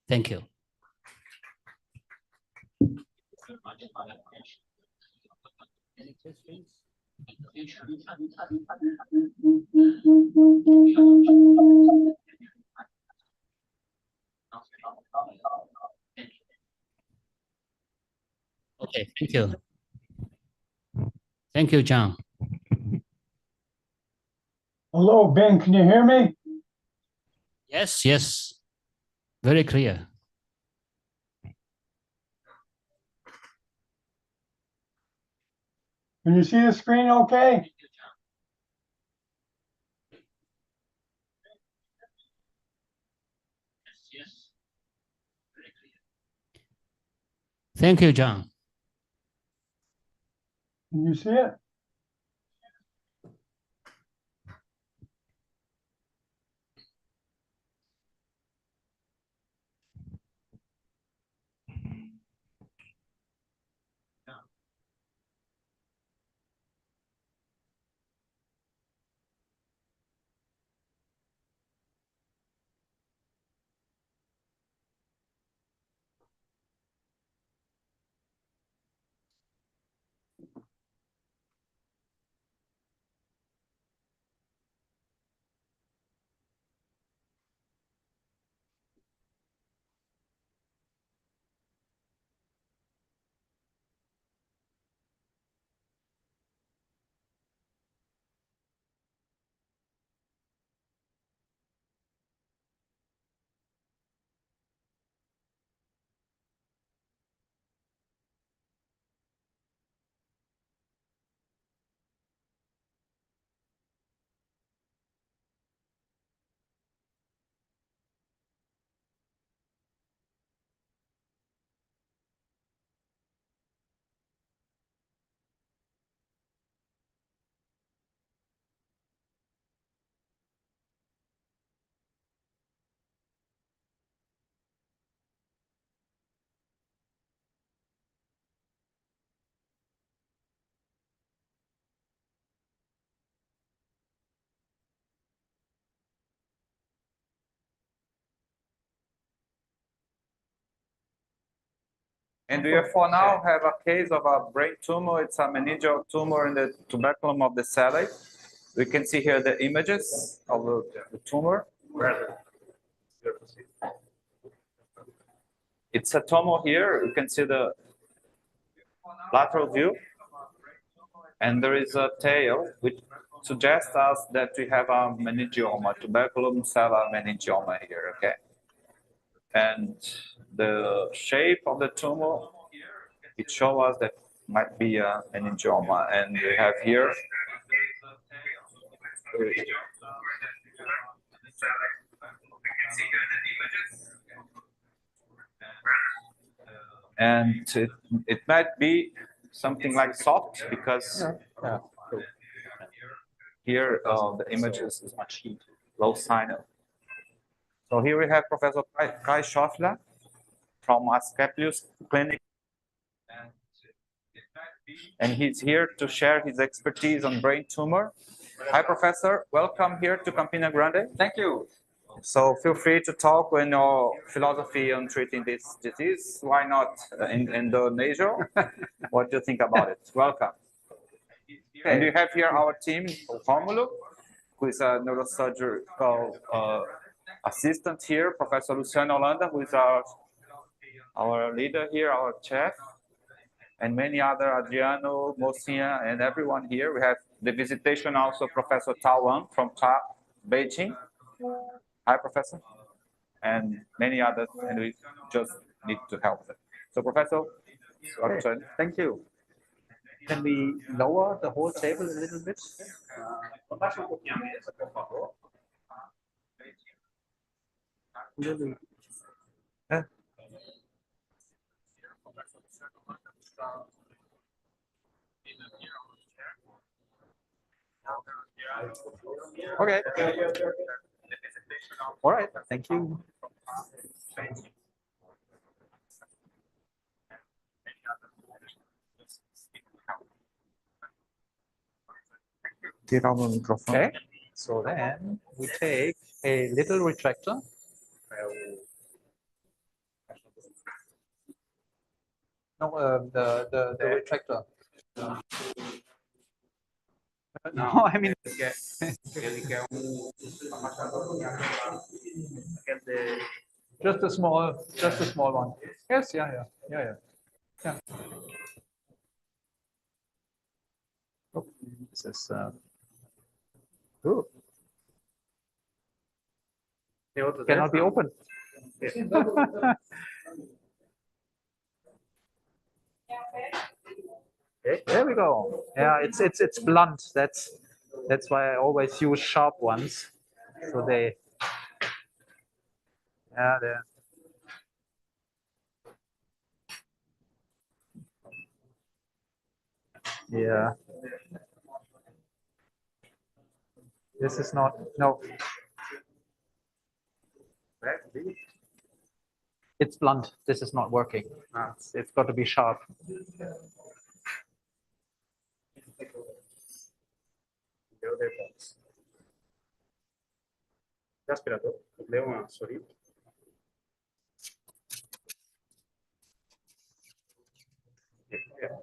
Thank you. Any questions? Okay, thank you. Thank you, John. Hello, Ben, can you hear me? Yes, yes, very clear. Can you see the screen okay? Yes, very clear. Thank you, John. Can you see it? And we for now have a case of a brain tumor. It's a meningeal tumor in the tuberculum of the cellate. We can see here the images of the tumor. It's a tumor here. You can see the lateral view. And there is a tail, which suggests us that we have a meningioma, tuberculum cellular meningioma here, okay? And the shape of the tumor, it shows us that might be a meningioma. And we have here and it might be something like soft because here the image is much low signal. So here we have Professor Kai Schoffler from Asclepius Clinic. And he's here to share his expertise on brain tumor. Hi, Professor. Welcome here to Campina Grande. Thank you. So feel free to talk on your philosophy on treating this disease. Why not in Indonesia? What do you think about it? Welcome. Okay. And we have here our team, Romulo, who is a neurosurgical assistant here, Professor Luciano Holanda, who is our leader here, our chef, and many other, Adriano, Mocinha, and everyone here. We have the visitation also, Professor Tao Wang from Beijing. Hi, Professor. And many others, and we just need to help them. So, Professor, your turn. Thank you. Can we lower the whole table a little bit? Okay. All right. Thank you. Okay. So then we take a little retractor. No, the retractor. No, I mean. Just a small one. Yes, yeah. Oh, this is. Ooh. Cannot be opened. Okay, there we go. Yeah, it's blunt. That's why I always use sharp ones. So they. Yeah, there. Yeah. This is not, no. It's blunt. This is not working. It's got to be sharp.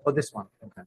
Oh, this one. Okay.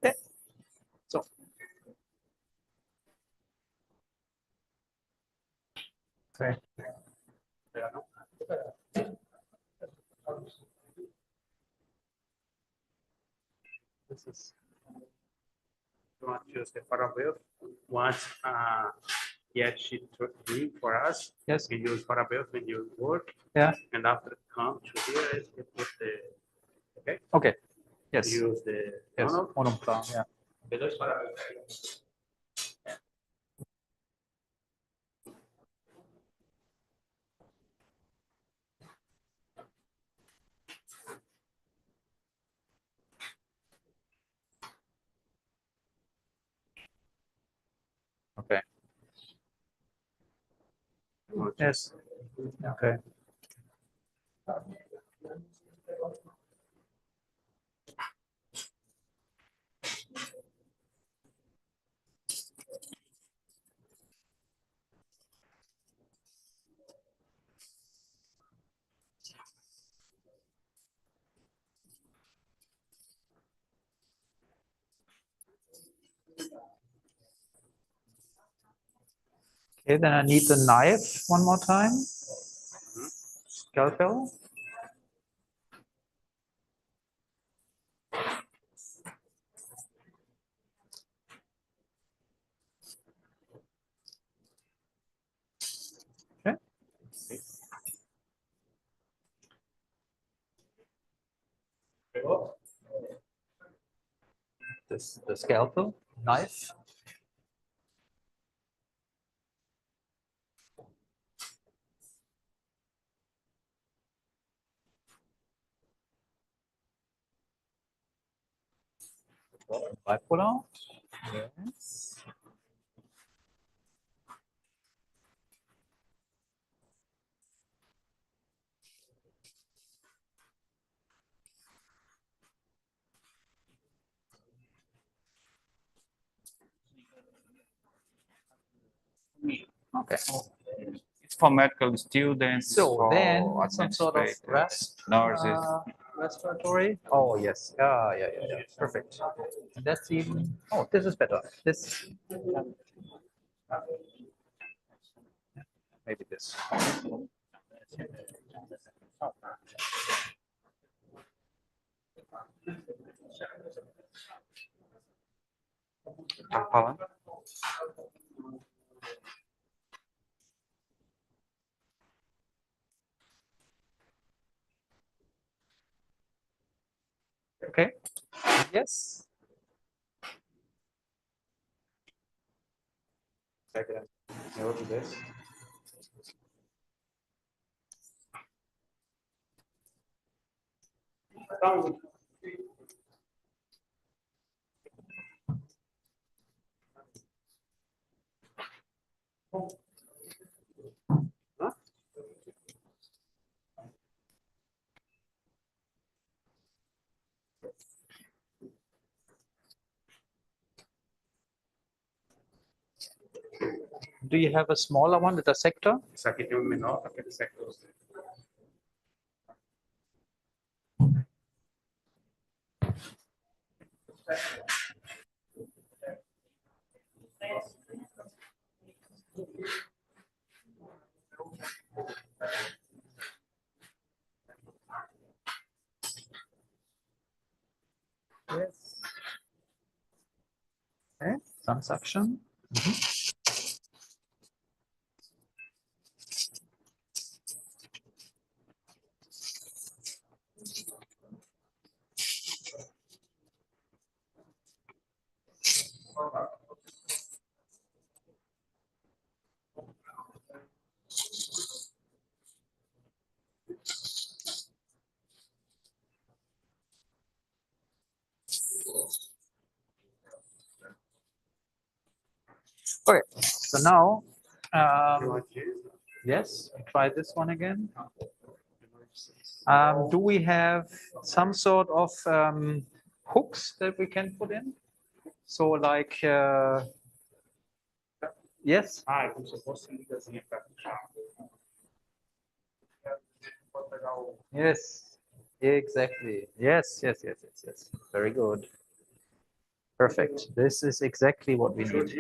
Okay. So. Okay. This is. You want to use the parabel once she doing for us. Yes. We use parabel when you work. Yeah. And after come to here, you put the okay. Okay. Yes. You use the yes. Monoplan, yeah. Yes. Okay. Okay, then I need the knife one more time. Scalpel. Okay. The scalpel, knife. Bipolar. Yes. Okay. It's for medical students. So for then some sort of administrators, nurses. respiratory. Oh yes. Yeah. Perfect. And that's even. Oh, this is better. This. Maybe this. Colin? Okay. Yes. Second. Go to this. Do you have a smaller one with a sector? Isso aqui tem um menor, aquele sector. Yes. Okay. Some suction. Okay, so now, yes, try this one again. Do we have some sort of hooks that we can put in? So like, yes? Ah, é como se fosse ligazinha para puxar. Yes, exactly. Yes. Very good. Perfect. This is exactly what we need.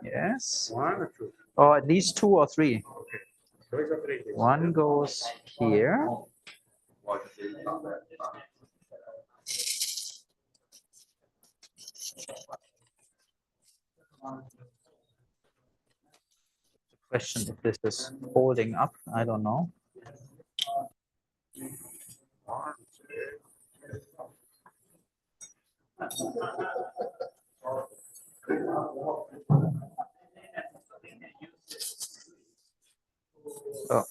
Yes. One or two? Or at least 2 or 3. Dois ou três. One goes here. Question if this is holding up. I don't know. Oh.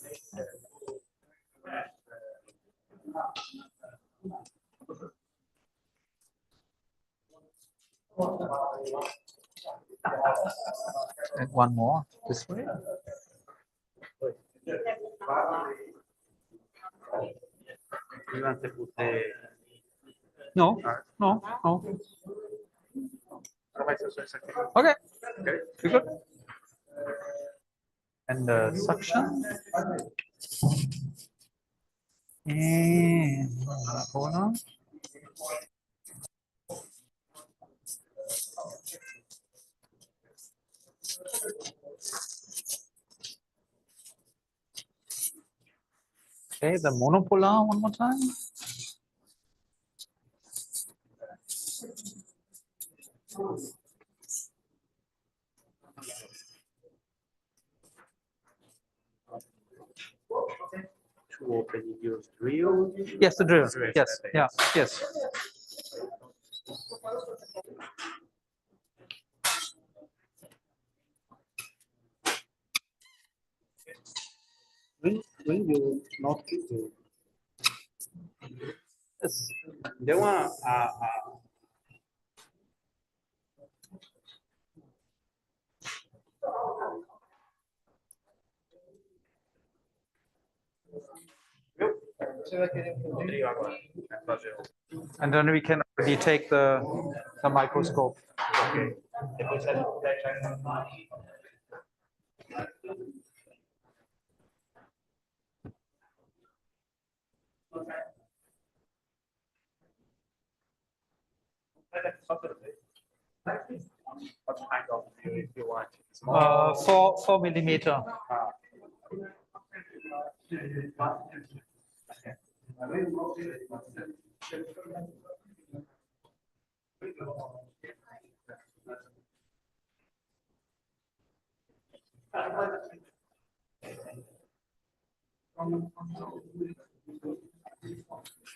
And one more this way. You want to put the No, no, no. Okay. Okay. We good? And the suction. And hold on. Okay, the monopolar one more time. to open your drill. Yes, the drill. Yes, yeah, yes. When you not do, Yes. there were And then we can already take the microscope. okay. What kind of view if you want? 4 millimeter.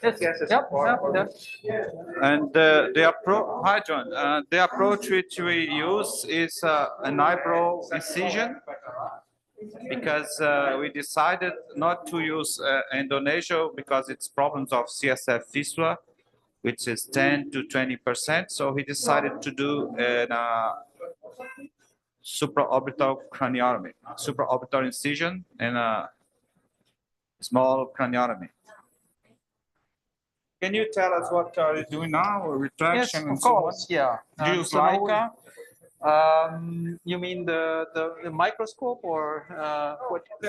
Yes, yes, yep, yep. And the approach, hi John, the approach which we use is an eyebrow incision, because we decided not to use endonasal because it's problems of CSF fistula, which is 10 to 20%. So he decided to do an supraorbital craniotomy, supraorbital incision and a small craniotomy. Can you tell us what are you doing now? Retraction Yes, and of so on? course, yeah. Do you use So now Leica? you mean the microscope or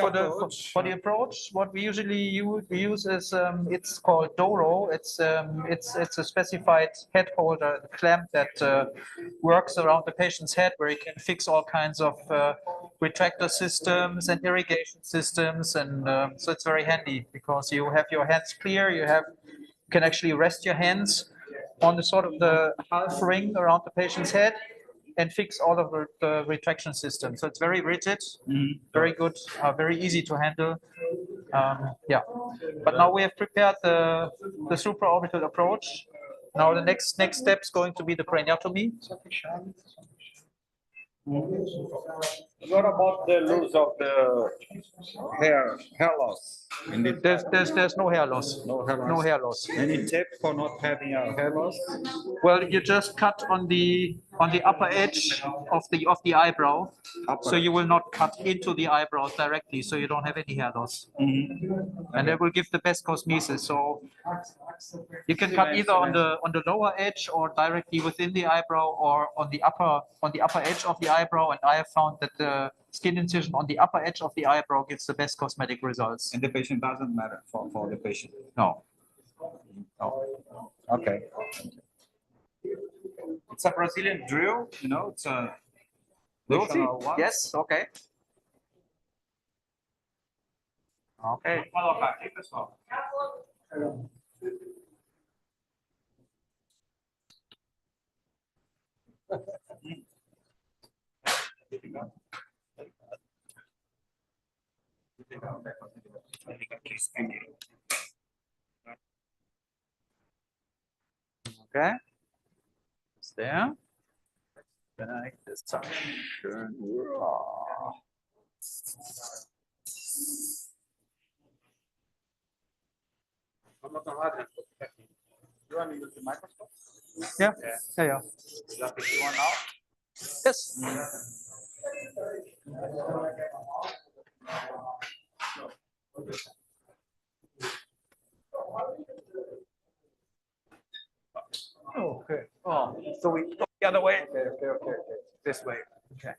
for the approach? What we usually use is it's called Doro. It's a specified head holder clamp that works around the patient's head, where you can fix all kinds of retractor systems and irrigation systems, and so it's very handy because you have your hands clear. You can actually rest your hands on the sort of the half ring around the patient's head and fix all of the retraction system. So it's very rigid, very good, very easy to handle. Yeah, but now we have prepared the supraorbital approach. Now the next step is going to be the craniotomy. What about the loss of the hair loss? There's no hair loss. No hair loss. No hair loss. Any tip for not having a hair loss? Well, you just cut on the upper edge of the eyebrow, so you will not cut into the eyebrow directly, so you don't have any hair loss. And that will give the best cosmesis. So you can cut either on the lower edge or directly within the eyebrow or on the upper edge of the eyebrow. And I have found that the skin incision on the upper edge of the eyebrow gives the best cosmetic results. And the patient doesn't matter for the patient. No. Okay. It's a Brazilian drill, you know, it's a We'll see. Yes, okay. Okay. Okay. It's there. Back the suction. You want to use the microscope? Yeah. Yeah. You want now? Yes. So we go the other way. Okay. This way. Okay.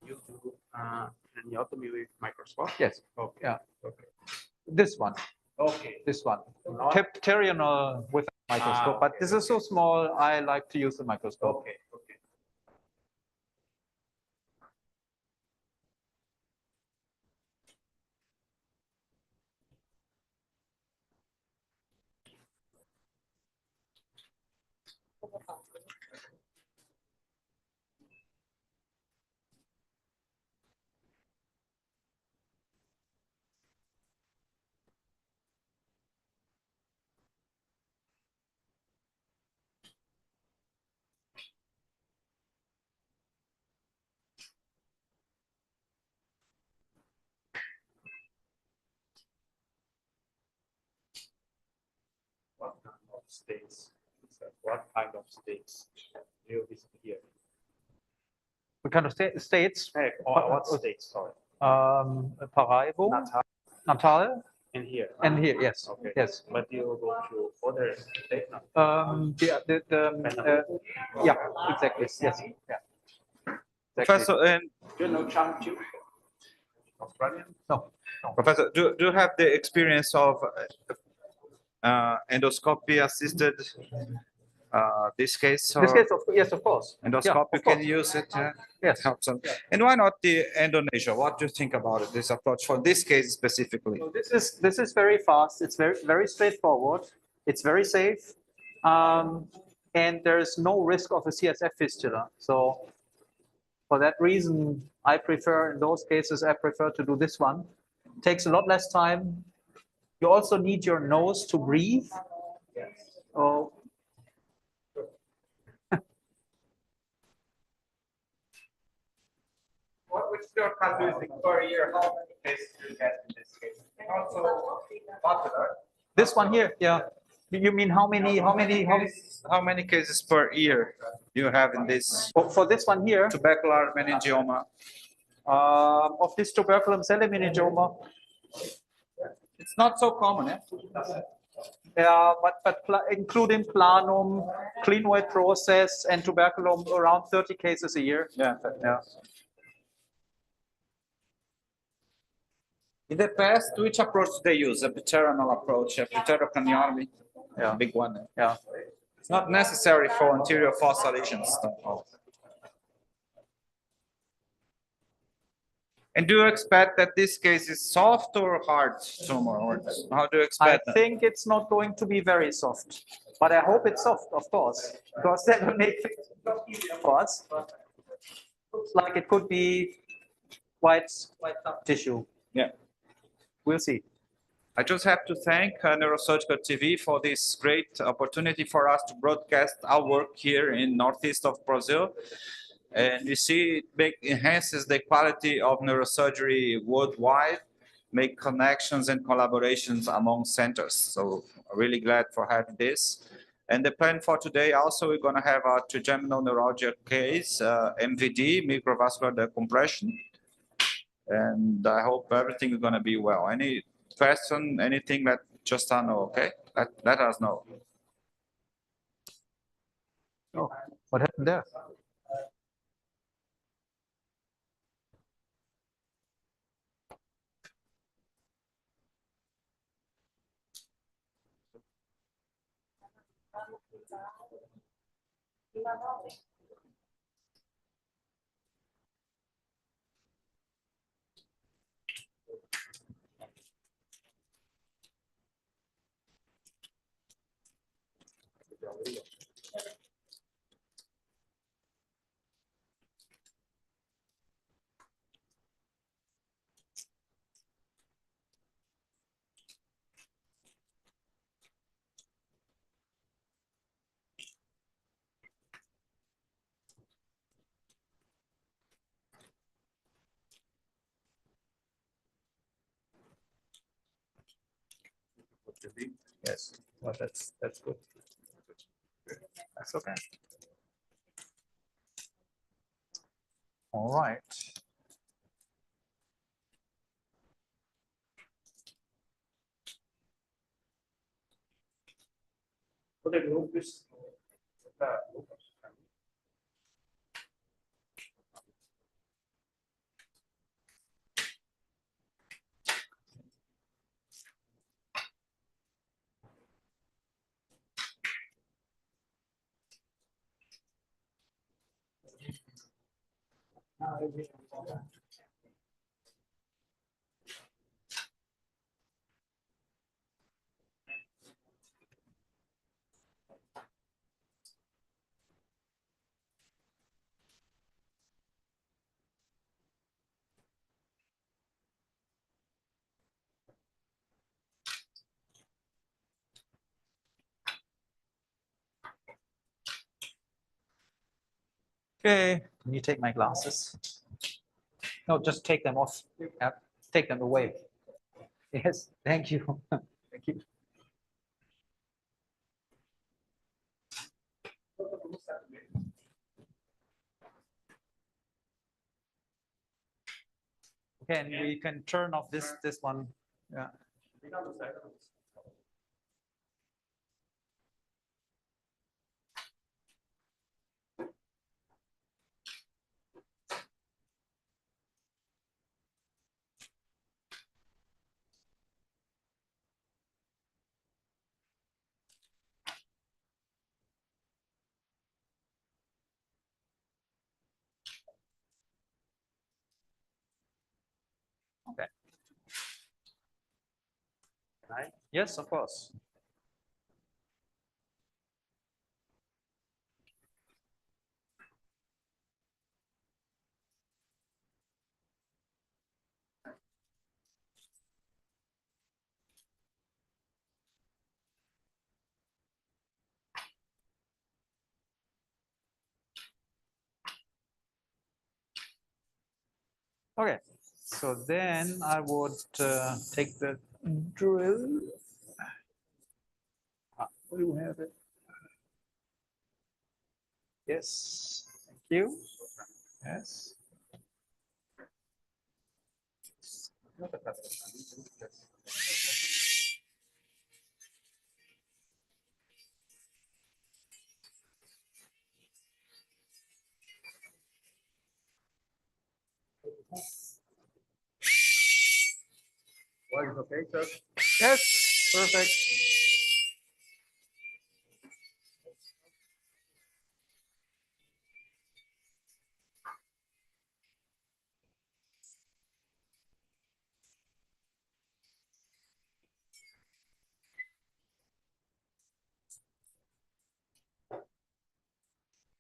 You do craniotomy with microscope? Yes. Okay. Yeah. Okay. This one. Okay. This one. Not- Pteronal with a microscope, but okay, this is so small. I like to use the microscope. Okay. Okay. What kind of states? What kind of states do you visit here? What kind of states? Hey, what states? Sorry. Paraibo, Natal, In here. and here. Yes. Okay. Yes. But you go to other states now? Yeah. Exactly. Yes. Yeah. Exactly. Professor, and Do you know Changchu? Australian? No. Professor, do you have the experience of endoscopy assisted this case? This case, yes, of course. Endoscopy, Yeah, you can use it. Yes. Helps them. And why not the Indonesia? What do you think about it, this approach for this case specifically? So this is very fast. It's very straightforward. It's very safe, and there's no risk of a CSF fistula. So for that reason, I prefer in those cases to do this one. Takes a lot less time. You also need your nose to breathe. Oh. Which your characteristic per year? How many cases do you get in this case? Also popular. This one here, yeah. You mean how many cases per year you have in this? For this one here? Tubercular meningioma. Of this tuberculum meningioma. It's not so common, eh? Yeah, but including planum, clinoid process, and tuberculum, around 30 cases a year. Yeah. In the past, which approach do they use? A pteronal approach, a pterocraniotomy? Yeah. Big one. Yeah. It's not necessary for anterior fossa lesions. And do you expect that this case is soft or hard tumor? Or how do you expect I think it's not going to be very soft, but I hope it's soft, of course, because that will make it easier for us. Looks like it could be white tough tissue. Yeah. We'll see. I just have to thank Neurosurgical TV for this great opportunity for us to broadcast our work here in northeast of Brazil. And you see it enhances the quality of neurosurgery worldwide, make connections and collaborations among centers. So I'm really glad for having this. And the plan for today also, we're going to have a trigeminal neuralgia case, MVD, microvascular decompression. And I hope everything is going to be well. Any question, anything, let just know, okay? Let us know. Oh, what happened there? Yes, well, that's good. That's okay. All right. Poderoso da Okay, can you take my glasses? No, just take them off. Yeah, take them away. Yes, thank you. Thank you. Okay, and we can turn off this one. Yeah. Okay. Yes, of course. Okay, so then I would take the drill. Where do you have it? Yes, thank you. Yes. Okay, sir. Yes, perfect.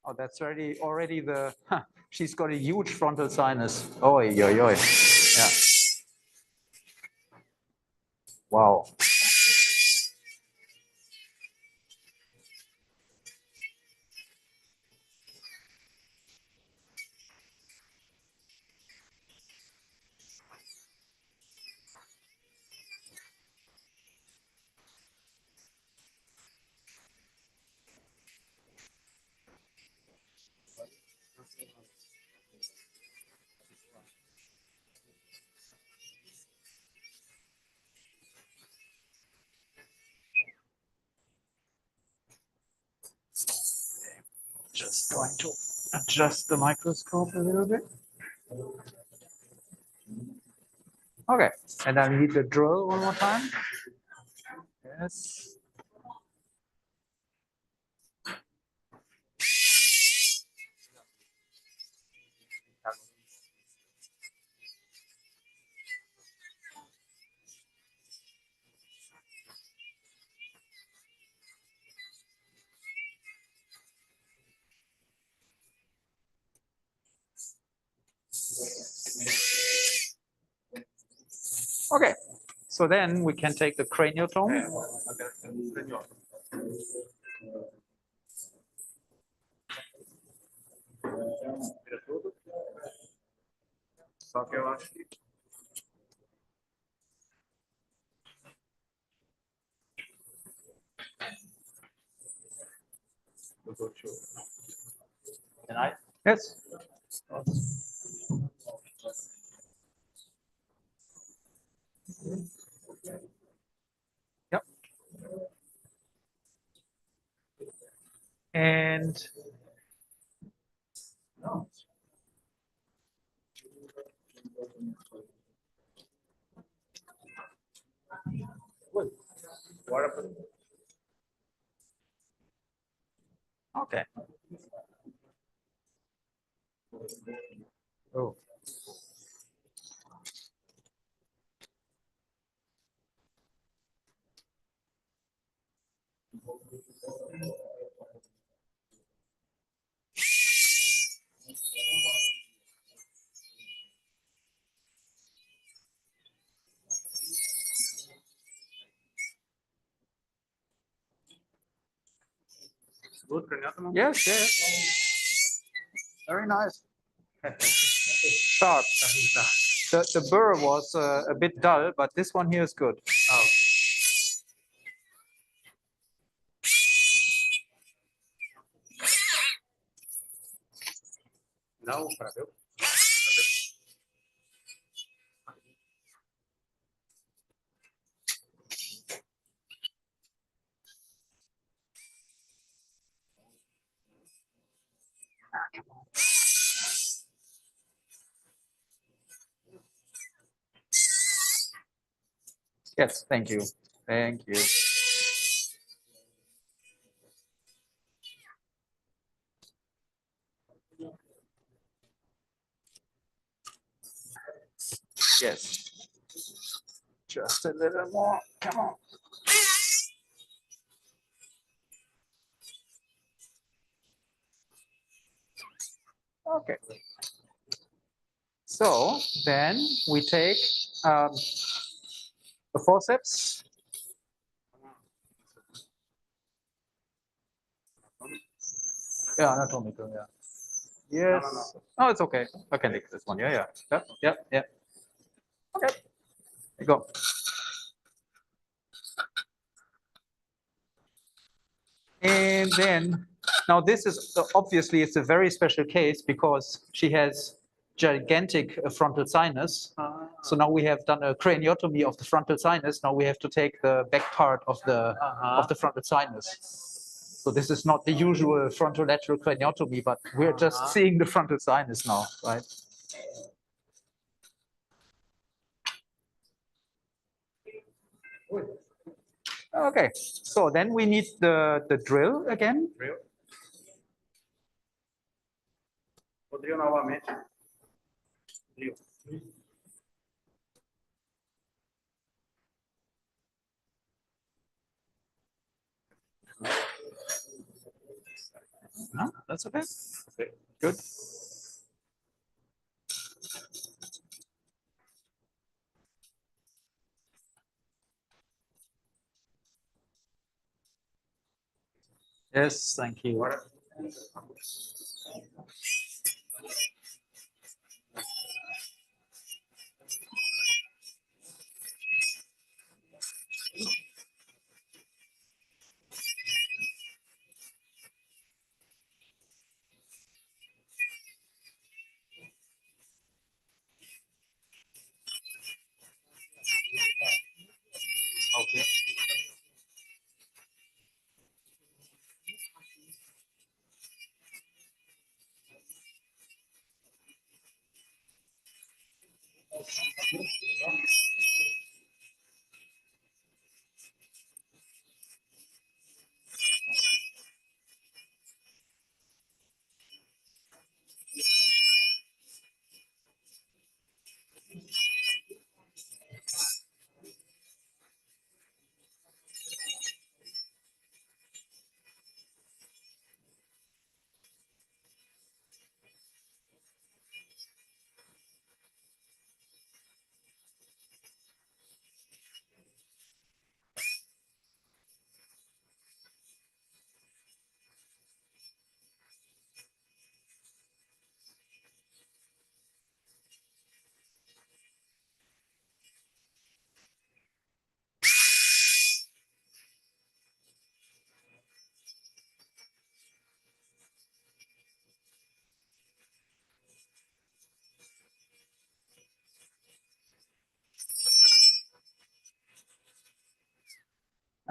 Oh, that's already the, she's got a huge frontal sinus. Oi, oi, oi. Yeah. Wow. Just going to adjust the microscope a little bit. Okay, and I need the drill one more time. Yes. Okay, so then we can take the craniotome. Só que eu acho que Can I? Yes. Yep. Okay. Oh. Good craniotomy? Yes, yes. Very nice. Sharp. The burr was a bit dull, but this one here is good. Oh. Now, para ver. Yes, thank you. Thank you. Yes. Just a little more. Come on. Okay. So then we take the forceps. Yeah, anatomical, yeah. Yes. Oh, it's okay. I can take this one. Yeah. Yeah. Okay. There you go. And then, now this is obviously it's a very special case because she has gigantic frontal sinus. So now we have done a craniotomy of the frontal sinus. Now we have to take the back part of the frontal sinus. So this is not the usual frontolateral craniotomy, but we're just seeing the frontal sinus now, right? Okay, so then we need the drill again. Podría nuevamente. No, that's okay. Okay, good. Yes, thank you. Okay.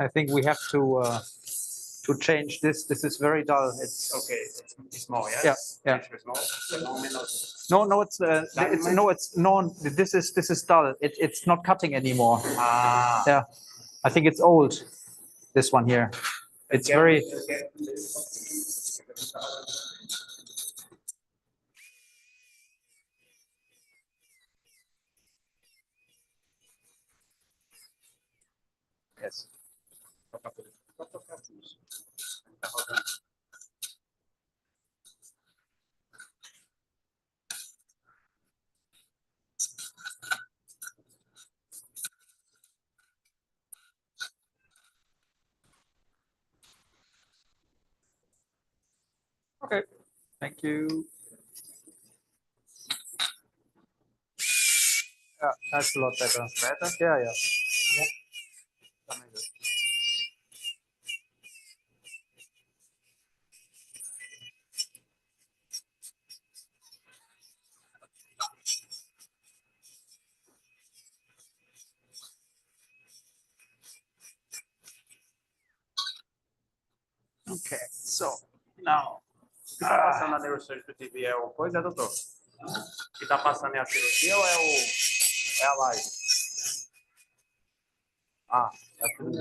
I think we have to change this. This is very dull. It's Okay. small, yes? Yeah. Extra small. No, it's non. This is dull. It's not cutting anymore. Ah. Yeah, I think it's old. This one here. It's very. Yes. Okay. Thank you. Yeah, that's a lot better. Better? Yeah, yeah. Okay, so now. O que está passando na Neurosurgery TV é o coisa, doutor? O que está passando é a cirurgia ou é a live? Ah, é tudo.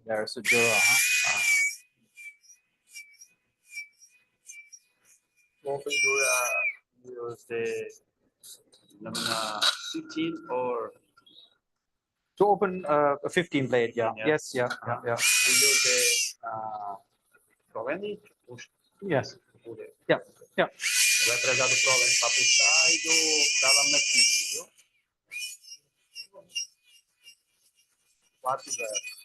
There's a drawer, huh? Open use the lamina 15 or To open a 15 blade, yeah. Yes. Yes, yeah. and use the Proveni to push. Yes. Yeah. Vai precisar do Proveni para puxar e da lâmina 15, viu? 4-0.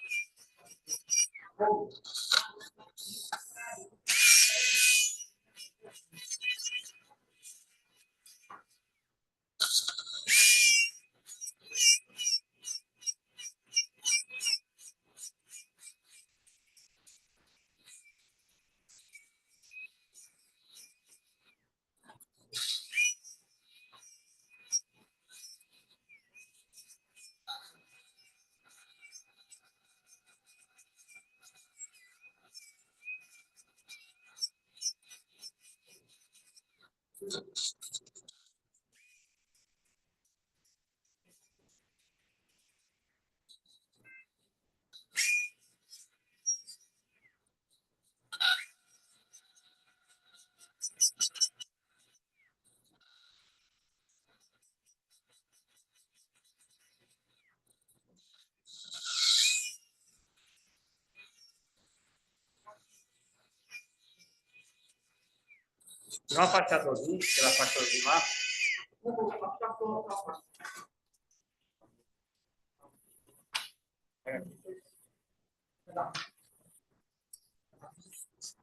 Dá uma afastadorzinha, aquela afastadorzinha lá.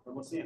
Vamos sim.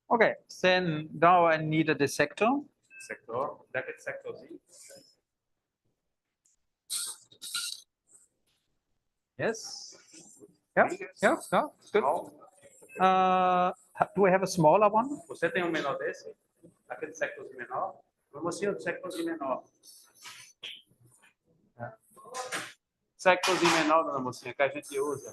Okay, then now I need a dissector. Sector, daquele sectorzinho. Yes. Yeah, good. Do we have a smaller one? Você tem um menor desse? Aquele sectorzinho menor? Vamos sim, o sectorzinho menor. Sectozinho menor, dona mocinha, que a gente usa.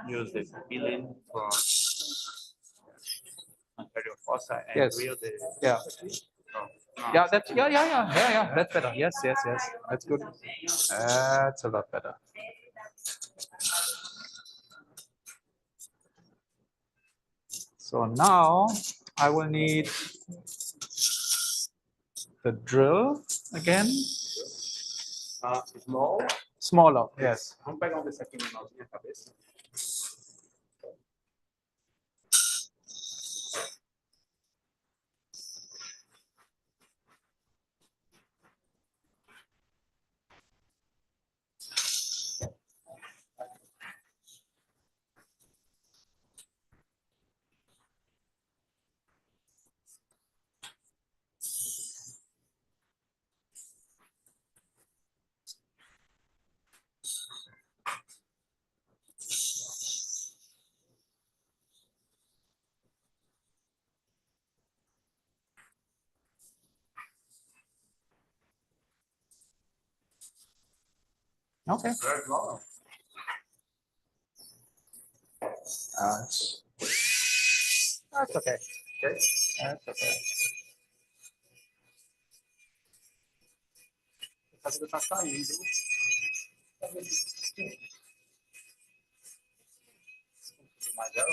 Use the peeling from anterior fossa and Yes. drill the. Yeah. Yeah, that's yeah. That's better. Yes. That's good. That's a lot better. So now I will need the drill again. Small. Smaller, yes. Vamos pegar desse aqui menorzinho a cabeça. Okay. Very small. That's okay. Okay. That's okay. A cabeça tá caindo. Mais ela?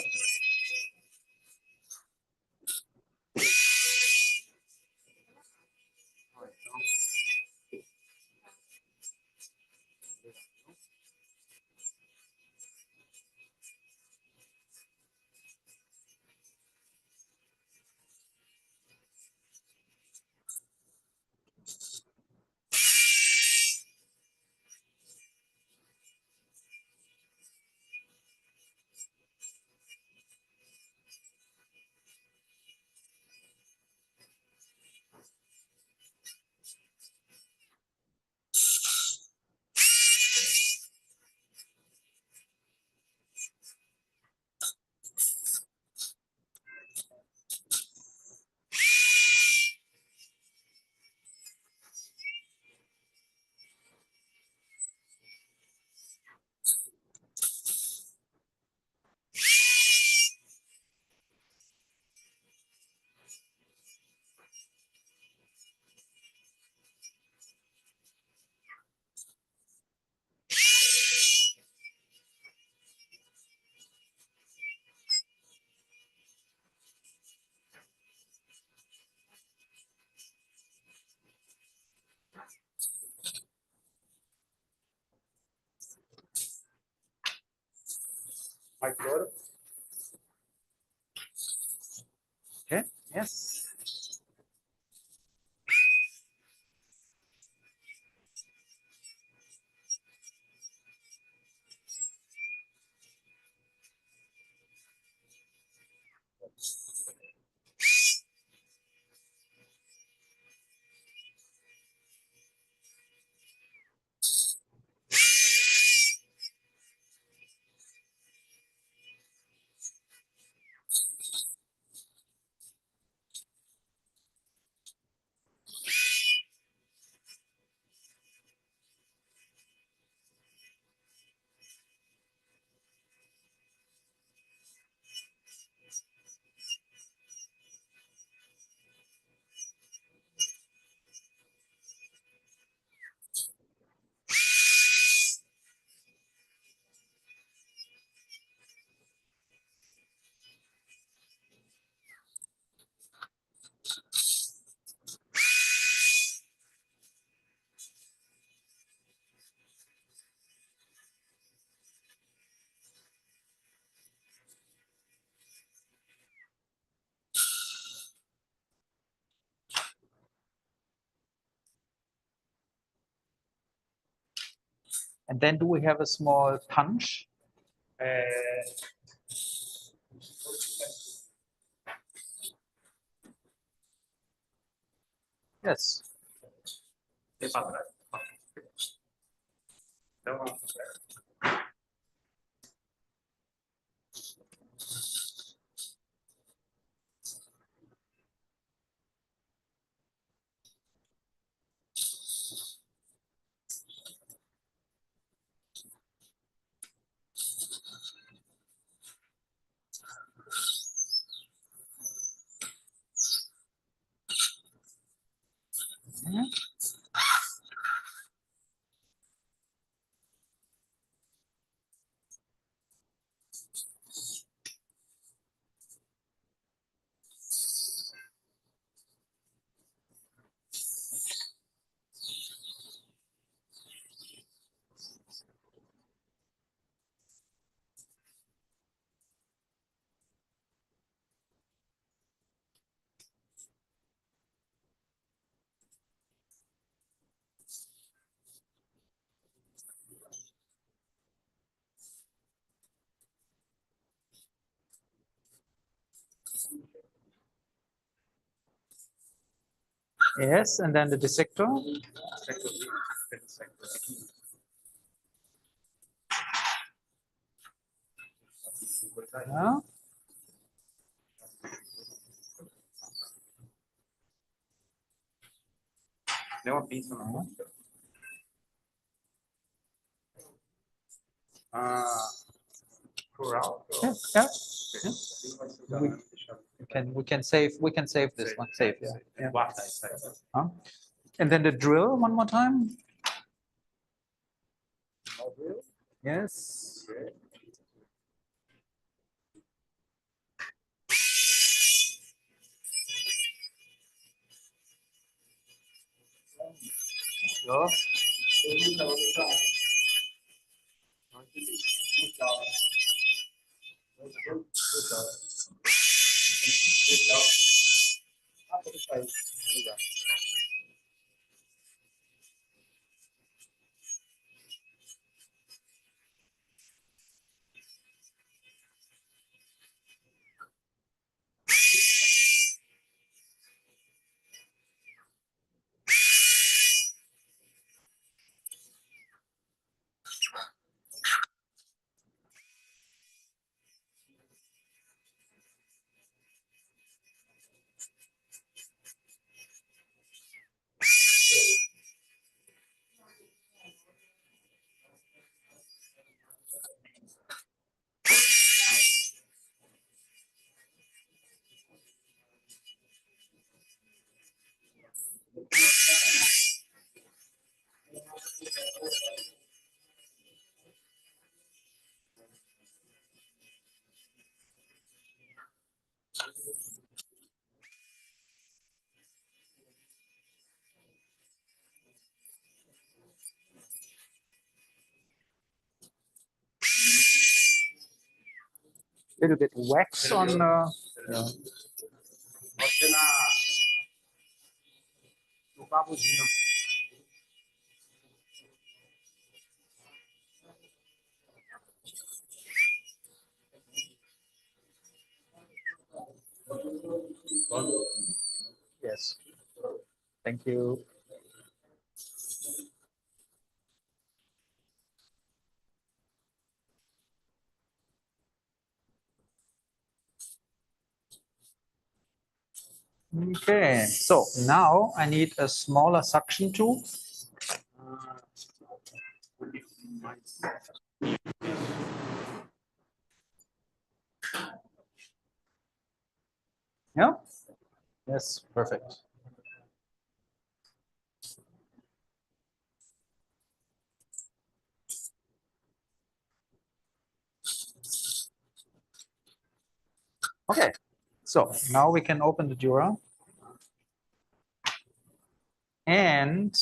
Mais cloro. Okay. Yes. And then do we have a small punch? Yes. Yes, and then the dissector. Yeah. Deu uma pinça na mão. Plural. Yeah, yeah. We can save this one. Save, yeah. Yeah. Huh? And then the drill one more time. Yes. Sure. Little bit wax on. No cabudinho. Yes. Thank you. Okay, so now I need a smaller suction tube. Yeah. Yes, perfect. Okay, so now we can open the dura. And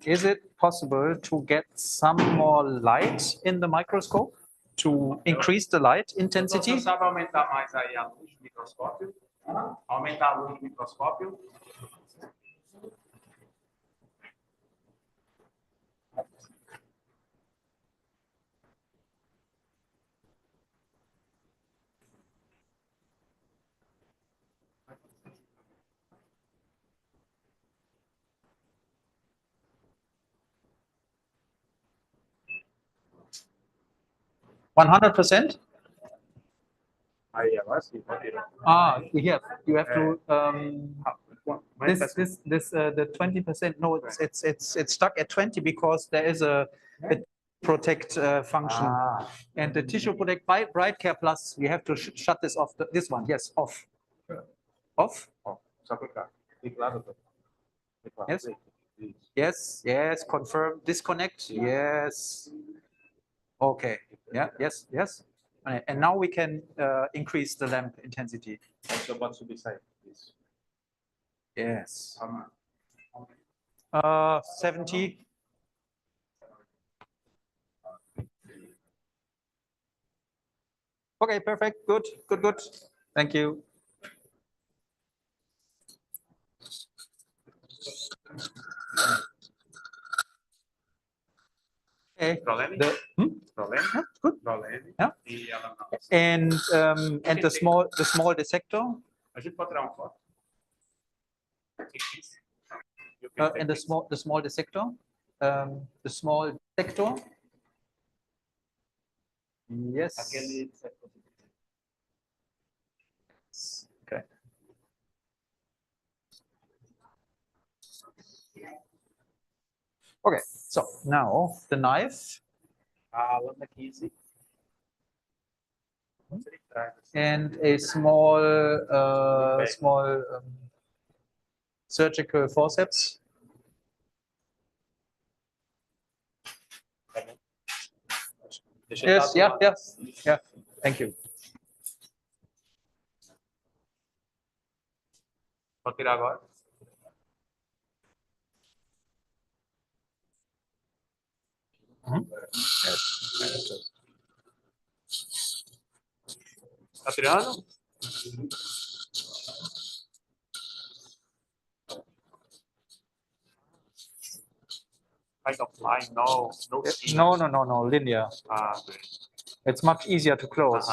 is it possible to get some more light in the microscope to increase the light intensity? Você sabe aumentar mais aí a luz do microscópio? Aumentar a luz do microscópio? 100%? Aí, agora sim, pode ir. Here you have to the 20%. No, it's stuck at 20 because there is a protect function, and the tissue protect by Bright Care Plus. We have to shut this off. This one, yes, off. Off. Só clicar. Clique lá, doutor. Yes. Yes. Yes. Confirm. Disconnect. Yes. Okay. Yeah. Yes. Yes. And now we can increase the lamp intensity. So what should be safe? Yes. 70. Okay, perfect. Good, good, good. Thank you. Okay. Yeah, good. Yeah. And the small dissector. A gente pode tirar uma foto. And the small dissector. The small dissector. Yes. Okay. Okay, so now the knife. And a small surgical forceps. Yes, yeah. Thank you. Vou tirar agora. Tá tirando? Kind of line, no skin. No, linear. Great. It's much easier to close.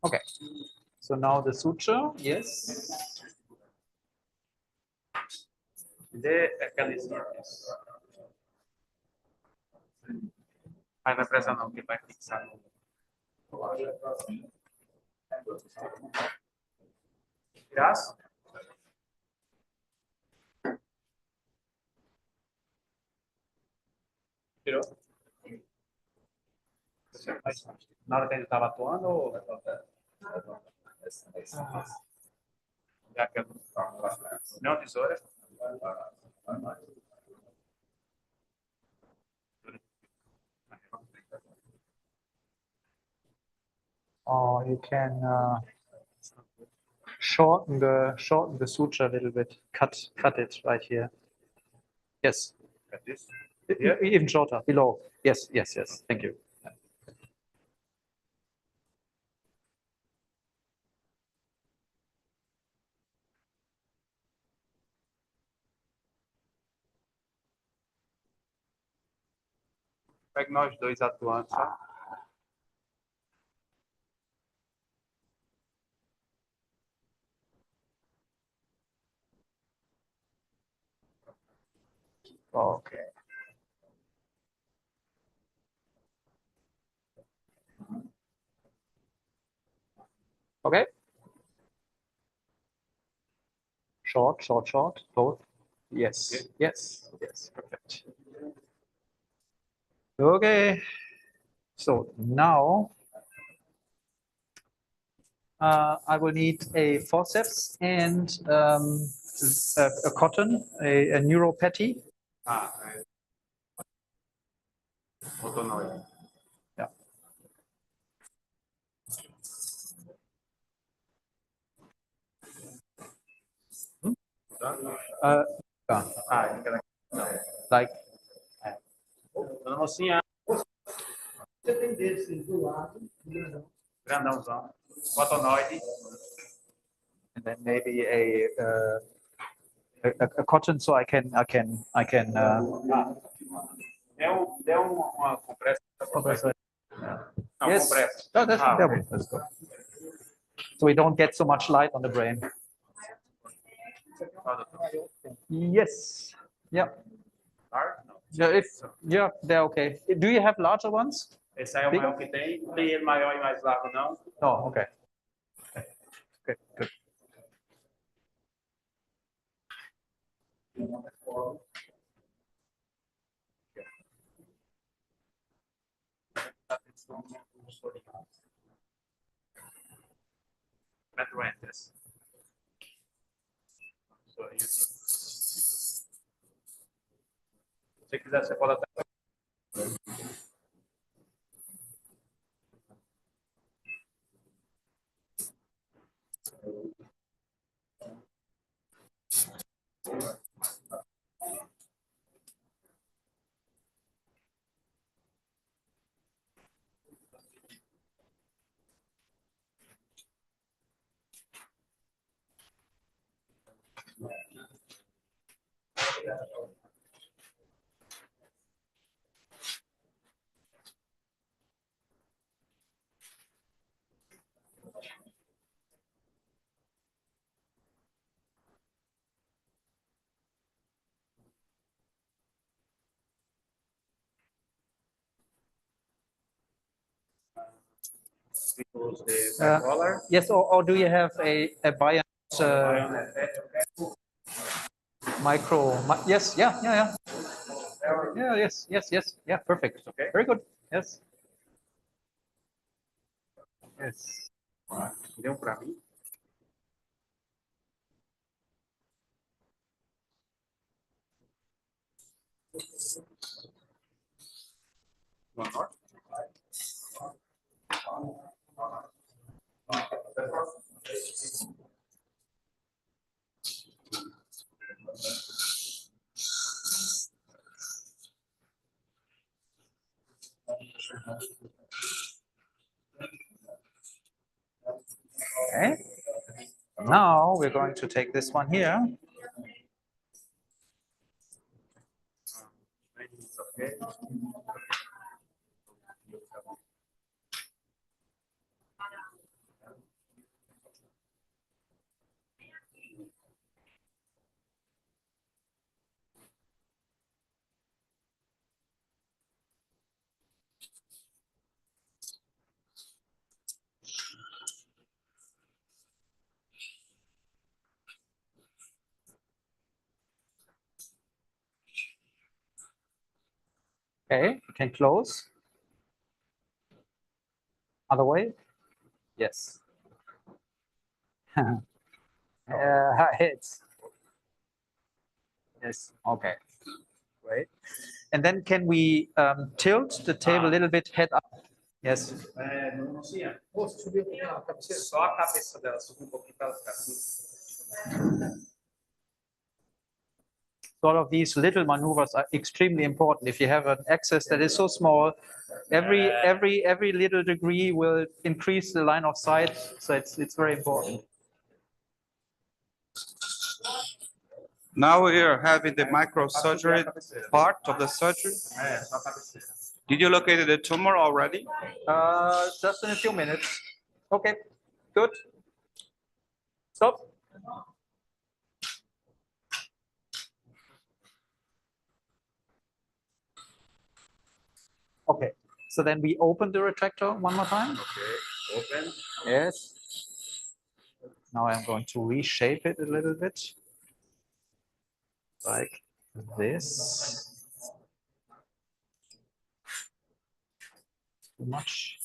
Okay, so now the suture, yes. Aí vai pressão não, que vai fixar. Graças. Tirou? Na hora que ele estava atuando ou... Não, tesoura. Or you can shorten the suture a little bit. Cut it right here. Yes. Cut this? Even shorter, below. Yes. Thank you. Pega nós dois atuantes, tá? Okay. Okay. Short, both. Yes. Perfect. Okay. So now I will need a forceps and a cotton, a neuropathy. Autonoide. Yeah. Like. Dona Mocinha. Você tem desses do lado, Grandãozão. Autonoide. And then maybe a cotton, so I can. Deu uma compressa. Não, Yes. compressa. No, that's good. So we don't get so much light on the brain. Yes. Yeah. Yeah, they're okay. Do you have larger ones? Esse aí é o maior que tem. Não tem ele maior e mais largo, não. Oh, okay. Good. Metroentes. Se quiser, você pode até. Yes, or do you have a bias yes, yeah. Yeah, yes. Yeah, perfect. Okay. Very good. Yes. Yes. Deu para mim? One more. Okay. Now we're going to take this one here. Okay. Okay, you can close. Other way? Yes. It's yes. Okay. Great. And then can we tilt the table a little bit head up? Yes. Não tinha. Pô, subiu um pouquinho a cabeceira. Só a cabeça dela subiu um pouquinho para ela ficar assim. All of these little maneuvers are extremely important. If you have an axis that is so small, every little degree will increase the line of sight. So it's very important. Now we are having the microsurgery part of the surgery. Did you locate the tumor already? Just in a few minutes. Okay, good. Stop. Okay, so then we open the retractor one more time. Okay, open. Yes. Now I'm going to reshape it a little bit. Like this. Too much.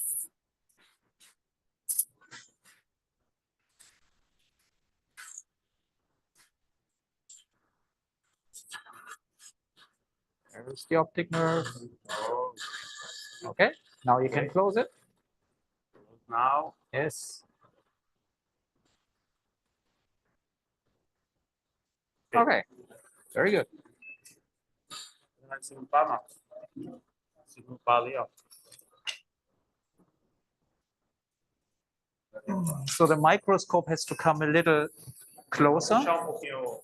There's the optic nerve. Okay, now you can close it. Now. Yes. Okay, very good. Se limpar, não. Se limpar ali, ó. So the microscope has to come a little closer. Puxar pouquinho.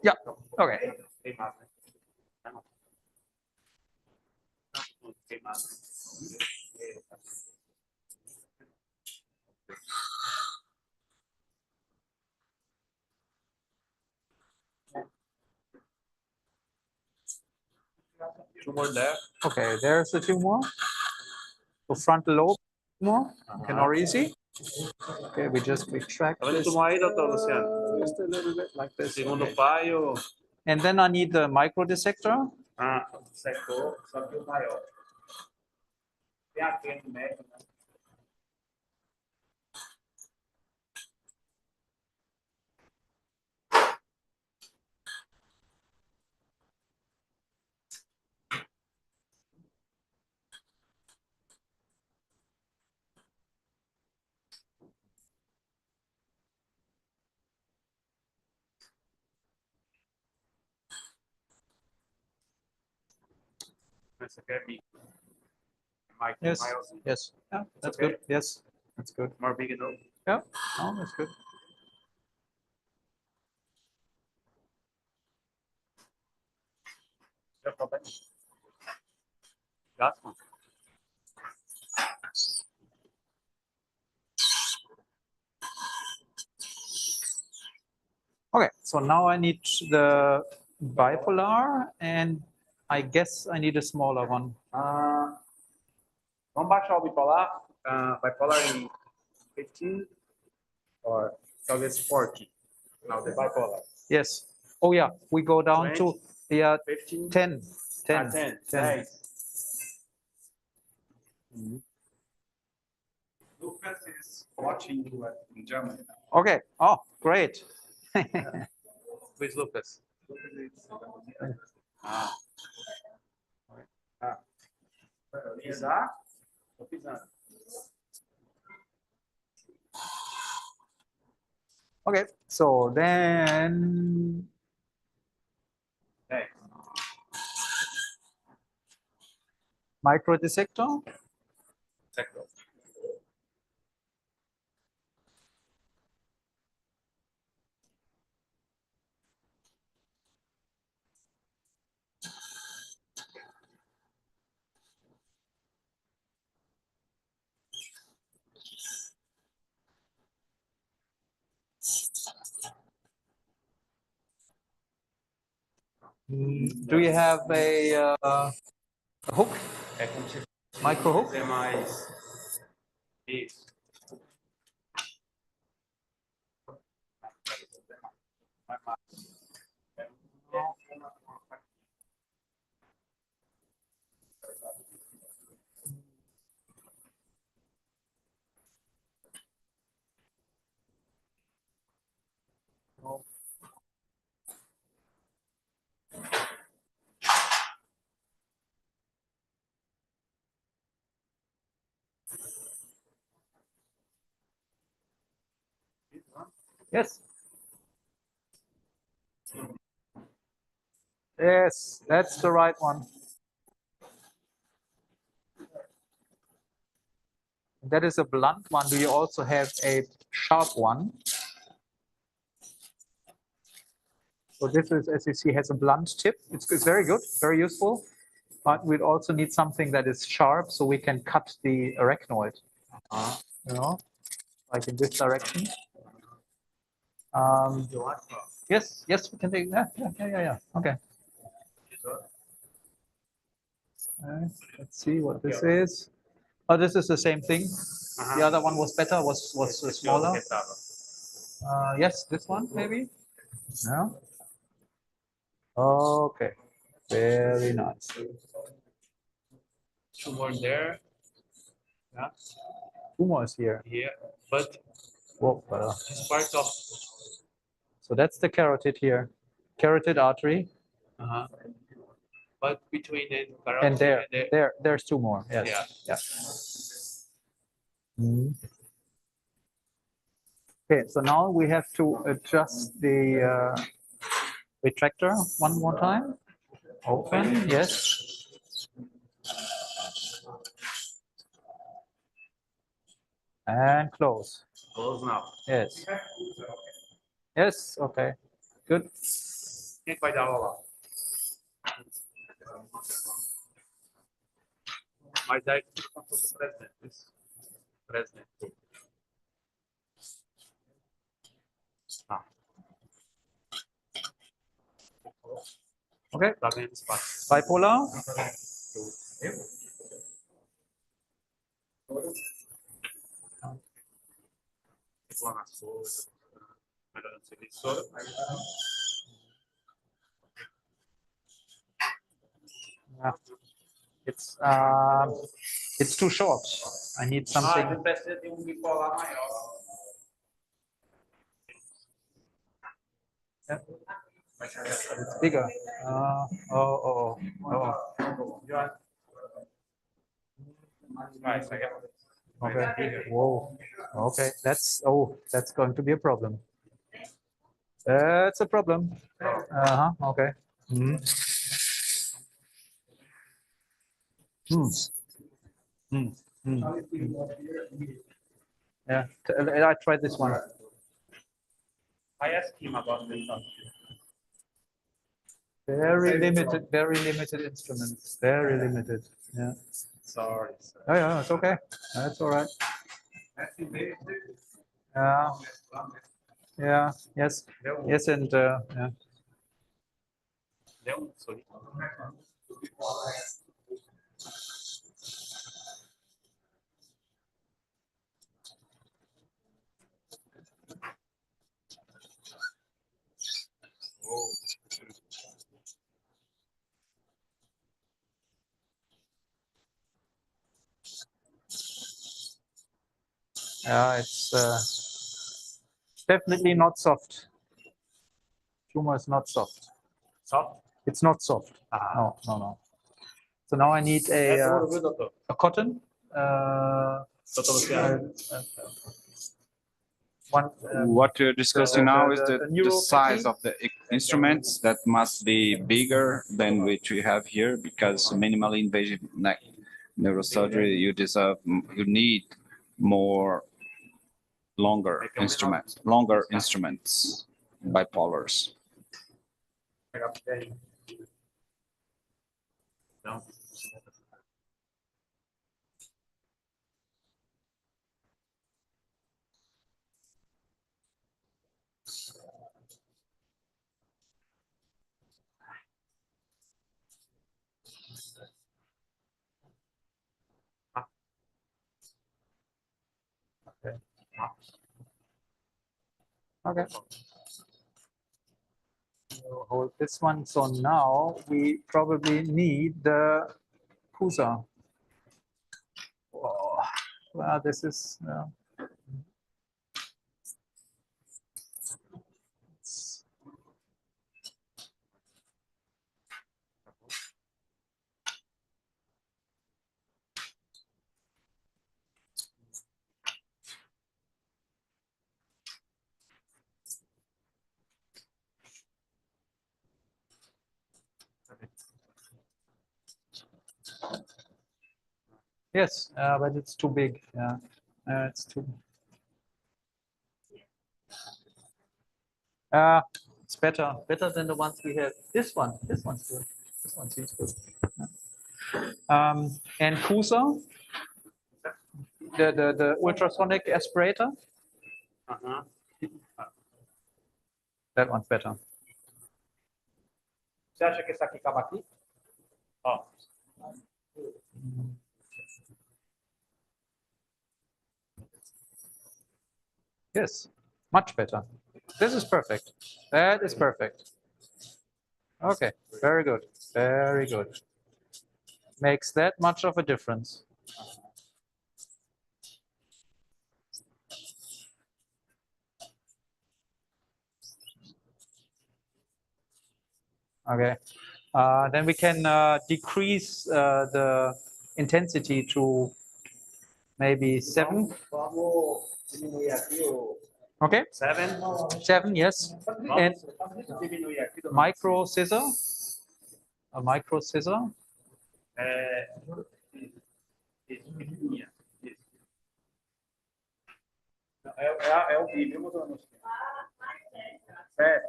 Yeah, okay. Tumor there. Okay, there's the tumor. The frontal lobe tumor. Canarese. Okay, we just retract Tá vendo o this tumor aí, doutor Luciano? just a little bit like this. Segundo Okay. pai, o. And then I need the micro dissector. Ah, secou, só que o maior. Tem aqui no médio, né? Esse aqui é bico. Yes. Yes. Yeah, that's good. Yes. That's good. More big enough. Yeah, no, that's good. Got one. Okay, so now I need the bipolar, and I guess I need a smaller one. Vamos baixar o bipolar. Bipolar em 15 or talvez 40. Now the bipolar. Yes. Oh yeah, we go down 20, to 15, 10. 10. 10. 10. Lucas is watching you in Germany. Okay. Oh, great. Who is Lucas? Ah. Pisar? Tô pisando. Okay, so then micro dissector. Sector. Do you have a hook? É como se Micro hook? fosse mais. Isso. Yes. Yes, that's the right one. That is a blunt one. Do you also have a sharp one? So this is, as you see, has a blunt tip. It's very good, very useful. But we'd also need something that is sharp so we can cut the arachnoid. You know, like in this direction. Yes, yes, we can take that. Yeah. Okay. Let's see what this is. Oh, this is the same thing. The other one was better, was smaller. Yes, this one maybe. No. Okay. Very nice. Two more there. Yeah. Two more is here. Here. But whoa, it's part of. So that's the carotid here. Carotid artery. But between the carotid and there's two more. Yes. Yeah. Okay, so now we have to adjust the retractor one more time. Open, yes. And close. Close now. Yes. Yes, okay. Good. Quem vai dar aula lá? Mas aí fica como se fosse o presidente. Presidente. Okay. Tá vendo espaço. Bipolar. Yeah. It's too short. I need something. Precisa de bipolar maior. Yeah. It's bigger. Oh. Okay. Whoa. Okay. That's going to be a problem. That's a problem. Okay. Yeah, I tried this one. I asked him about this. Very limited instruments. Very limited. Yeah. Sorry. Oh yeah, it's okay. That's all right. Yeah. Yeah. Yes. Yes, and yeah. It's definitely not soft. Tumor is not soft. Soft? It's not soft. No, no, no. So now I need a cotton. What we're discussing now is the size of the instruments that must be bigger than which we have here, because minimally invasive neurosurgery, you need more longer instruments, bipolars. Okay. We'll hold this one. So now we probably need the Kusa. Oh, well, this is. Yes, but it's too big. Yeah, it's too. It's better than the ones we have. This one's good. This one seems good. And Kusa, the ultrasonic aspirator. That one's better. Você acha que esse aqui acaba aqui? Ó. Yes, much better. This is perfect. That is perfect. Okay, very good. Very good. Makes that much of a difference. Okay. Then we can decrease the intensity to maybe 7. Okay. 7, yes. And micro scissor. A micro scissor. É o vídeo, mudando. 7.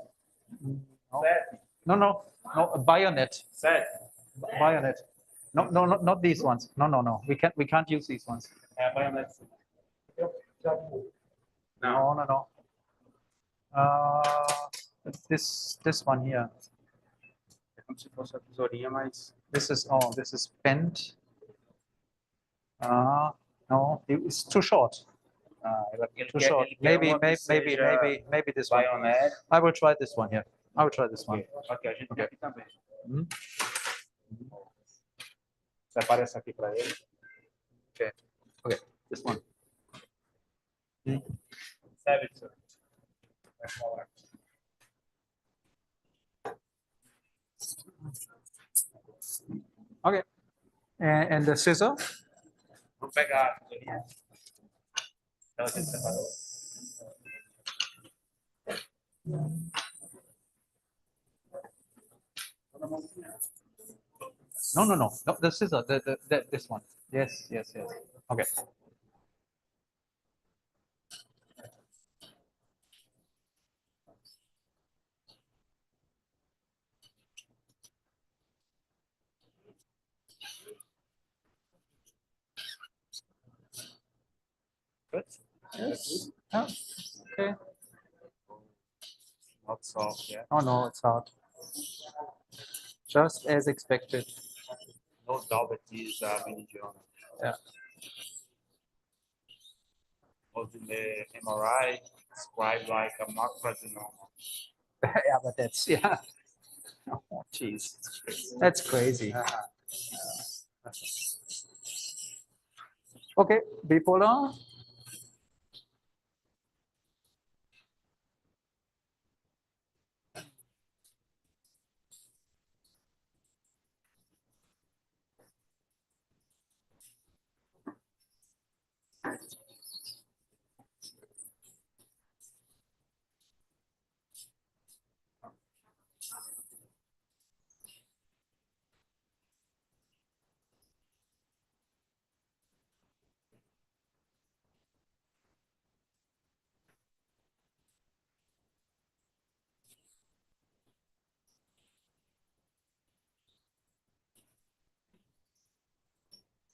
No, a bayonet. 7. Bayonet. No, not these ones. No. We can't use these ones. Bayonet. No. This one here. É como se fosse a tesourinha, mas. This is bent. No, it's too short. Too short. Maybe this one. Bayonet. I will try this one here. I will try this one. Ok, a gente tem aqui também. Separa essa aqui para ele. Okay, this one. 7, sir. Okay, and the scissor. Vamos pegar a tesourinha. Então a gente separou. No, the scissor, this one. Yes. Okay. good. Yes. Oh, okay. Not soft, yeah. Oh no, it's hard. Just as expected. No diabetes, meningioma. Yeah. Was in the MRI described like a macroadenoma. Yeah, but that's yeah. Oh, jeez, that's crazy. Okay, bipolar.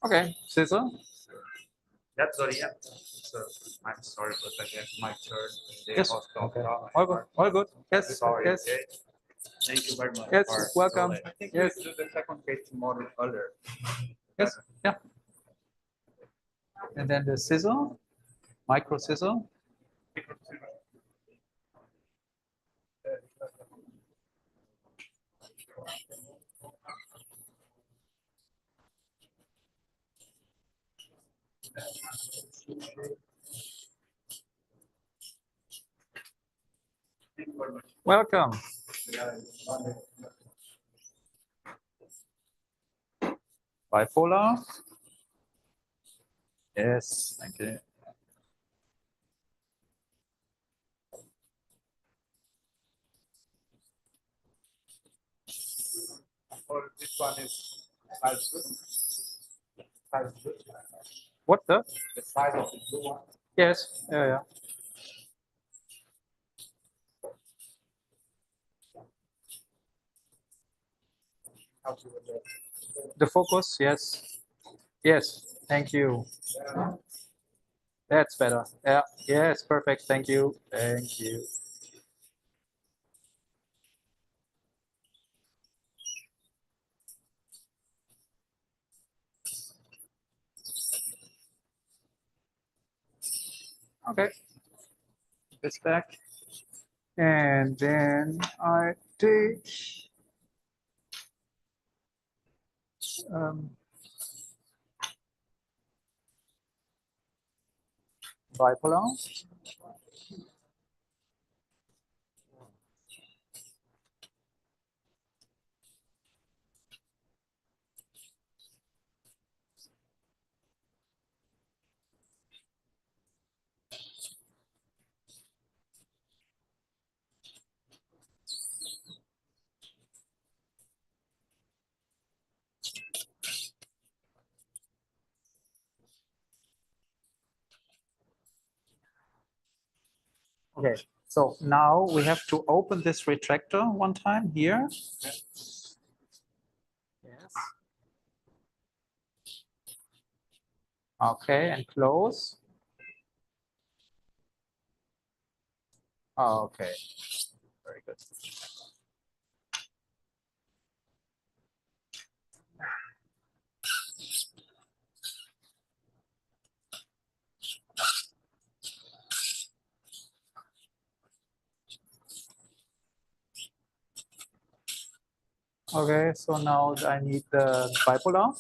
Okay, scissor. That's all, yeah. So I'm sorry, but I guess my turn in the Yes. hospital. Okay. All good. All good. Yes. Sorry, Yes. okay? Thank you very much. Yes. for Welcome. knowledge. I think Yes. we do the second case tomorrow earlier. Yes. Yeah. And then the scissor, micro scissor. Welcome. Bipolar. Yes, thank you. Or this one is size good. Size good. What the? The size of the blue one. Yes. Yeah, yeah. The focus. Yes. Yes. Thank you. That's better. Yeah. Yes. Perfect. Thank you. Thank you. Okay. This back. And then I take bipolar. Okay, so now we have to open this retractor one time here. Yes. Okay, and close. Okay, very good. Okay, so now I need the bipolar.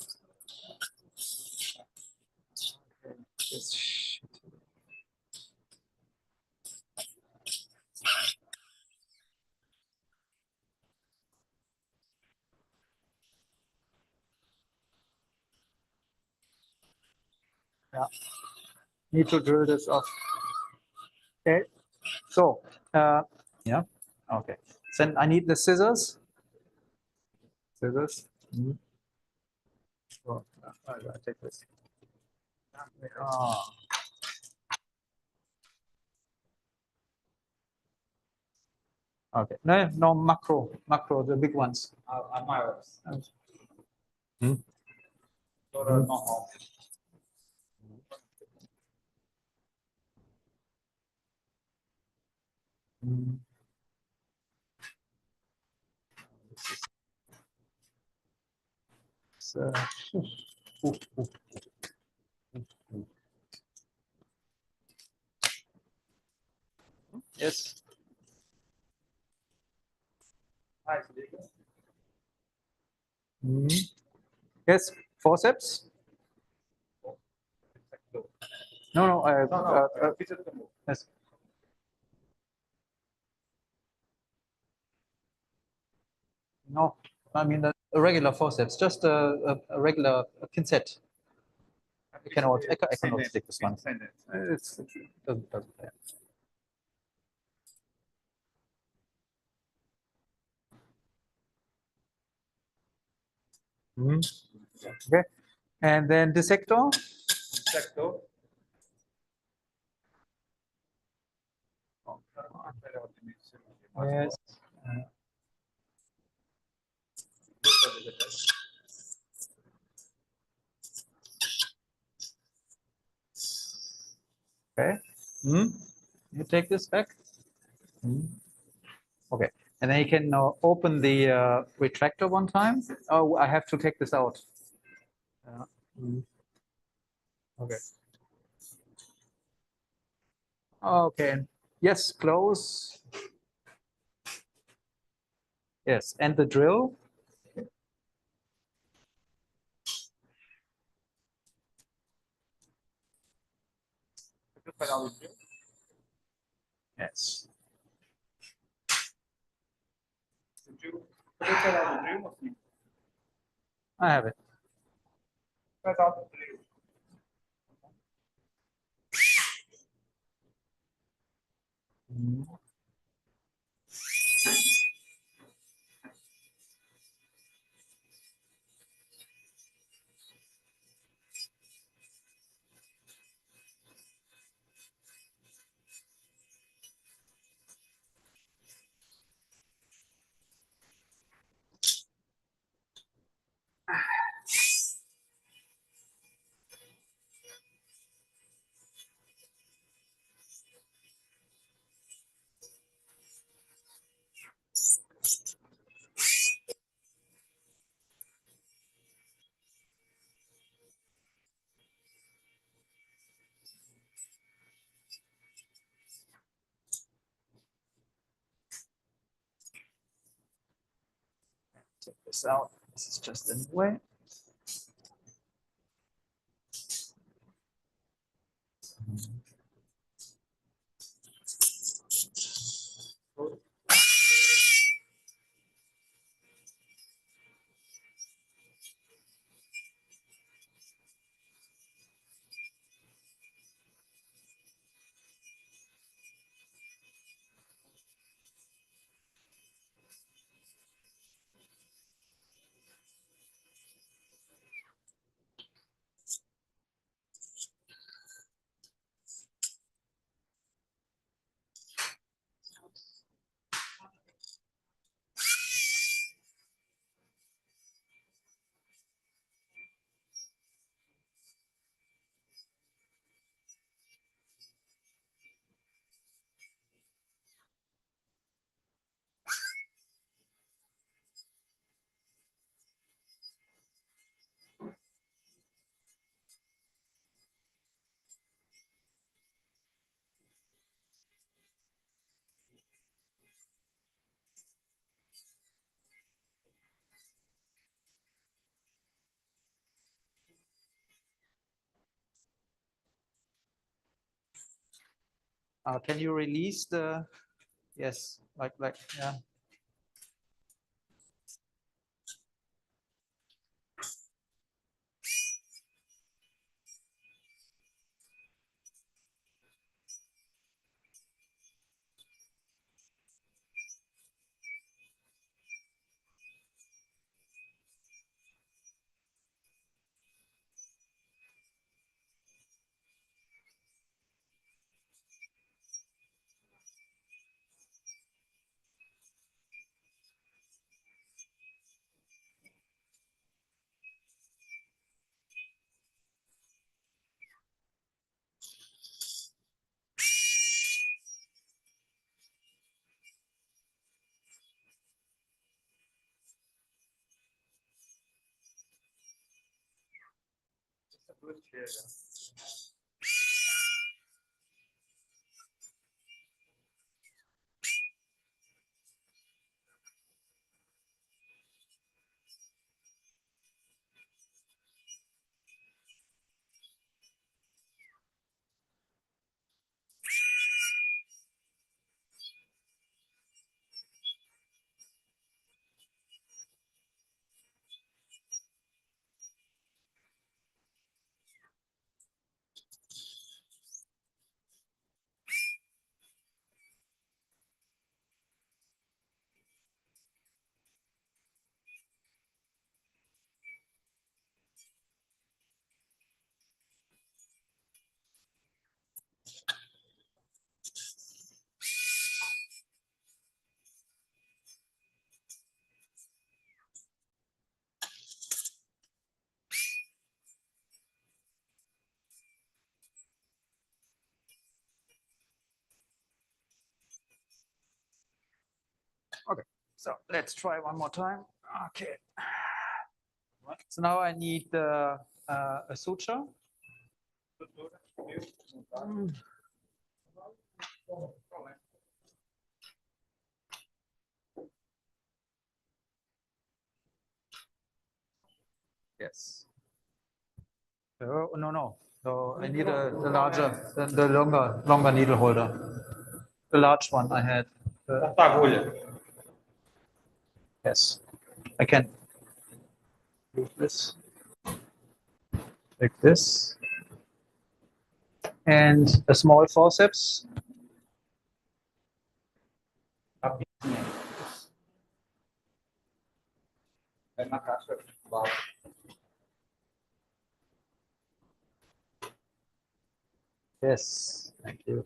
Okay, yeah, need to drill this off. Okay, so yeah, okay. Then I need the scissors. Scissors. So I take this. Okay. No, no macro, the big ones. Mm. So, yes. Mm. Yes, forceps. No, yes. No, I mean a regular forceps, just a regular pinset. I cannot stick this one. It's doesn't yeah. Mm. Okay, and then dissector. Sector. Yes. Okay. Mm. You take this back. Mm. Okay, and then you can open the retractor one time. Oh, I have to take this out. Mm. Okay. Okay. Yes, close. Yes, and the drill. Yes. I have it. Mm. Take this out. This is just in the way. Can you release the? Yes, like yeah. Okay, so let's try one more time. Okay. So now I need a suture. Yes. Oh, no, no. So I need a larger, the longer needle holder. The large one I had. Yes. I can use this. Like this. And a small forceps. Yes, thank you.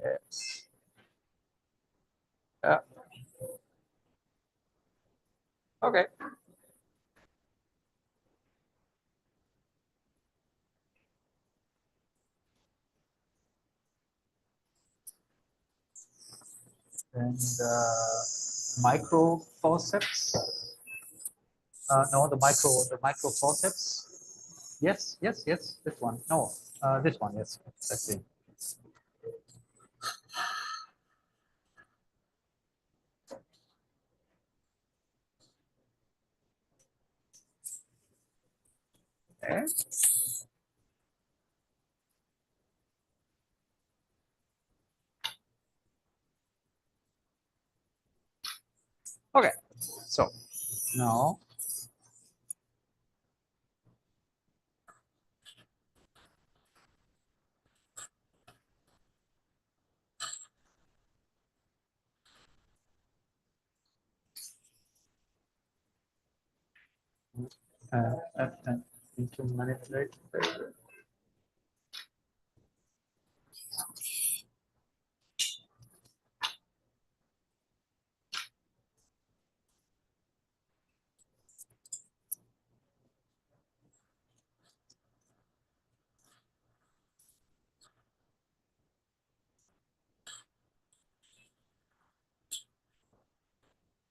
Yes. Yeah. Okay. And micro forceps. No, the micro forceps. Yes, yes, yes. This one. No, this one. Yes. Let's see. Okay. Okay. So now. To manipulate.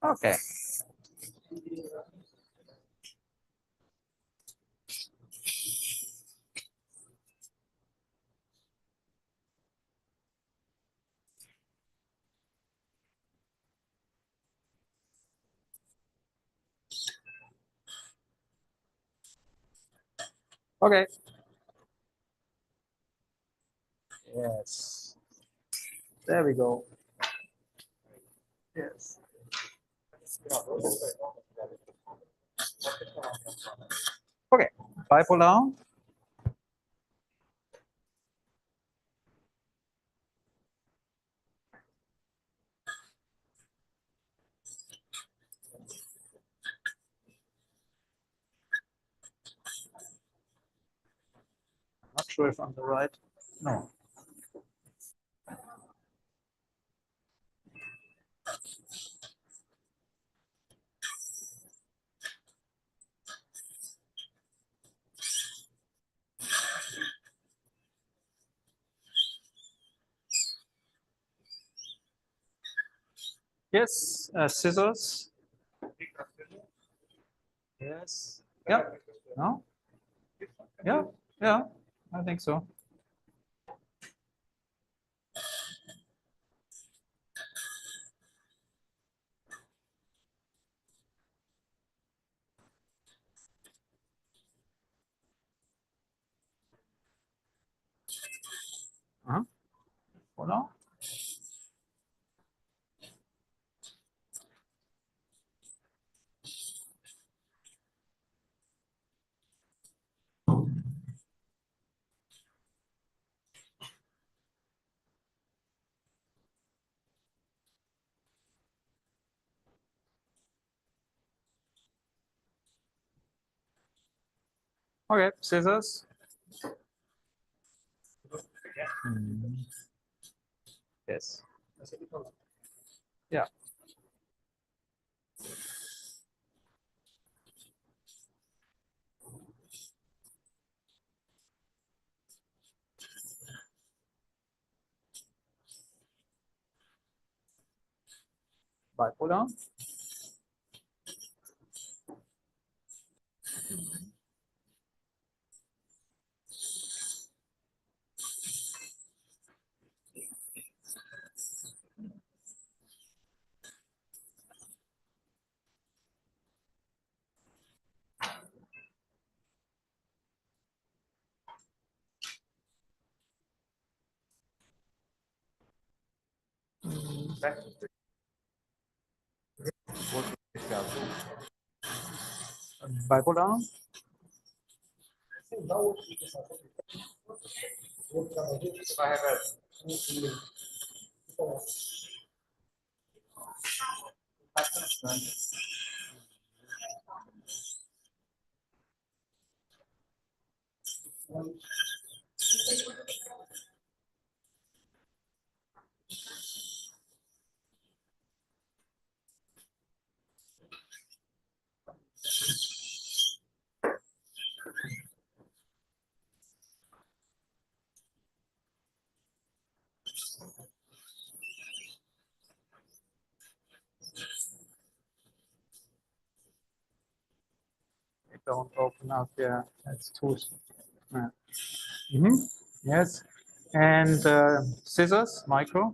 Okay. Okay. Yes. There we go. Yes. Okay, bipolar. Not sure if I'm the right. No. Yes, scissors. Yes. Yeah. No. Yeah. Yeah. I think so. Hold on. Okay, scissors. Yes. Yeah. Bipolar. Bipolar. Don't open up. Yeah, that's too. Yes. And scissors, micro.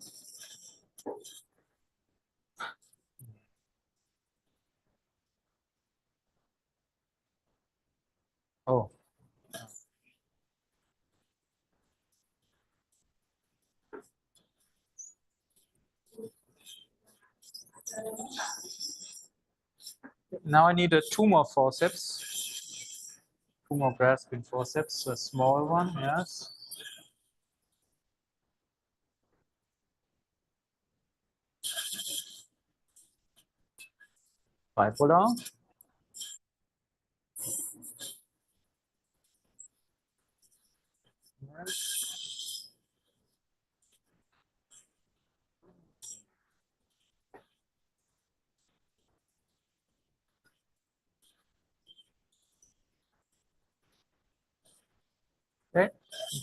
Oh. Now I need two more forceps. Two more grasping forceps, a small one, yes. Bipolar. Okay,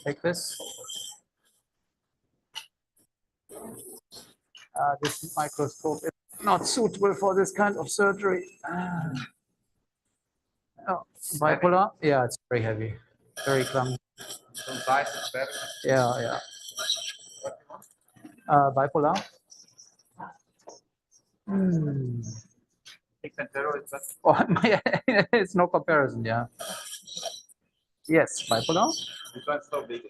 take this. This microscope is not suitable for this kind of surgery. Oh, bipolar? Yeah, it's very heavy, very clumsy. Yeah, yeah. Bipolar? Oh, it's no comparison, yeah. Yes, bipolar. This one's so big.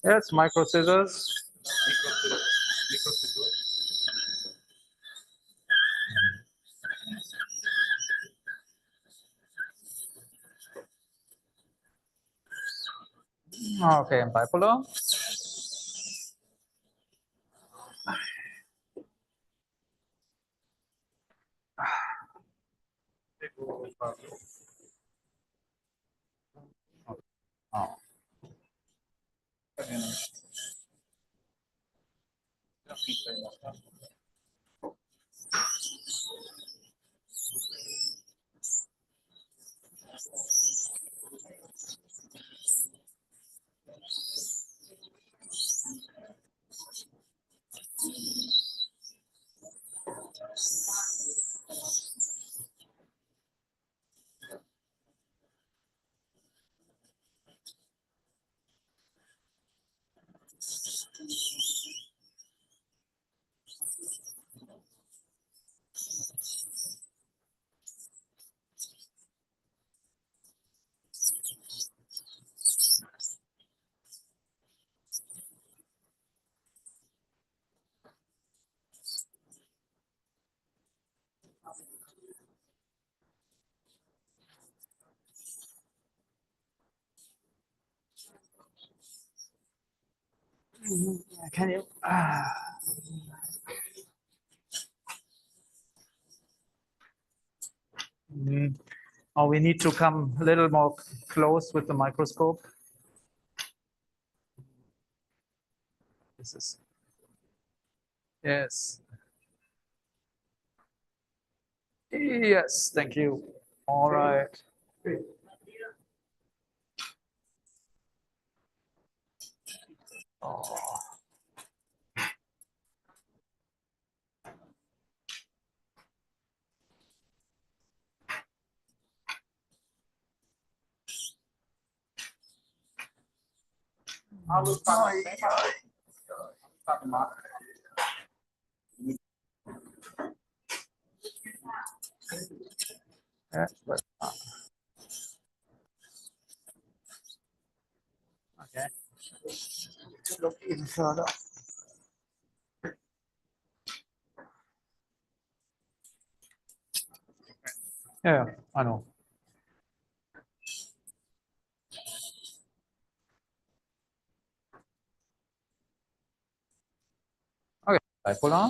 Yes, micro scissors. Okay, and bipolar. Oh. Can you? Oh, we need to come a little more close with the microscope. This is. Yes. Yes, thank you. All right. Oh. Yeah, but, okay. Look even further. Yeah, I know. Okay, bipolar.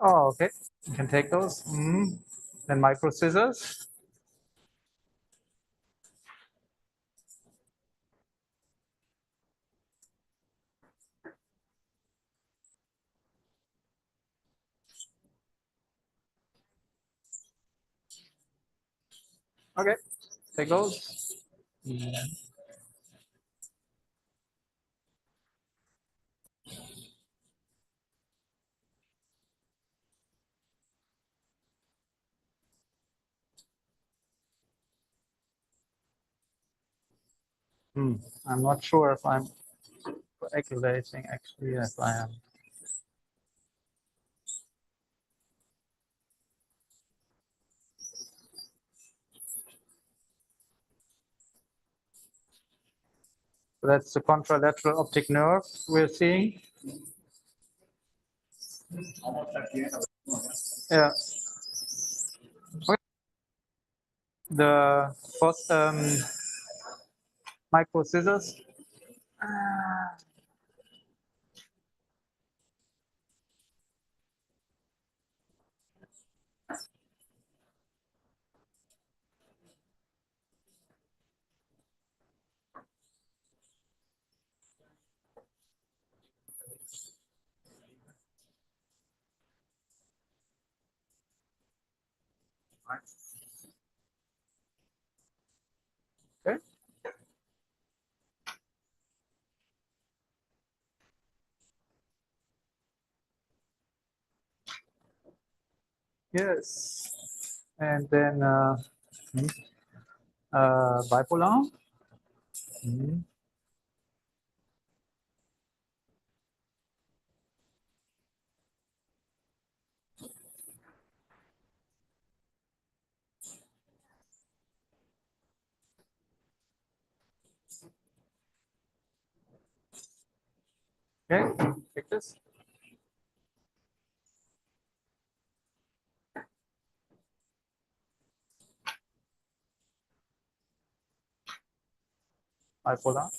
Oh, okay. You can take those. Then micro scissors. Okay, take those. I'm not sure if I'm coagulating. Actually, yes, I am. So that's the contralateral optic nerve we're seeing. Yeah. Okay. The first micro scissors. Right. Okay. Yes. And then bipolar. Mm. Okay, take this. Bipolar.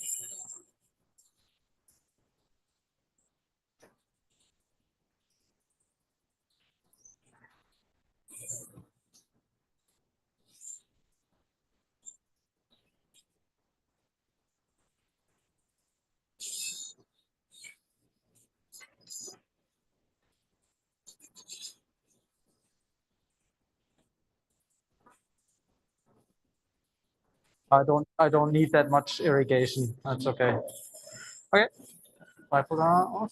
I don't need that much irrigation. That's okay. Okay. Bipolar off.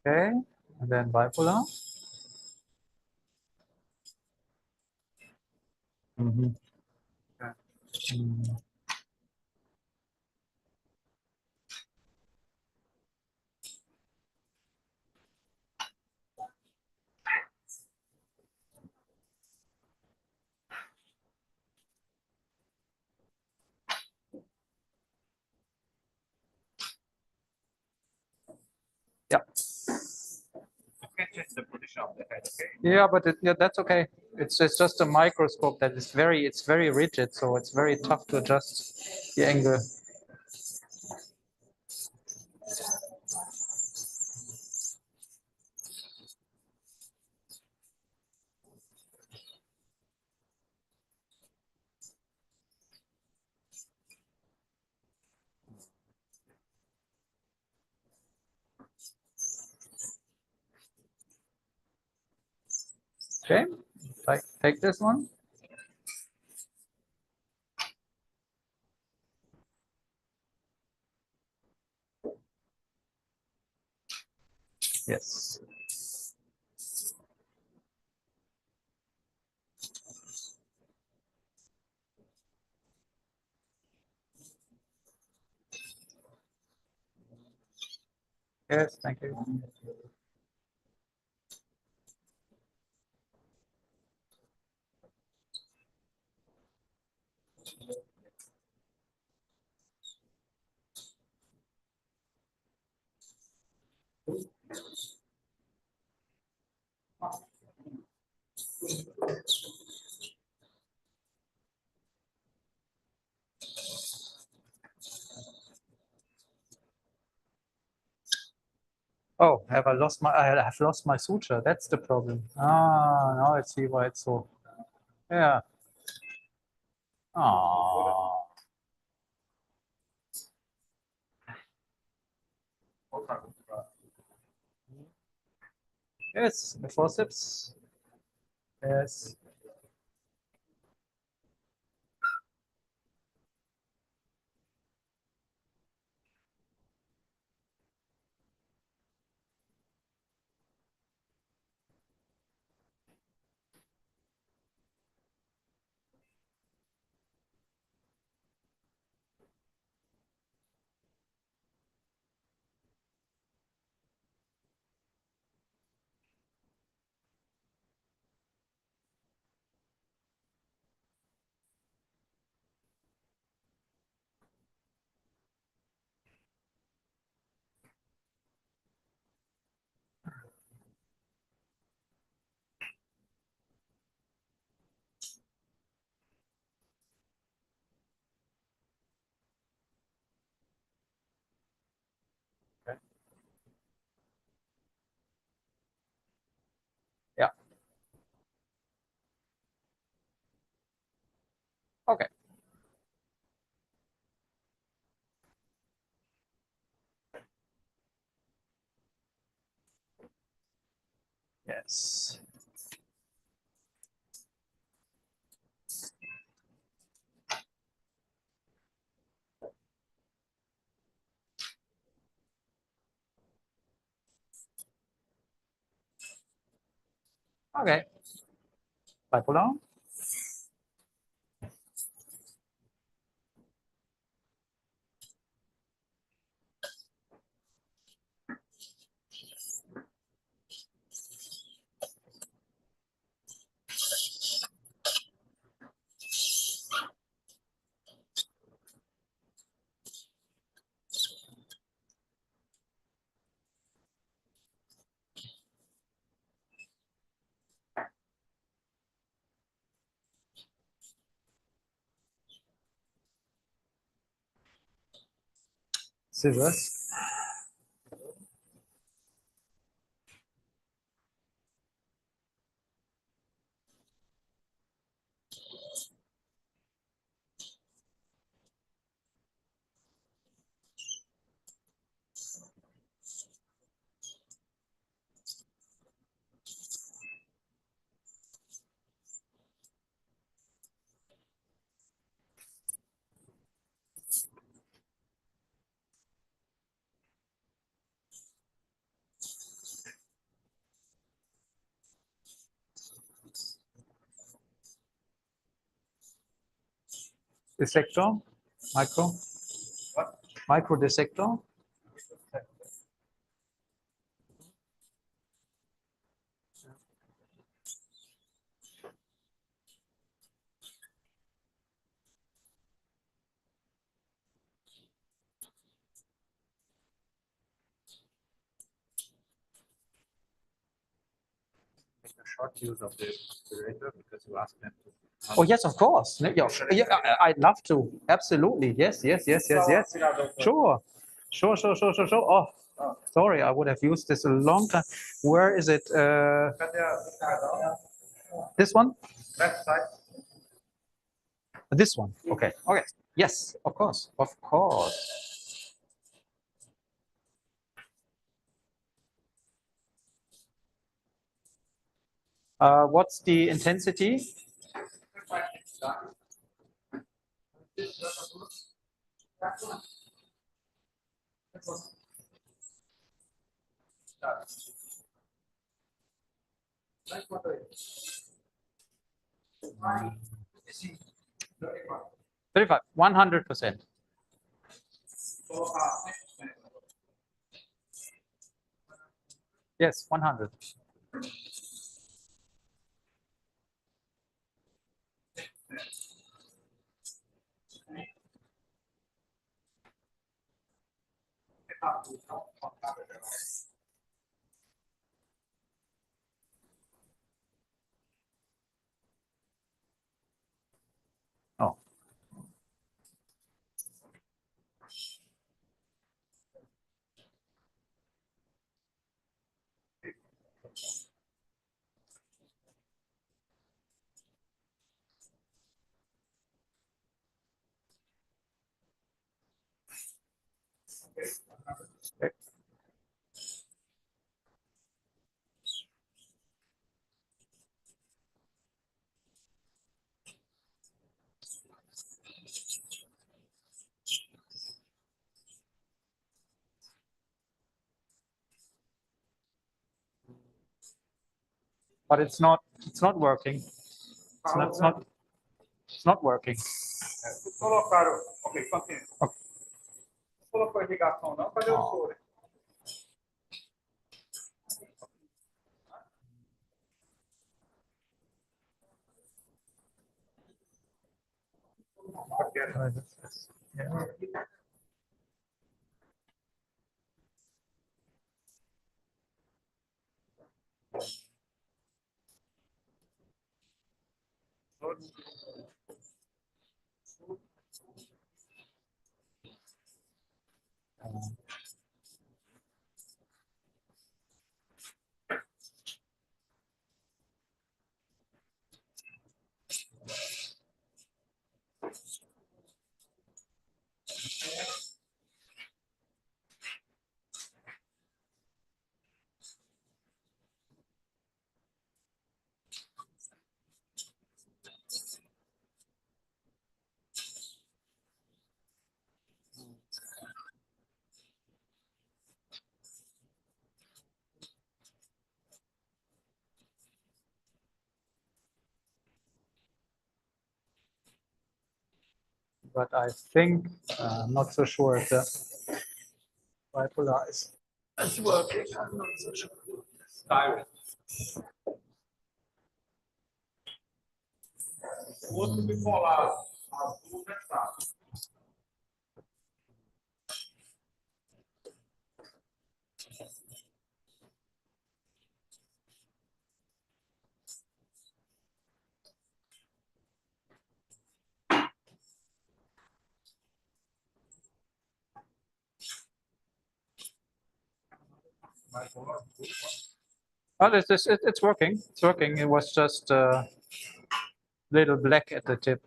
Okay. And then bipolar. Mm-hmm. Okay. Mm. Yeah. The position of the head, okay? Yeah, but yeah, that's okay. It's just a microscope that is it's very rigid, so it's very tough to adjust the angle. Okay, take this one. Yes. Yes, thank you. Oh, have I lost my? I have lost my suture. That's the problem. Ah, now I see why it's so. Yeah. Ah. Yes, the forceps. Yes. Yes. Okay. Bipolar. Scissors. Dissector. Micro. Micro dissector. Make a short use of the operator because you asked them to. Oh yes, of course. Yeah, I'd love to. Absolutely. Yes, yes, yes, yes, yes. Sure. Sure, sure, sure, sure, sure. Oh, sorry, I would have used this a long time. Where is it? This one? Left side. This one. Okay. Okay. Yes, of course. Of course. What's the intensity? Mm. 35, 100%. Yes, 100. Oh. Okay. But it's not working. It's not working. Colocaram. Ok, continue. Okay. Colocou irrigação não, cadê o couro? but I think I'm not so sure if the bipolar is working. I'm not so sure. Direct. O outro bipolar azul versado. Oh, it's working. It's working. It was just a little black at the tip.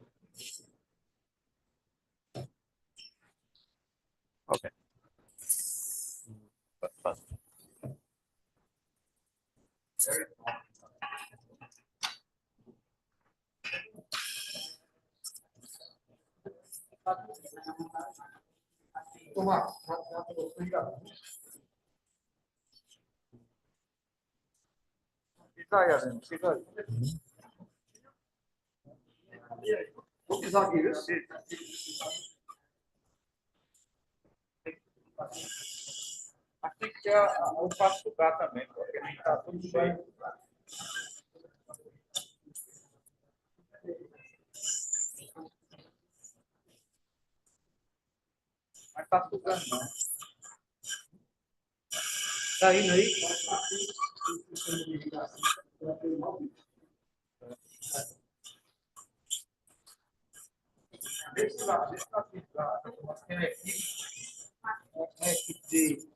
Okay. But Aqui que é o passo do gato também, porque ele está tudo cheio. Mas está sugando, não. Está indo aí? Deixa lá, tem uma equipe de...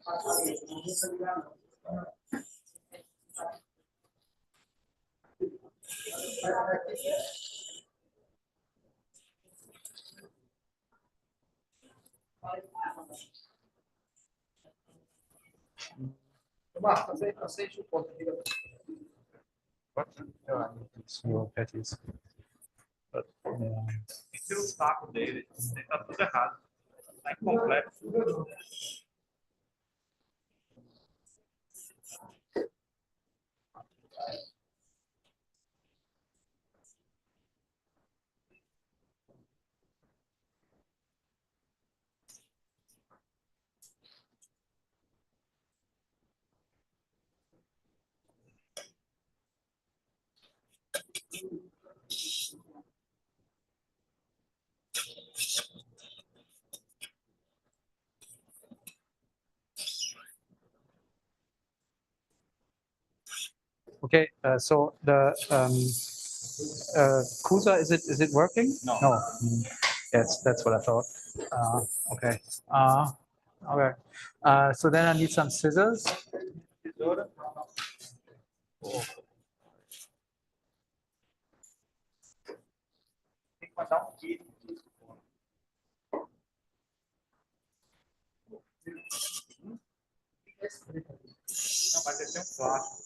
Marta, aceite o ponto aqui. Esse é o saco dele, está tudo errado. Está incompleto. okay, so the CUSA, is it working? No. No. Yes, that's what I thought. Okay. Okay. So then I need some scissors. Tem que mandar kit. Não, mas esse é um plástico.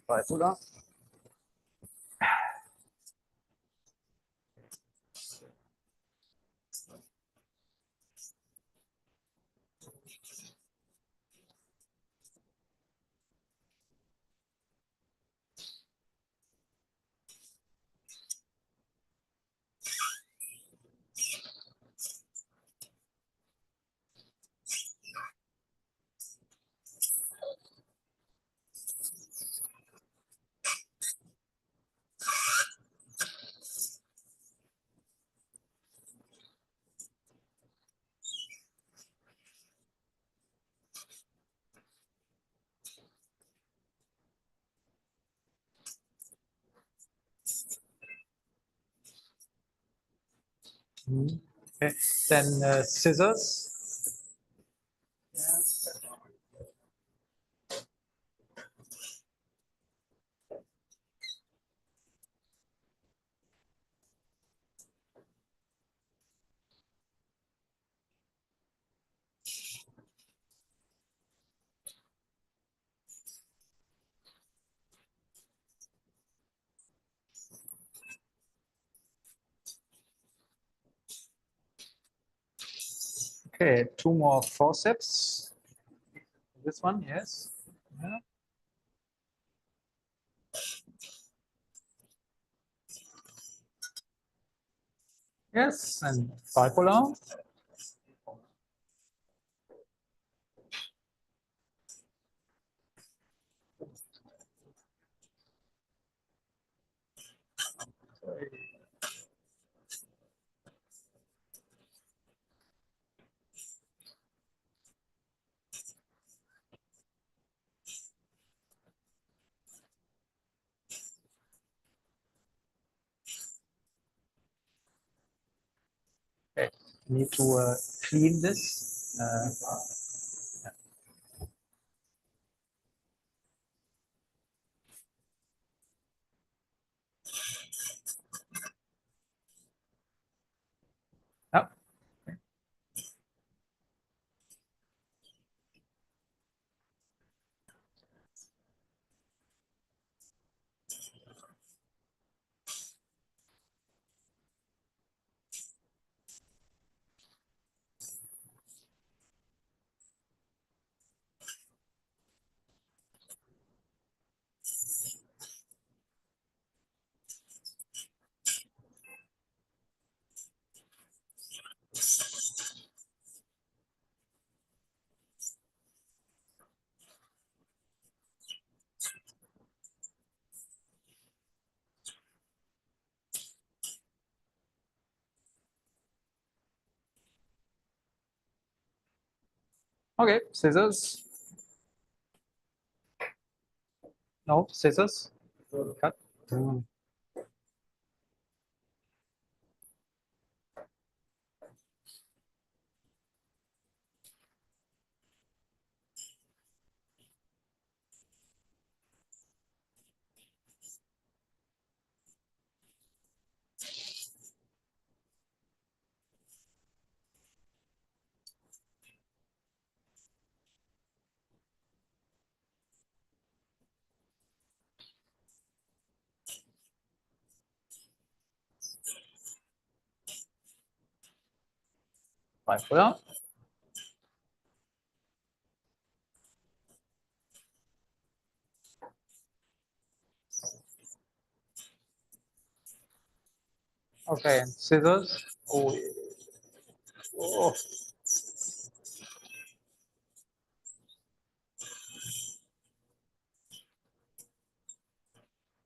Vai pular. Okay, then scissors. Okay, two more forceps. This one, yes. Yeah. Yes, and 5 pull down. Okay, need to clean this. Yep. ，OK， scissors。No scissors. Cut. Right foot out. Okay, and scissors. Oh, oh.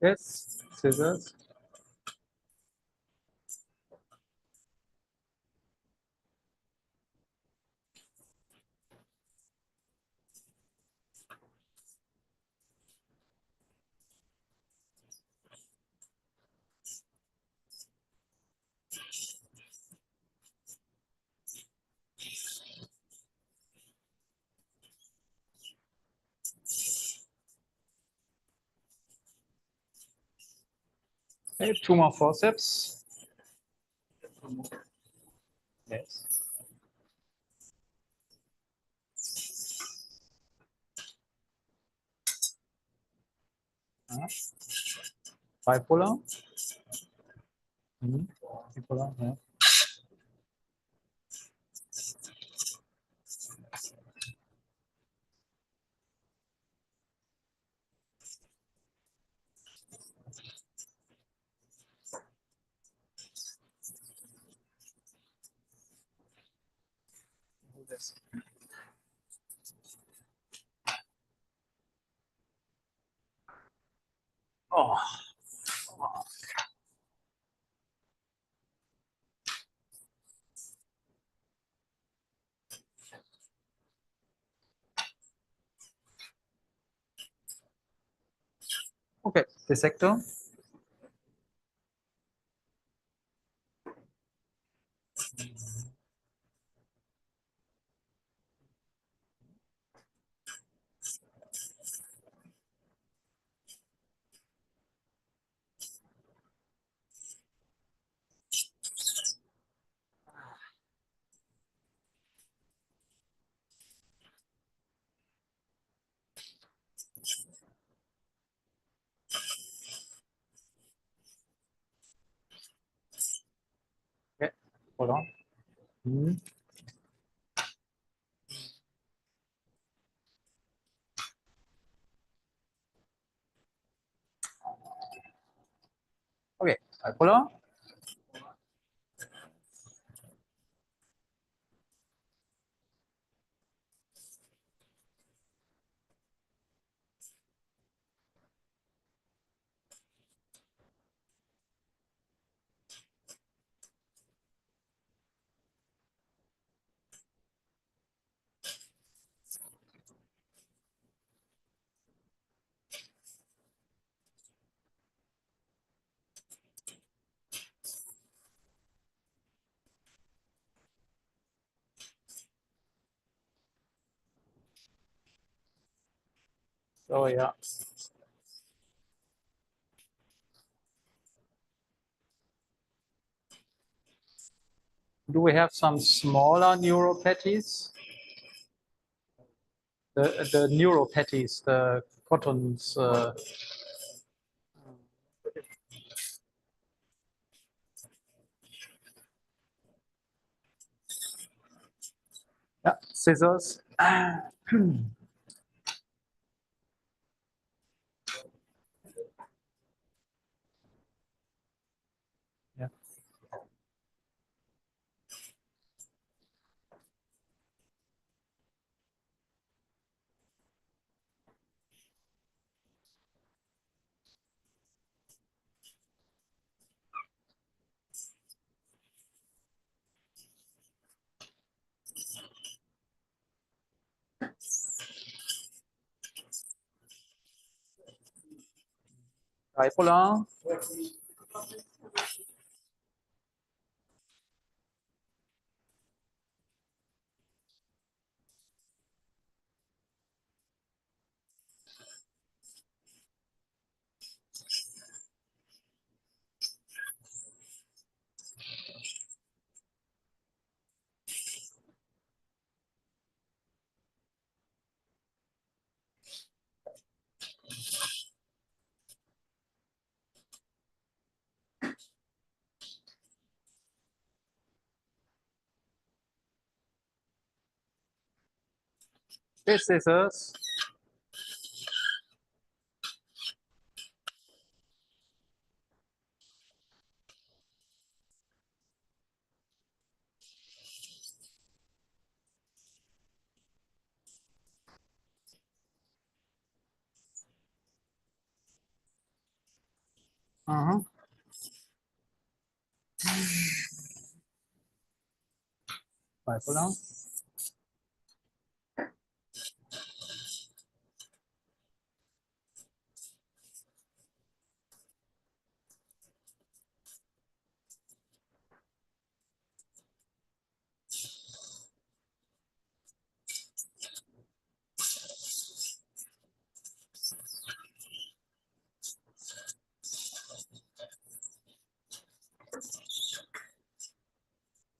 Yes, scissors. Okay, 2 more forceps. Yes. Bipolar. Bipolar, yeah. Do this. Oh. Okay, dissector. Okay, hold on. Okay, bipolar. So yeah. Do we have some smaller neuropathies? The neuropathies, the cottons. Yeah, scissors. Yeah. Bipolar. This scissors. Uh-huh. Bipolar.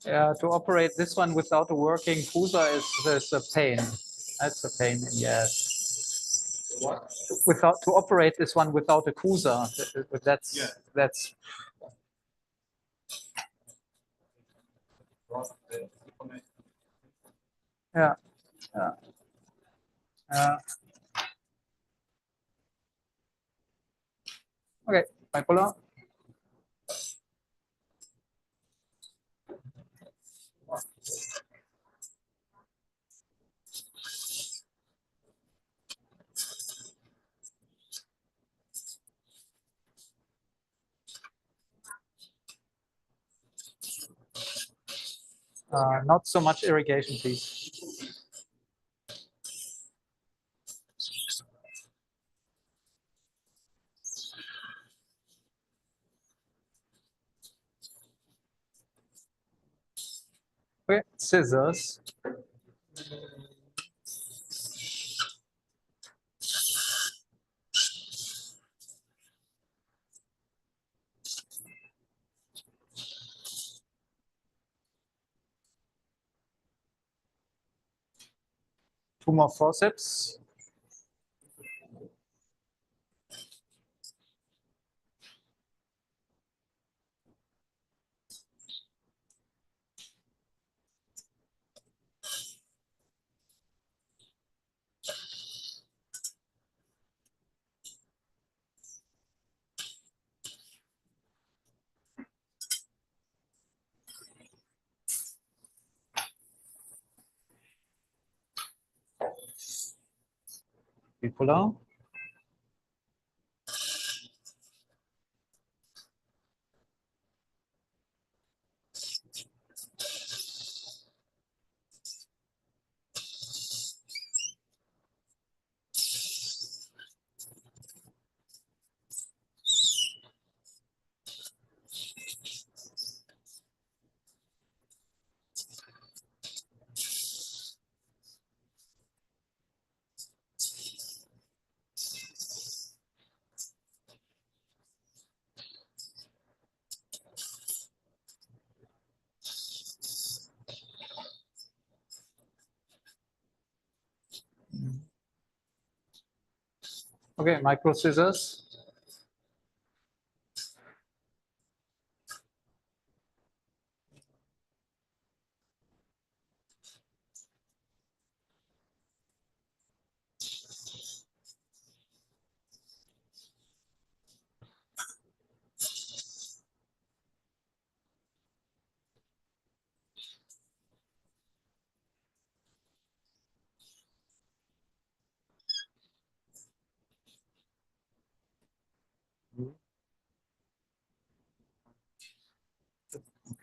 Yeah, to operate this one without a working Fusa is a pain. That's a pain, yes. Without to operate this one without a Fusa, that's yeah. Yeah. Okay, bipolar. Not so much irrigation, please. Okay, scissors. Two more forceps. Bipolar. Okay, micro scissors.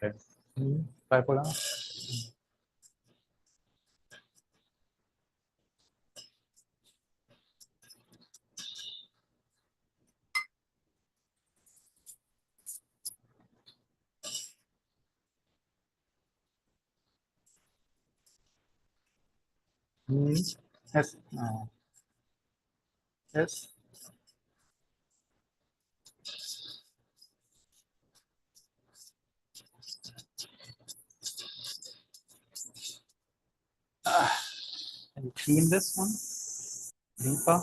Okay. Bipolar. Yes. Yes. Can you clean this one deeper?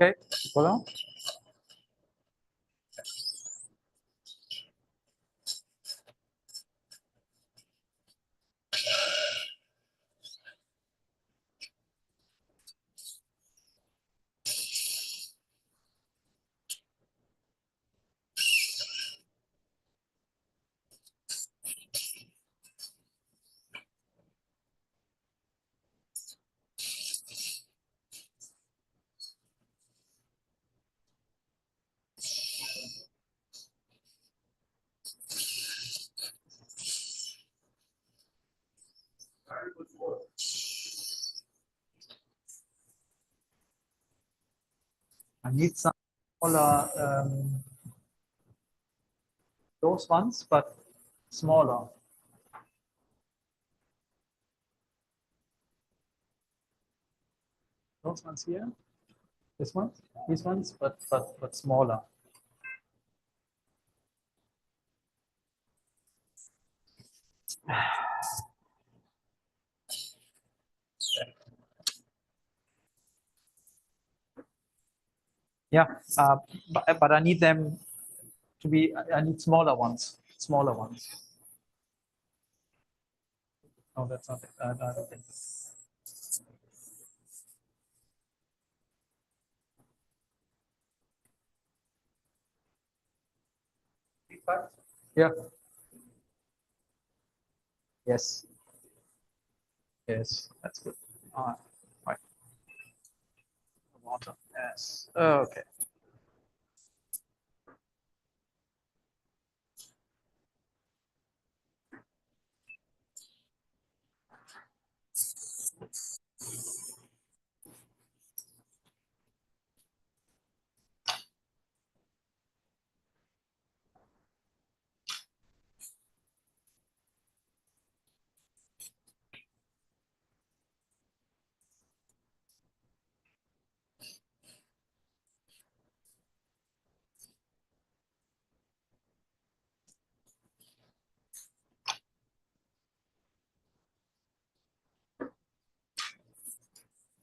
Okay, hold on. I need some smaller, those ones, but smaller. Those ones here, this one, these ones, but smaller. Yeah, but I need them to be. I need smaller ones. Smaller ones. Oh, that's not it. I don't think. Yeah. Yes. Yes, that's good. All right. Right. Water. Yes. Okay.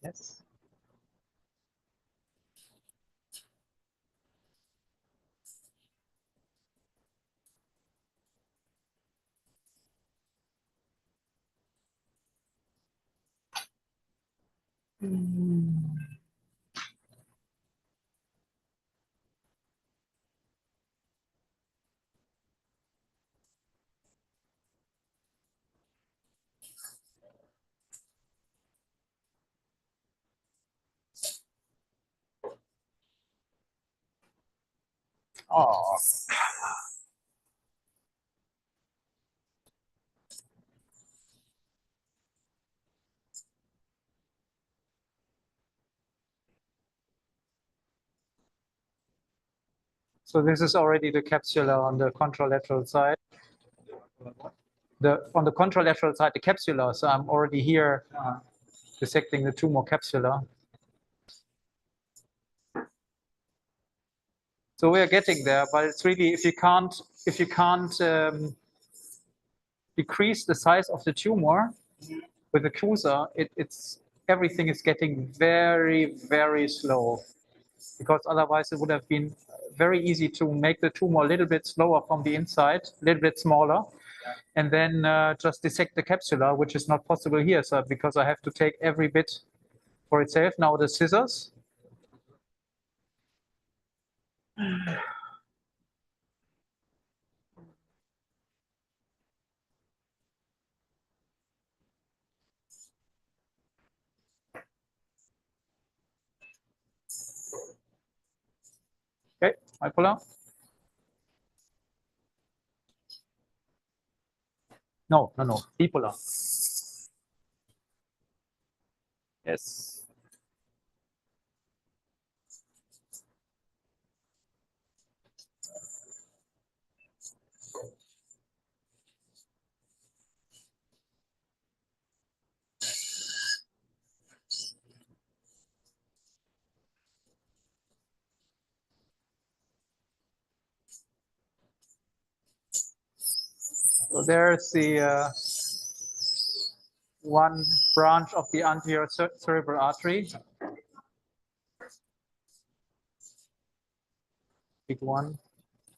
Yes. Oh. So this is already the capsula on the contralateral side. On the contralateral side, the capsula. So I'm already here dissecting the tumor capsula. So we are getting there, but it's really if you can't decrease the size of the tumor with the CUSA, it's everything is getting very, very slow, because otherwise it would have been very easy to make the tumor a little bit slower from the inside, a little bit smaller, and then just dissect the capsula, which is not possible here. So because I have to take every bit for itself. Now the scissors. Okay, I pull out. No, bipolar. Yes. So there's the one branch of the anterior cerebral artery. Big one,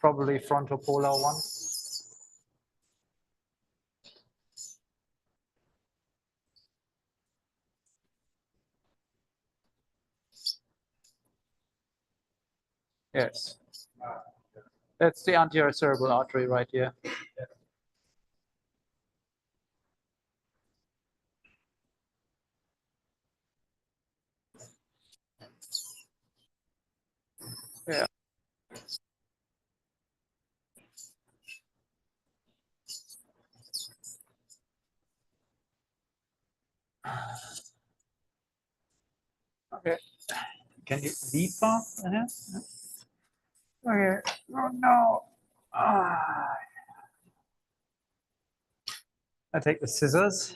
probably frontopolar one. Yes. That's the anterior cerebral artery right here. Yeah. Okay. Can you deeper? Okay. Oh no. I take the scissors.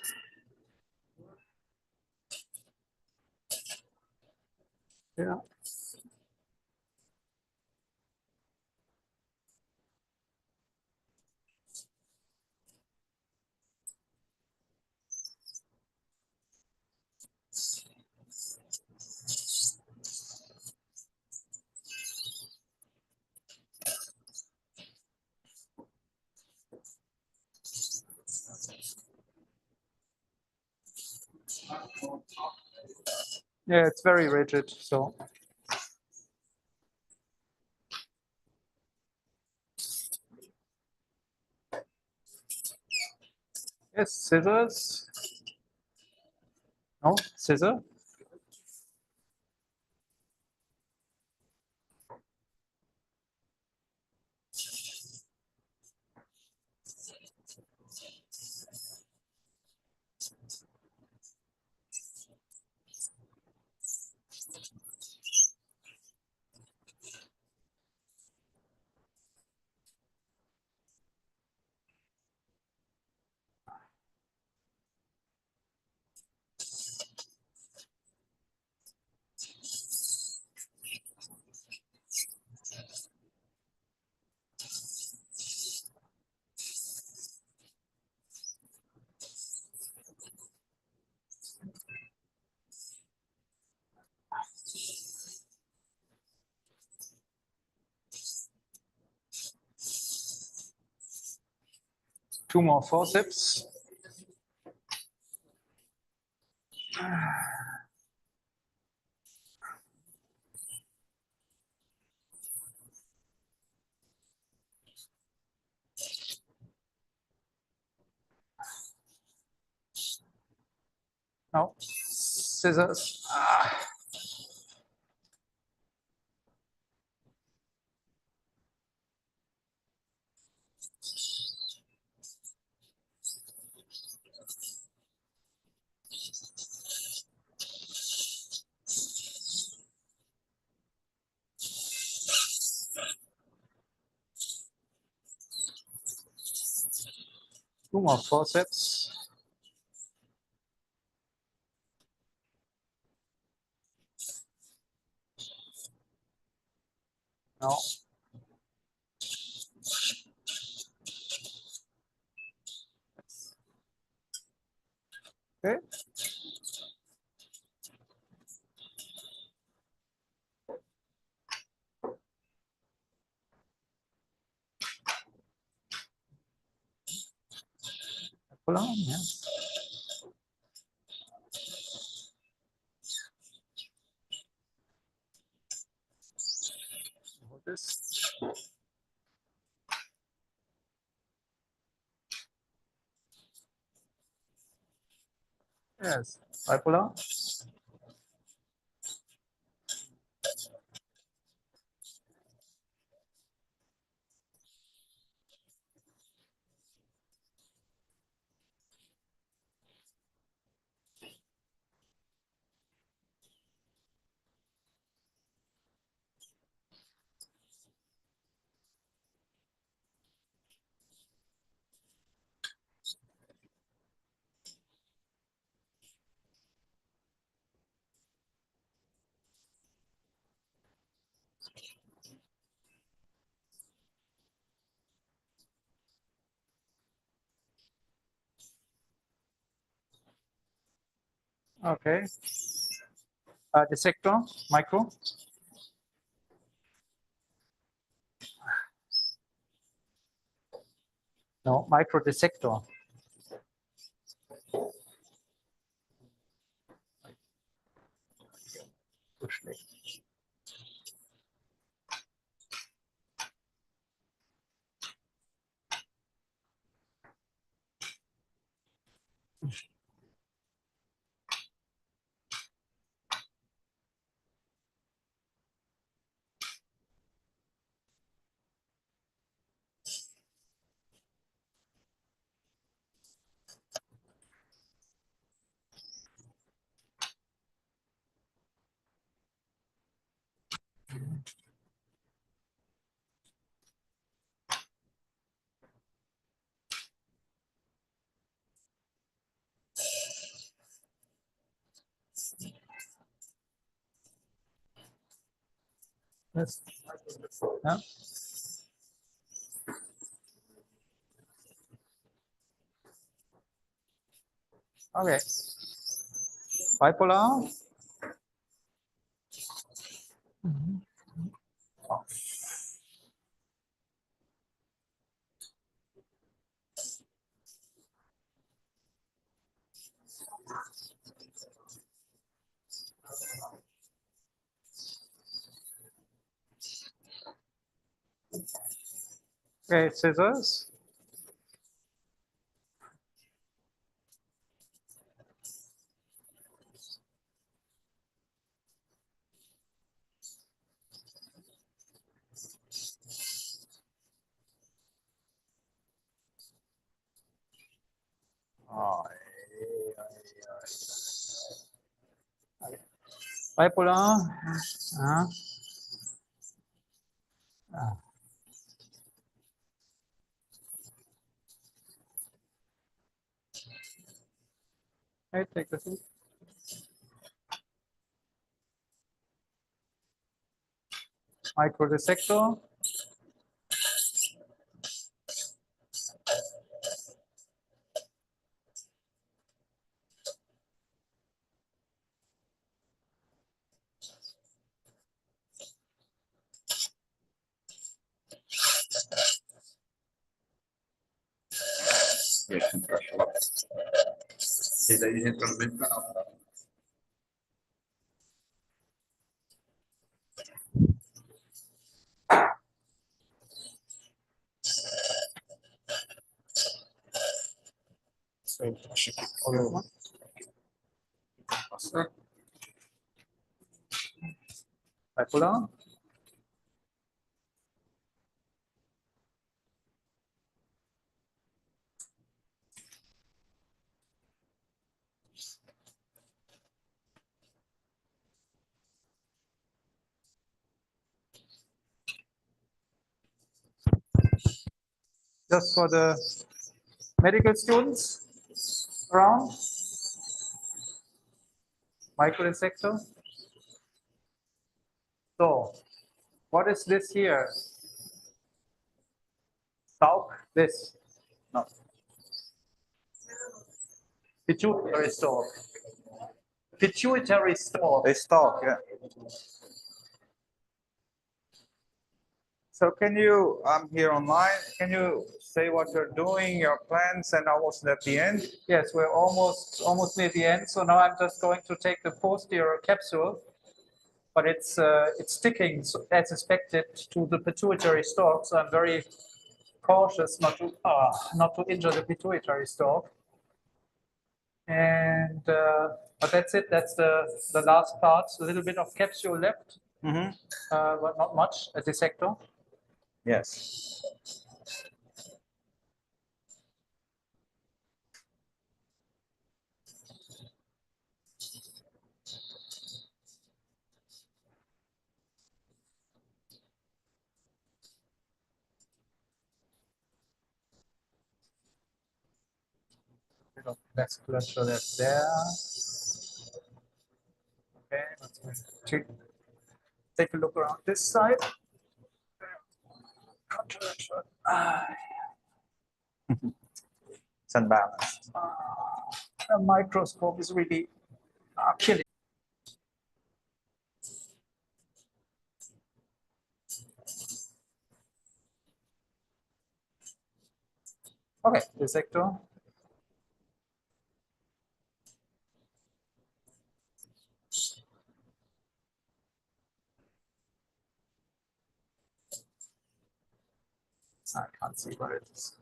Yeah. Yeah, it's very rigid, so. Yes, scissors. No, scissor. Two more forceps. No, scissors. Ah. Two more forceps. No. Okay. Pull on, yeah. Hold this. Yes, bipolar. Okay. Dissector, micro. No, micro dissector. Push leg. Yes. Yeah. Okay. Bipolar. Okay, scissors. Bipolar. Okay, take the seat. Micro dissector. E daí entra no mesmo canal. Acho que olha. Bipolar. just for the medical students around. Microdissector. So, what is this here? Stalk, this. No. Pituitary stalk. Pituitary stalk. A stalk, yeah. So can you, I'm here online, can you say what you're doing, your plans, and almost at the end? Yes, we're almost near the end. So now I'm just going to take the posterior capsule, but it's sticking as expected to the pituitary stalk. So I'm very cautious not to injure the pituitary stalk. And but that's it. That's the last part. A little bit of capsule left, but not much. A dissector. Yes. Vasculature left there. Okay, let's take a look around this side. It's unbalanced. A microscope is really killing. Okay, dissector. I can't see where it is.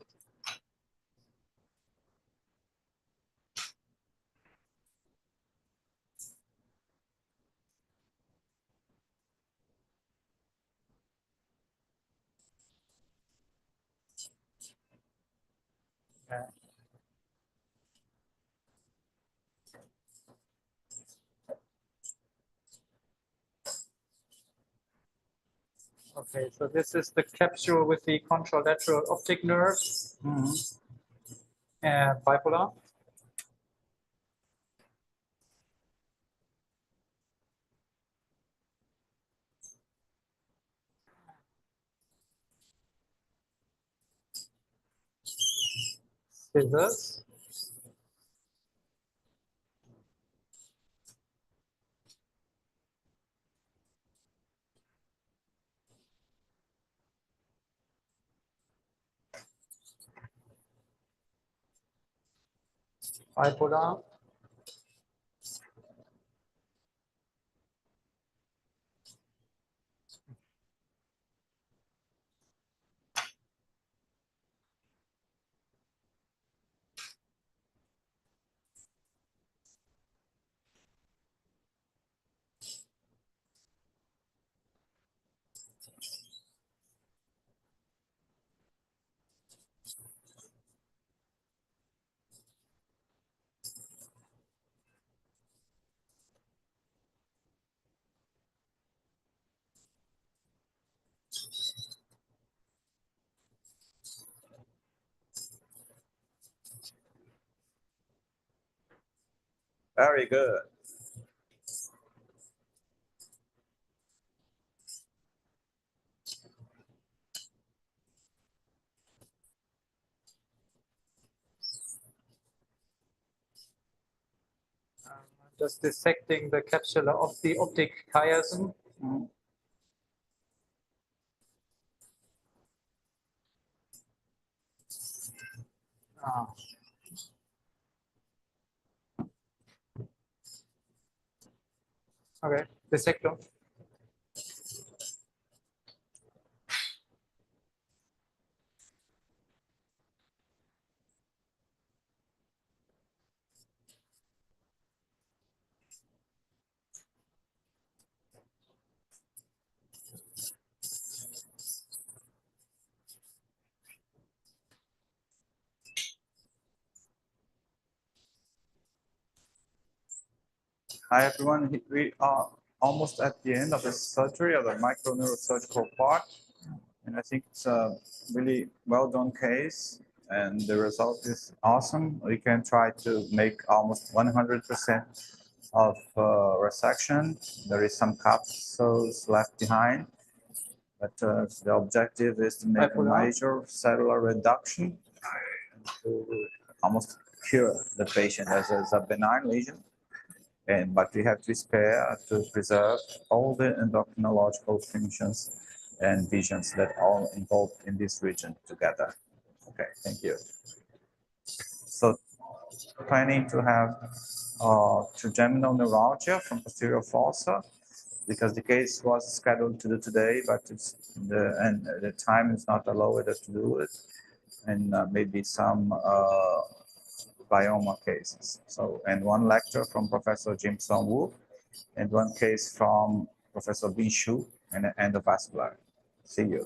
Okay. Okay, so this is the capsule with the contralateral optic nerve and bipolar. Scissors. Bipolar. Very good. Just dissecting the capsula of the optic chiasm. Okay, dissector. Hi everyone, we are almost at the end of the surgery of the microneurosurgical part. And I think it's a really well done case, and the result is awesome. We can try to make almost 100% of resection. There is some capsules left behind, but the objective is to make a major cellular reduction to almost cure the patient as a benign lesion. But we have to spare to preserve all the endocrinological functions and visions that are involved in this region together. Okay, thank you. So planning to have trigeminal neuralgia from posterior fossa, because the case was scheduled to do today, but the time is not allowed us to do it, and maybe some glioma cases. So, and one lecture from Professor Jim Song Wu, and one case from Professor Bin Shu, and endovascular. See you.